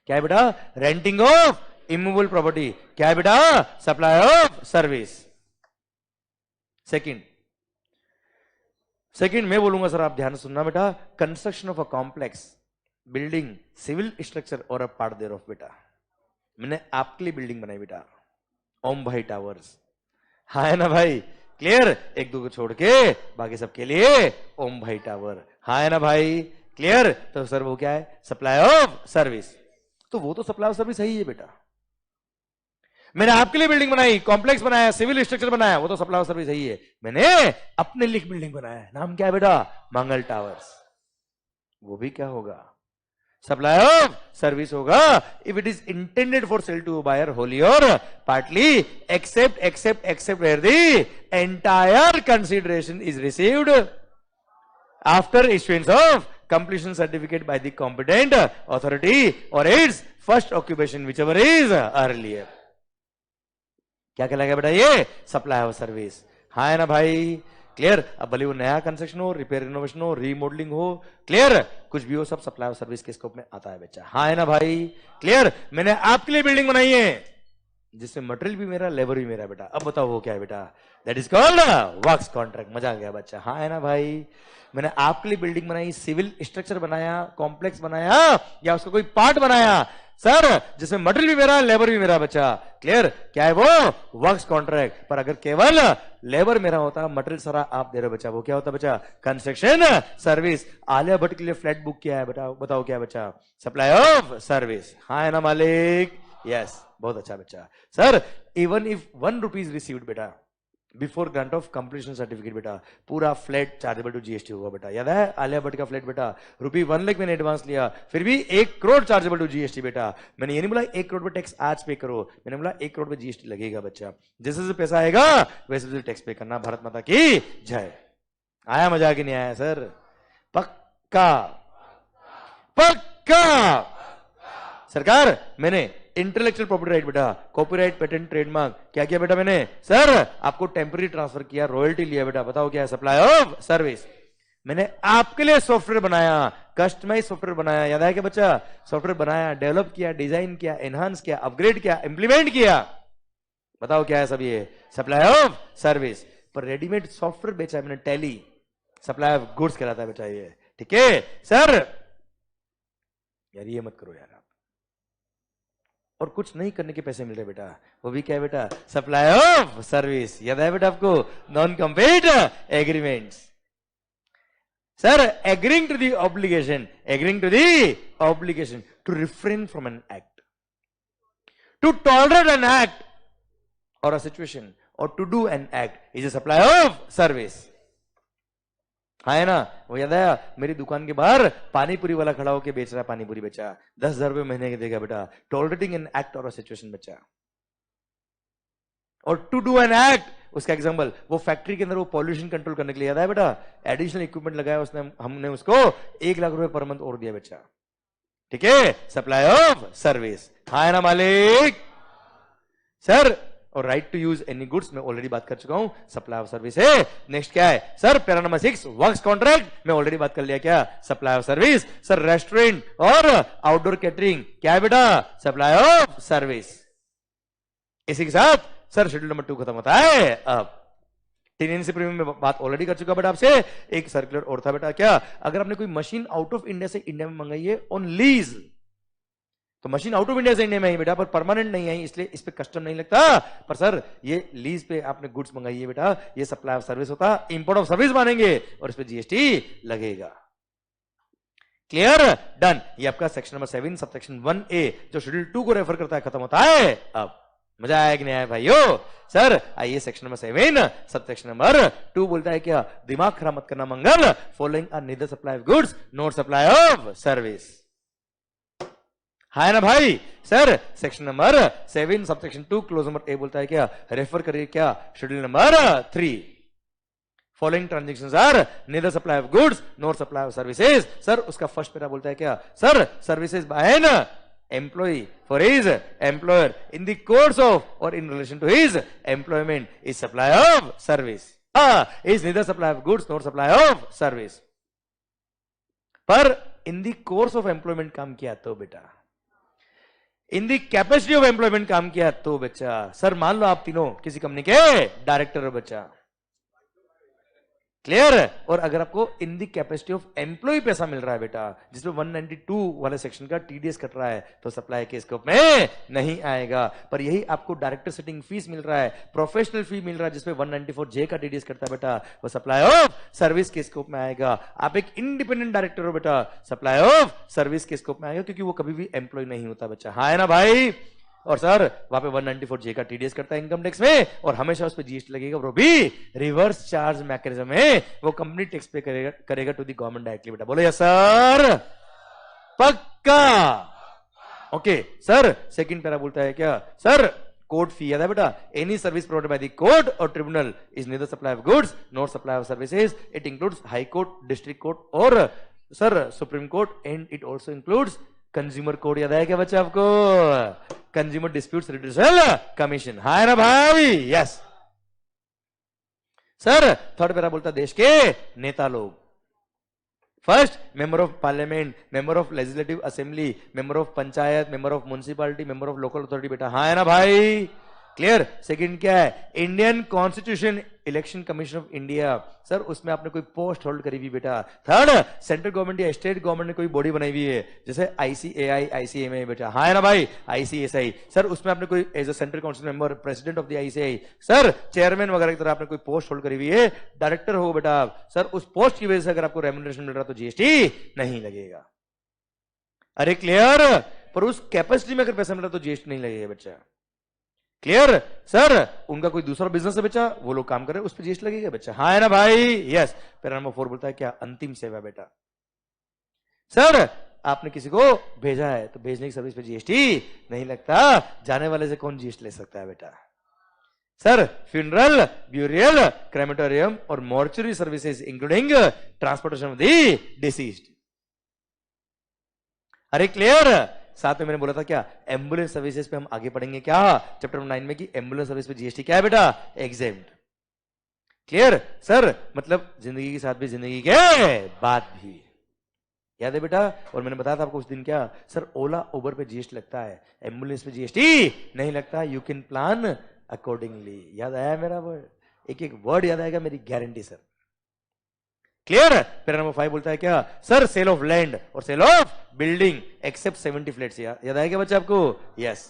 क्या है बेटा? Renting of immovable property. क्या है बेटा? Supply of service. सेकंड मैं बोलूंगा सर, आप ध्यान से सुनना बेटा। Construction of a complex building, civil structure or a part there of बेटा। मैंने आपके लिए बिल्डिंग बनाई बेटा, ओम भाई टावर्स। हाँ है ना भाई? क्लियर? एक दो को छोड़ के बाकी सबके लिए ओम भाई टावर। हाँ है ना भाई? क्लियर? तो सर वो क्या है? Supply of service. तो वो तो सप्लाई ऑफ सर्विस है ही है बेटा। मैंने आपके लिए बिल्डिंग बनाई, कॉम्प्लेक्स बनाया, सिविल स्ट्रक्चर बनाया, वो तो सप्लाई ऑफ सर्विस है ही है। मैंने अपने लिए बिल्डिंग बनाया, नाम क्या है बेटा? मंगल टावर्स। वो भी क्या होगा? सप्लाई ऑफ सर्विस होगा। If it is intended for sale to buyer wholly or partly, except where the entire consideration is received after issuance of completion certificate by the competent authority or its first occupation whichever is earlier। क्या कहलाएगा बेटा? ये supply of service. हाँ है ना भाई? Clear? अब भले वो नया कंस्ट्रक्शन हो, रिपेयर रिनोवेशन हो, रीमॉडलिंग हो, क्लियर, कुछ भी हो, सब सप्लाई ऑफ सर्विस के स्कोप में आता है बच्चा। हाँ है ना भाई? क्लियर? मैंने आपके लिए बिल्डिंग बनाई है जिसमें मटेरियल भी मेरा, लेबर भी मेरा बेटा। अब बताओ वो क्या है बेटा? That is called works contract. मजा आ गया बच्चा। हाँ है ना भाई? मैंने आपके लिए बिल्डिंग बनाई, सिविल स्ट्रक्चर बनाया, कॉम्प्लेक्स बनाया, या उसका कोई पार्ट बनाया सर जिसमें मटेरियल भी मेरा, लेबर भी मेरा बच्चा। क्लियर? क्या है वो? Works contract. पर अगर केवल लेबर मेरा होता, मटेरियल सारा आप दे रहे हो बच्चा, वो क्या होता बच्चा? Construction service. आलिया भट्ट के लिए फ्लैट बुक किया है बेटा, बताओ क्या बच्चा? Supply of service. हाँ है ना मालिक? यस, बहुत अच्छा बच्चा। Sir even if 1 rupees received बेटा before grant of completion certificate बेटा, पूरा फ्लैट चार्जेबल टू जीएसटी होगा बेटा। याद है आलिया भट्ट का फ्लैट बेटा? ₹1 लाख मैंने एडवांस लिया, फिर भी 1 करोड़ चार्जेबल टू जीएसटी बेटा। मैंने ये नहीं बोला 1 करोड़ पे टैक्स आज पे करो, मैंने बोला 1 करोड़ पे जीएसटी लगेगा बच्चा। जैसे जैसे पैसा आएगा वैसे वैसे टैक्स पे करना। भारत माता की जय। आया मजा कि नहीं आया सर? पक्का पक्का। सरकार मैंने इंटेलेक्चुअल प्रॉपर्टी राइट बेटा, कॉपीराइट, पेटेंट, ट्रेडमार्क, क्या किया बेटा मैंने? सर आपको टेम्पररी ट्रांसफर किया, रॉयल्टी लिया बेटा, बताओ क्या है? Supply of service. मैंने आपके लिए सॉफ्टवेयर बनाया, कस्टमाइज सॉफ्टवेयर बनाया, याद है क्या बच्चा? सॉफ्टवेयर बनाया, डेवलप किया, डिजाइन किया, एनहांस किया, अपग्रेड किया, इंप्लीमेंट किया, बताओ क्या है सब? ये सप्लाई ऑफ सर्विस। पर रेडीमेड सॉफ्टवेयर बेचा मैंने, टैली, सप्लाई ऑफ गुड्स कहलाता है बेटा ये। ठीक है सर? यार ये मत करो यार आप। और कुछ नहीं करने के पैसे मिल रहे बेटा, वो भी क्या है बेटा? Supply of service. याद है बेटा आपको? Non compete agreements. Sir agreeing to the obligation to refrain from an act, to tolerate an act or a situation, or to do an act is a supply of service. हाँ है ना, वो याद आया, मेरी दुकान के बाहर पानी पूरी वाला खड़ा होकर बेच रहा है पानी पूरी, बच्चा 10,000 रुपए महीने के देगा बेटा, टॉलरेटिंग एन एक्ट और सिचुएशन बच्चा। और टू डू एन एक्ट, उसका एग्जांपल, वो फैक्ट्री के अंदर वो पॉल्यूशन कंट्रोल करने के लिए, याद है बेटा, एडिशनल इक्विपमेंट लगाया उसने, हमने उसको 1 लाख रुपए पर मंथ और दिया बच्चा। ठीक है, सप्लाई ऑफ सर्विस। हाँ है ना मालिक सर। और right to use any goods मैं ऑलरेडी बात कर चुका हूं, सप्लाई ऑफ सर्विस है। नेक्स्ट क्या है sir, para number 6 works contract, मैं ऑलरेडी बात कर लिया, क्या supply of service. Sir restaurant और आउटडोर कैटरिंग क्या है बेटा, सप्लाई ऑफ सर्विस। इसी के साथ सर शेड्यूल नंबर 2 खत्म होता है। अब टेनेंसी प्रीमियम में बात ऑलरेडी कर चुका बेटा आपसे। एक सर्कुलर और था बेटा, क्या अगर आपने कोई मशीन आउट ऑफ इंडिया से इंडिया में मंगाई है ऑन लीज, तो मशीन आउट ऑफ इंडिया से इंडिया में आई बेटा, पर परमानेंट नहीं आई, इसलिए इस पे कस्टम नहीं लगता। पर सर ये लीज पे आपने गुड्स मंगाई है बेटा, ये सप्लाई ऑफ सर्विस होता, इंपोर्ट ऑफ सर्विस मानेंगे और इस पे जीएसटी लगेगा। Clear, done. ये आपका सेक्शन नंबर 7 सबसेक्शन 1A जो शेड्यूल 2 को रेफर करता है, खत्म होता है। अब मजा आया कि नहीं आया भाइयों? सर आइए सेक्शन नंबर 7 सबसेक्शन नंबर 2 बोलता है क्या, दिमाग खराब मत करना Mangal, following are neither supply of goods not supply of service. है ना भाई? Sir section number 7 subsection 2 clause number A बोलता है क्या, रेफर करिए क्या schedule number 3, following transactions are neither supply of goods not supply of services. Sir उसका first para बोलता है क्या, sir services by an employee for his employer in the course of or in relation to his employment is supply of service, is neither supply of goods nor supply of service। पर in the course of employment काम किया तो बेटा, in the capacity of employment काम किया तो बच्चा। Sir मान लो आप तीनों किसी कंपनी के डायरेक्टर हो बच्चा, क्लियर। और अगर आपको इन दी कैपेसिटी ऑफ एम्प्लॉय पैसा मिल रहा है बेटा, जिसमें 192 वाले सेक्शन का टीडीएस कट रहा है, तो सप्लाई के स्कोप में नहीं आएगा। पर यही आपको डायरेक्टर सेटिंग फीस मिल रहा है, प्रोफेशनल फी मिल रहा है, जिसमें 194J का टीडीएस कटता है बेटा, वो सप्लाई ऑफ सर्विस के स्कोप में आएगा। आप एक इंडिपेंडेंट डायरेक्टर हो बेटा, सप्लाई ऑफ सर्विस के स्कोप में आएगा, क्योंकि वो कभी भी एम्प्लॉय नहीं होता बच्चा। हाँ है ना भाई? और सर वहां पे 194J का टीडीएस करता है इनकम टैक्स में, और हमेशा उस पर जीएसटी लगेगा, वो भी रिवर्स चार्ज मैकेनिज्म है, वो कंपनी टैक्स पे करेगा टू द गवर्नमेंट डायरेक्टली बेटा। बोलो यस सर, पक्का? ओके सर सेकंड पैरा बोलता है क्या, सर कोर्ट फी याद है बेटा, any service provided by the court or tribunal is neither supply of goods not supply of services. It includes high court, district court और sir supreme court, and it also includes consumer court. याद है क्या बच्चा आपको, consumer disputes रिड्यूसल commission. है ना भाई? Yes. Sir third para बोलता देश के नेता लोग, first member of parliament, member of legislative assembly, member of panchayat, member of municipality, member of local authority बेटा। हाँ है ना भाई? क्लियर। सेकंड क्या है, Indian constitution election commission of India. Sir उसमें आपने कोई पोस्ट होल्ड करी हुई बेटा। थर्ड सेंट्रल गवर्नमेंट या स्टेट गवर्नमेंट ने कोई बॉडी बनाई हुई है, जैसे ICAI, ICMA बेटा। हाँ है ना भाई? ICSI। सर उसमें आपने कोई as a central council member, president of the ICAI, sir chairman वगैरह की तरह आपने कोई पोस्ट होल्ड करी हुई है, डायरेक्टर हो बेटा। सर उस पोस्ट की वजह से अगर आपको रेम्युनरेशन मिल रहा तो जीएसटी नहीं लगेगा। अरे क्लियर? पर उस कैपेसिटी में अगर पैसा मिल रहा तो जीएसटी नहीं लगेगा बच्चा। क्लियर? सर उनका कोई दूसरा बिजनेस है बच्चा, वो लोग काम कर रहे हैं, उस पर जीएसटी लगेगा बच्चा। हाँ है ना भाई? यस। पैरा नंबर 4 बोलता है क्या, अंतिम सेवा बेटा। सर आपने किसी को भेजा है तो भेजने की सर्विस पे जीएसटी नहीं लगता, जाने वाले से कौन जीएसटी ले सकता है बेटा। सर फ्यूनरल, ब्यूरियल, क्रेमेटोरियम और mortuary services including transportation of the deceased. अरे क्लियर? साथ में मैंने बोला था क्या, एम्बुलेंस सर्विसेज पे हम आगे पढ़ेंगे क्या चैप्टर 9 में, कि एम्बुलेंस सर्विस पे जीएसटी क्या है बेटा, एग्जेम्प्ट। क्लियर? सर मतलब जिंदगी के साथ भी जिंदगी के बाद भी, याद है बेटा? और मैंने बताया था आपको उस दिन क्या, सर ओला उबर पे जीएसटी लगता है, एम्बुलेंस पे जीएसटी नहीं लगता, यू कैन प्लान अकॉर्डिंगली। याद आया मेरा वर्ड? एक एक वर्ड याद आएगा, मेरी guarantee sir. Clear? Para number 5 बोलता है क्या, सर सेल ऑफ लैंड और sale of building except 70 flats. याद आया क्या बच्चा आपको? यस।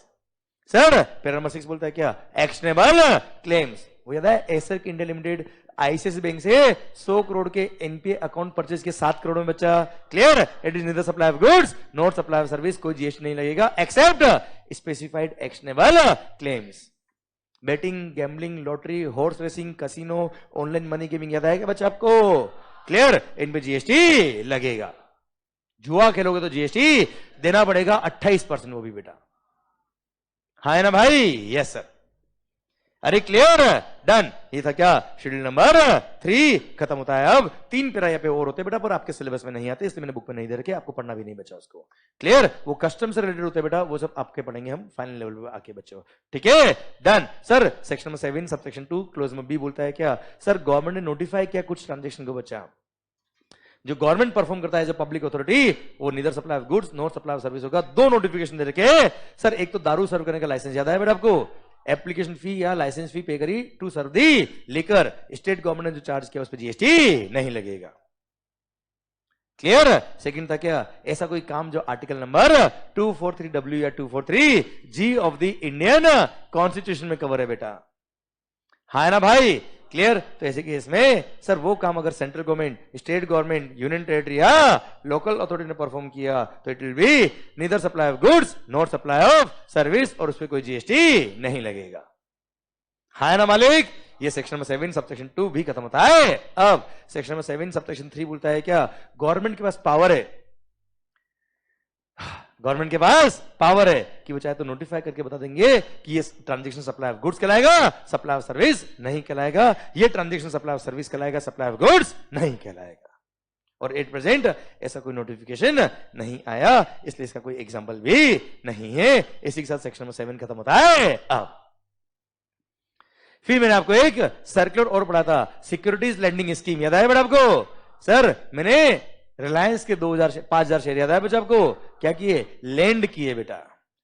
सर पैरा नंबर 6 बोलता है क्या, एक्शनेबल क्लेम्स। वो याद है, Acer India limited ICIC bank से 100 करोड़ के एनपीए अकाउंट परचेज के 7 करोड़ में बच्चा। Clear? It is neither supply of goods not supply of service, कोई जीएसटी नहीं लगेगा except specified actionable claims. Betting, gambling, lottery, horse racing, casino, online money gaming. याद आएगा बच्चा आपको? क्लियर, इन पे जीएसटी लगेगा। जुआ खेलोगे तो जीएसटी देना पड़ेगा 28%, वो भी बेटा। हाँ है ना भाई? Yes sir. अरे क्लियर, डन। ये था क्या? शेड्यूल नंबर 3 खत्म होता है। अब 3 पैरा यहाँ पे और होते हैं बेटा, पर आपके सिलेबस में नहीं आते, इसलिए मैंने बुक में नहीं दे रखे, आपको पढ़ना भी नहीं बचा उसको। क्लियर, वो कस्टम से रिलेटेड होते हैं बेटा, वो सब आपके पढ़ेंगे हम फाइनल लेवल पे आके बच्चों। ठीक है, done sir. Section number 7 sub section 2 close में बी बोलता है क्या? सर गवर्नमेंट ने नोटिफाई किया कुछ ट्रांजेक्शन को बच्चा, जो गवर्नमेंट परफॉर्म करता है जो पब्लिक अथॉरिटी, वो neither supply of goods not supply of service होगा। 2 नोटिफिकेशन दे रखे सर। एक तो दारू सर्व करने का लाइसेंस, याद है बेटा आपको? एप्लीकेशन फी या लाइसेंस फी पे करी to serve the liquor, state government ने जो चार्ज किया उस पर जीएसटी नहीं लगेगा। क्लियर। सेकंड था क्या? ऐसा कोई काम जो आर्टिकल नंबर 243W या 243G of the Indian constitution में कवर है बेटा। हाँ है ना भाई? क्लियर। तो ऐसे केस में सर वो काम अगर central government, state government, union territory या लोकल अथॉरिटी ने परफॉर्म किया तो it will B neither supply of goods not supply of service, और उस पर कोई जीएसटी नहीं लगेगा। हाँ ना मालिक? ये सेक्शन नंबर 7 सबसेक्शन 2 भी खत्म होता है। अब सेक्शन नंबर 7 सबसेक्शन 3 बोलता है क्या? गवर्नमेंट के पास पावर है, गवर्नमेंट के पास पावर है कि वो चाहे तो नोटिफाई करके बता देंगे कि ये ट्रांजैक्शन सप्लाई ऑफ गुड्स कहलाएगा, सप्लाई ऑफ सर्विस नहीं कहलाएगा। ये ट्रांजैक्शन सप्लाई ऑफ सर्विस कहलाएगा, सप्लाई ऑफ गुड्स नहीं कहलाएगा। और एट प्रेजेंट ऐसा कोई नोटिफिकेशन नहीं आया, इसलिए इसका कोई एग्जांपल भी नहीं है। इसी के साथ सेक्शन नंबर 7 खत्म होता है। अब फिर मैंने आपको एक सर्कुलर और पढ़ा था, सिक्योरिटीज लैंडिंग स्कीम, याद है बेटा आपको? सर मैंने रिलायंस के 5,000 शेयर, याद है बच्चा आपको? क्या किए? लैंड किए बेटा,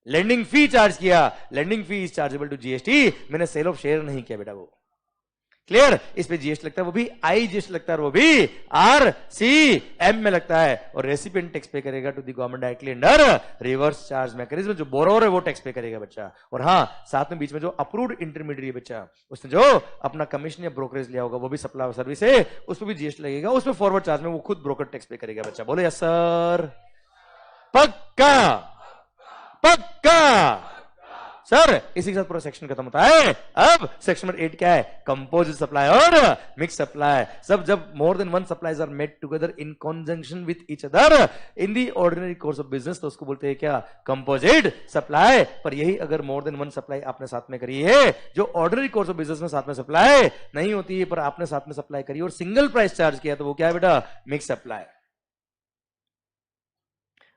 लैंडिंग फी चार्ज किया। Landing fee is chargeable to GST. मैंने सेल ऑफ शेयर नहीं किया बेटा वो। क्लियर। इस पे जीएसटी लगता है, वो भी आई जीएसटी लगता है, वो भी RCM में लगता है। और रेसिपिएंट टैक्स पे करेगा to the government directly under reverse charge mechanism. जो बोरोवर है वो टैक्स पे करेगा बच्चा। और हाँ, साथ में बीच में जो अप्रूव्ड इंटरमीडिएट है बच्चा, उसने जो अपना कमीशन या ब्रोकरेज लिया होगा वो भी सप्लाई ऑफ सर्विस है, उस पर भी जीएसटी लगेगा। उसमें फॉरवर्ड चार्ज में वो खुद ब्रोकर टैक्स पे करेगा बच्चा। बोले यस सर? पक्का पक्का सर। इसी के साथ पूरा सेक्शन खत्म होता है। अब सेक्शन नंबर 8 क्या है? कंपोजिट सप्लाई और मिक्स सप्लाई। सब जब more than one supplies are made together in conjunction with each other in the ordinary course of business, तो उसको बोलते हैं क्या? Composite supply. पर यही अगर मोर देन वन सप्लाई आपने साथ में करी है, जो ऑर्डिनरी कोर्स ऑफ बिजनेस में साथ में सप्लाई नहीं होती है, पर आपने साथ में सप्लाई करी और सिंगल प्राइस चार्ज किया, तो वो क्या है बेटा? Mix supply.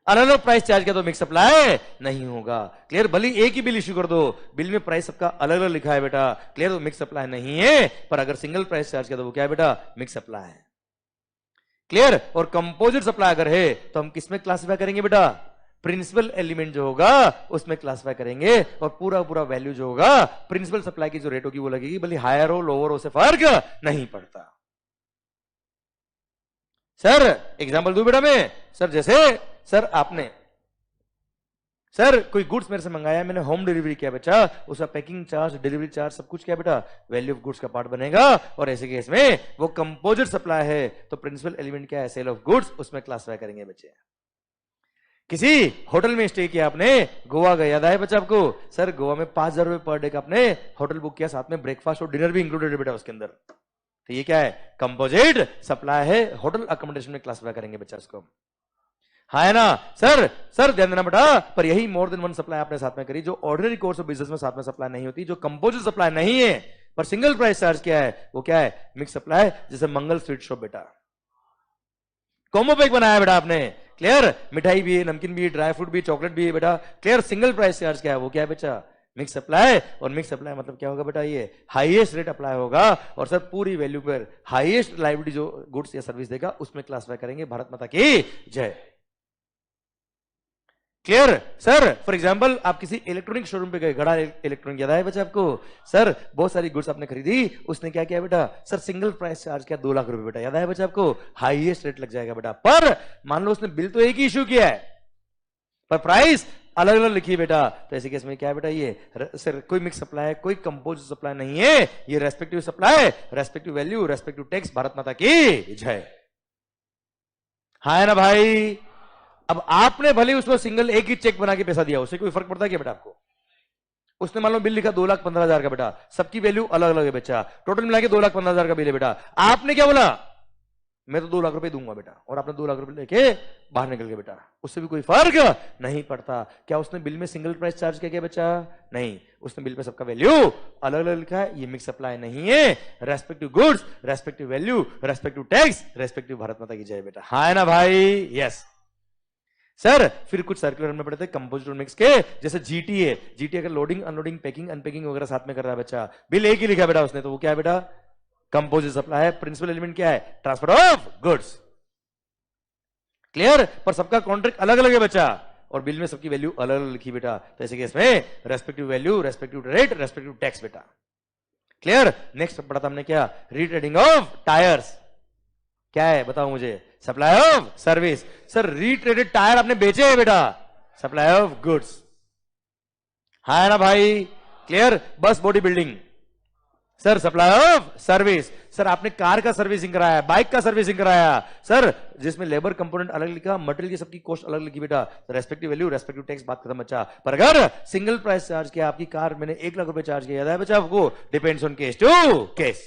अलग अलग प्राइस चार्ज किया तो मिक्स सप्लाई नहीं होगा। क्लियर। भले एक ही बिल इश्यू कर दो, बिल में प्राइस सबका अलग अलग लिखा है बेटा, क्लियर, तो मिक्स सप्लाई नहीं है। पर अगर सिंगल प्राइस चार्ज किया तो वो क्या है बेटा? मिक्स सप्लाई है। क्लियर। और कंपोजिट सप्लाई अगर है तो हम किसमें क्लासिफाई करेंगे बेटा? प्रिंसिपल एलिमेंट जो होगा उसमें क्लासिफाई करेंगे, और पूरा पूरा वैल्यू जो होगा प्रिंसिपल सप्लाई की जो रेट होगी वो लगेगी, भले हायर हो लोअर हो, से फर्क नहीं पड़ता। सर एग्जाम्पल दू बेटा मैं? सर जैसे सर आपने सर कोई गुड्स मेरे से मंगाया, मैंने होम डिलीवरी किया बच्चा, उसका पैकिंग चार्ज, डिलीवरी चार्ज सब कुछ क्या बेटा? वैल्यू ऑफ गुड्स का पार्ट बनेगा। और ऐसे केस में वो कंपोजिट सप्लाई है तो प्रिंसिपल एलिमेंट क्या है? सेल ऑफ गुड्स, उसमें क्लासिफाई करेंगे बच्चे। किसी होटल में स्टे किया आपने, गोवा गया, याद है बच्चा आपको? सर गोवा में 5,000 रुपए पर डे का आपने होटल बुक किया, साथ में ब्रेकफास्ट और डिनर भी इंक्लूडेड है बेटा उसके अंदर, तो ये क्या है? कंपोजिट सप्लाई है। होटल अकोमोडेशन में क्लासिफाई करेंगे बच्चा इसको। हाँ है ना सर? सर ध्यान देना बेटा, पर यही मोर देन वन सप्लाई आपने साथ में करी, जो ऑर्डिनरी कोर्स ऑफ बिजनेस में साथ में सप्लाई नहीं होती, जो कंपोजिट सप्लाई नहीं है पर सिंगल प्राइस चार्ज क्या है, वो क्या है? Mix supply. जैसे मंगल स्वीट शॉप बेटा, कॉम्बो पैक बनाया बेटा आपने, क्लियर, मिठाई भी है, नमकीन भी है, ड्राई फ्रूट भी, चॉकलेट भी है बेटा, क्लियर। सिंगल प्राइस चार्ज क्या है? वो क्या है बच्चा? Mix supply. और मिक्स सप्लाई मतलब क्या होगा बेटा? ये हाईएस्ट रेट अप्लाई होगा, और सर पूरी वैल्यू पर हाईएस्ट लाइबिलिटी जो गुड्स या सर्विस देगा उसमें क्लासिफाई करेंगे। भारत माता की जय। Clear sir? फॉर एग्जांपल आप किसी इलेक्ट्रॉनिक शोरूम पे गए, घड़ा इलेक्ट्रॉनिक, याद है बच्चा आपको? सर बहुत सारी गुड्स आपने खरीदी, उसने क्या किया बेटा? सर सिंगल प्राइस चार्ज किया 2 लाख रुपए बेटा, याद है बच्चा आपको? हाईएस्ट रेट लग जाएगा बेटा। पर मान लो उसने बिल तो एक ही इश्यू किया है पर प्राइस अलग अलग लिखी है बेटा, तो ऐसे केस में क्या है बेटा? ये सर कोई मिक्स सप्लाई, कोई कंपोजिट सप्लाई नहीं है, ये respective supply, respective value, respective tax. Bharat माता की जय। हाँ है ना भाई? अब आपने भले उसको सिंगल एक ही चेक बना के पैसा दिया, उससे कोई फर्क पड़ता है क्या बेटा आपको? उसने मान लो बिल लिखा 2,15,000 का बेटा, सबकी वैल्यू अलग अलग है बच्चा, टोटल मिला के 2,15,000 का बिल है बेटा। आपने क्या बोला? मैं तो 2 लाख रुपए दूंगा बेटा, और आपने 2 लाख रुपए लेके बाहर निकल गए बेटा, उससे भी कोई फर्क नहीं पड़ता। क्या उसने बिल में सिंगल प्राइस चार्ज किया क्या बच्चा? नहीं, उसने बिल पे सबका वैल्यू अलग अलग लिखा है। ये मिक्स सप्लाई नहीं है। Respective goods, respective value, respective tax, respective Bharat माता की जय बेटा। हाँ है ना भाई? Yes sir. फिर कुछ सर्कुलर में पढ़ते हैं कंपोजिट और मिक्स के, जैसे जीटीए। जीटीए का लोडिंग, अनलोडिंग, पैकिंग, अनपैकिंग वगैरह साथ में कर रहा है बच्चा। बिल एक ही लिखा है बेटा उसने, तो वो क्या है बेटा? कंपोजिट सप्लाई है। प्रिंसिपल एलिमेंट क्या है? Transfer of goods. क्लियर? पर सबका कॉन्ट्रैक्ट अलग अलग है बच्चा, और बिल में सबकी वैल्यू अलग अलग लिखी बेटा। तो ऐसे केस में respective value, respective rate, respective tax बेटा। क्लियर? नेक्स्ट पढ़ा था हमने क्या? Retreading of tyres. क्या है बताओ मुझे? Supply of service. Sir retreaded tyre आपने बेचे हैं बेटा, सप्लाई ऑफ गुड्स। हाँ है ना भाई? क्लियर? बस body building, sir supply of service. Sir आपने कार का सर्विसिंग कराया, बाइक का सर्विसिंग कराया, सर जिसमें लेबर कंपोनेंट अलग लिखा, मटेरियल की सबकी कॉस्ट अलग लिखी बेटा, रेस्पेक्टिव वैल्यू, रेस्पेक्टिव टैक्स, बात खत्म बच्चा। पर अगर सिंगल प्राइस चार्ज किया, आपकी कार मैंने 1 लाख रुपए चार्ज किया, याद है बच्चा आपको? Depends on case to case.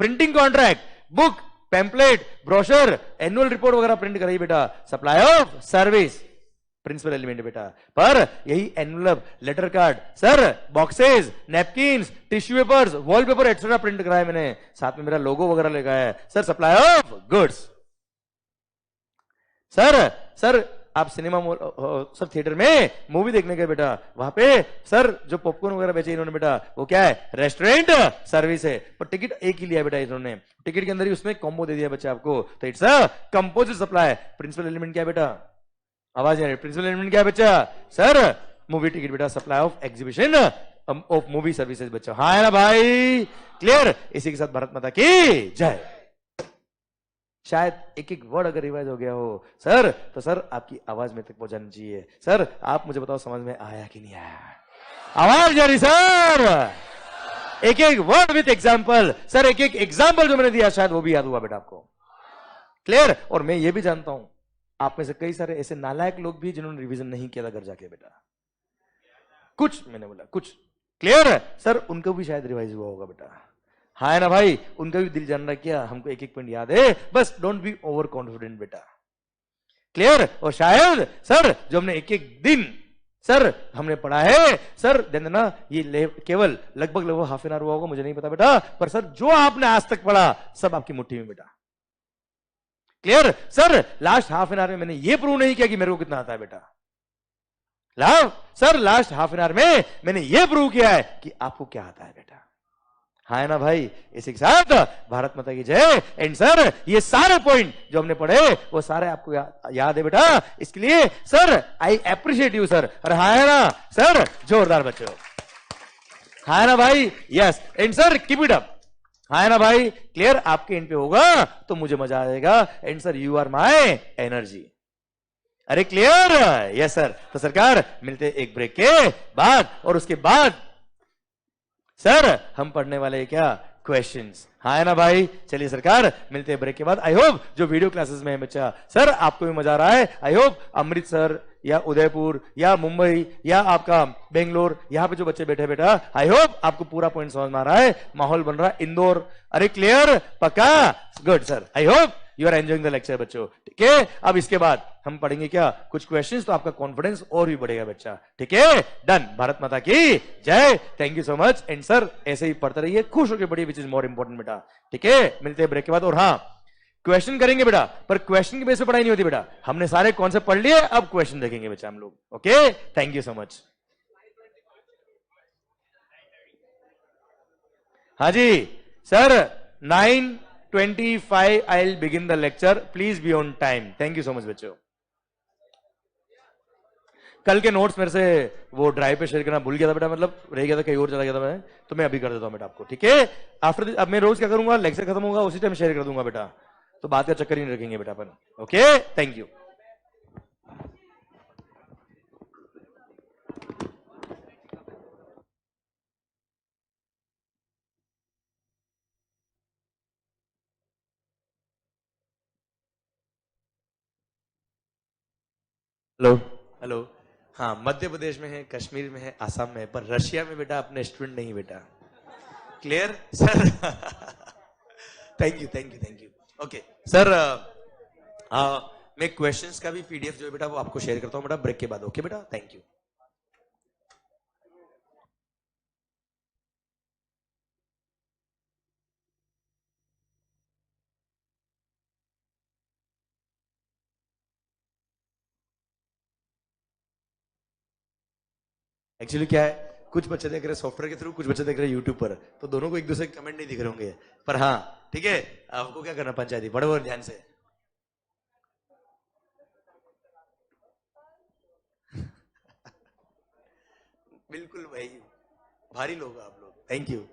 Printing contract, book, pamphlet, brochure, annual report वगैरह प्रिंट कराई बेटा, supply of service, principal element बेटा। पर यही envelope, letter card, sir boxes, napkins, tissue papers, wallpaper etcetera print कराया मैंने, साथ में मेरा लोगो वगैरह लगा है, sir supply of goods. Sir आप सिनेमा सर थिएटर में मूवी देखने गए बेटा, वहां पे सर जो पॉपकॉर्न वगैरह बेचे इन्होंने बेटा, वो क्या है? रेस्टोरेंट सर्विस है। पर टिकट एक ही लिया बेटा इन्होंने, टिकट के अंदर ही उसमें कॉम्बो दे दिया बच्चा आपको, तो it's a composite supply. Principal element क्या है बेटा? आवाज नहीं आ रही। प्रिंसिपल एलिमेंट क्या है बच्चा? सर मूवी टिकट बेटा, supply of exhibition of movie services बच्चा। हाँ है ना भाई? क्लियर? इसी के साथ भारत माता की जय। शायद एक एक वर्ड अगर रिवाइज हो गया हो सर, तो सर आपकी आवाज में तक पहुंचानी चाहिए। सर आप मुझे बताओ समझ में आया कि नहीं आया? आवाज जा रही सर? एक एक वर्ड विथ एग्जाम्पल। सर एक एक एग्जाम्पल जो मैंने दिया शायद वो भी याद हुआ बेटा आपको। क्लियर? और मैं ये भी जानता हूं आप में से कई सारे ऐसे नालायक लोग भी जिन्होंने रिवीजन नहीं किया था घर जाके बेटा, कुछ मैंने बोला कुछ। क्लियर? सर उनको भी शायद रिवाइज हुआ होगा बेटा। हाँ है ना भाई? उनका भी दिल जान रहा क्या हमको एक एक पॉइंट याद है, बस डोंट बी ओवर कॉन्फिडेंट बेटा। क्लियर? और शायद सर जो हमने एक एक दिन सर हमने पढ़ा है सर, देना ये केवल लगभग हाफ एन आवर हुआ होगा, मुझे नहीं पता बेटा, पर सर जो आपने आज तक पढ़ा सब आपकी मुट्ठी में बेटा। Clear? Sir last half an hour में मैंने ये प्रूव नहीं किया कि मेरे को कितना आता है बेटा। Sir last half an hour में मैंने ये प्रूव किया है कि आपको क्या आता है बेटा। हाँ है ना भाई? इसी के साथ भारत माता की जय। एंड सर ये सारे पॉइंट जो हमने पढ़े वो सारे आपको याद है बेटा, इसके लिए sir I appreciate you sir. अरे हाँ है ना सर? जोरदार बच्चों। हाँ है ना भाई? Yes. And sir keep it up. हाँ है ना भाई? क्लियर? आपके इन पे होगा तो मुझे मजा आएगा। And sir you are my energy. अरे क्लियर? Yes sir. तो सरकार मिलते एक ब्रेक के बाद, और उसके बाद सर हम पढ़ने वाले क्या? क्वेश्चंस। हाँ है ना भाई? चलिए सरकार मिलते हैं ब्रेक के बाद। आई होप जो वीडियो क्लासेस में है बच्चा सर आपको भी मजा आ रहा है। आई होप अमृतसर या उदयपुर या मुंबई या आपका बेंगलोर, यहाँ पे जो बच्चे बैठे बेटा, आई होप आपको पूरा पॉइंट समझ में आ रहा है। माहौल बन रहा है इंदौर। अरे क्लियर? पक्का? Good sir. I hope you are enjoying the lecture बच्चों। ठीक है? अब इसके बाद हम पढ़ेंगे क्या? कुछ क्वेश्चंस, तो आपका कॉन्फिडेंस और भी बढ़ेगा बच्चा। ठीक है? डन। भारत माता की जय। Thank you so much. And sir ऐसे ही पढ़ते रहिए, खुश होकर पढ़िए, विच इज मोर इंपॉर्टेंट बेटा। ठीक है? मिलते हैं ब्रेक के बाद। और हाँ क्वेश्चन करेंगे बेटा, पर क्वेश्चन की बेस पे पढ़ाई नहीं होती बेटा। हमने सारे कॉन्सेप्ट पढ़ लिए, अब क्वेश्चन देखेंगे बच्चा हम लोग। Okay? Thank you so much. हाँ जी sir 9:25 I will begin the lecture, please be on time. Thank you so much बच्चों। कल के नोट्स मेरे से वो ड्राइव पे शेयर करना भूल गया था बेटा, मतलब रह गया था, कहीं और चला गया था मैं, तो मैं अभी कर देता हूं बेटा आपको। ठीक है? आफ्टर अब मैं रोज क्या करूंगा, लेक्चर खत्म होगा उसी टाइम शेयर कर दूंगा बेटा, तो बात का चक्कर ही नहीं रखेंगे बेटा अपन। Okay? Thank you. Hello hello. हाँ मध्य प्रदेश में है, कश्मीर में है, आसाम में है, पर रशिया में बेटा अपने स्टूडेंट नहीं बेटा। Clear? Sir thank you thank you thank you. Okay sir, मैं क्वेश्चंस का भी पीडीएफ जो है बेटा वो आपको शेयर करता हूं बेटा ब्रेक के बाद। ओके बेटा, थैंक यू। एक्चुअली क्या है, कुछ बच्चे देख रहे हैं सॉफ्टवेयर के थ्रू, कुछ बच्चे देख रहे हैं यूट्यूब पर, तो दोनों को एक दूसरे के कमेंट नहीं दिख रहे होंगे। पर हाँ ठीक है, आपको क्या करना, पंचायती पढ़ो और ध्यान से। बिल्कुल भाई, भारी लोग आप लोग, थैंक यू।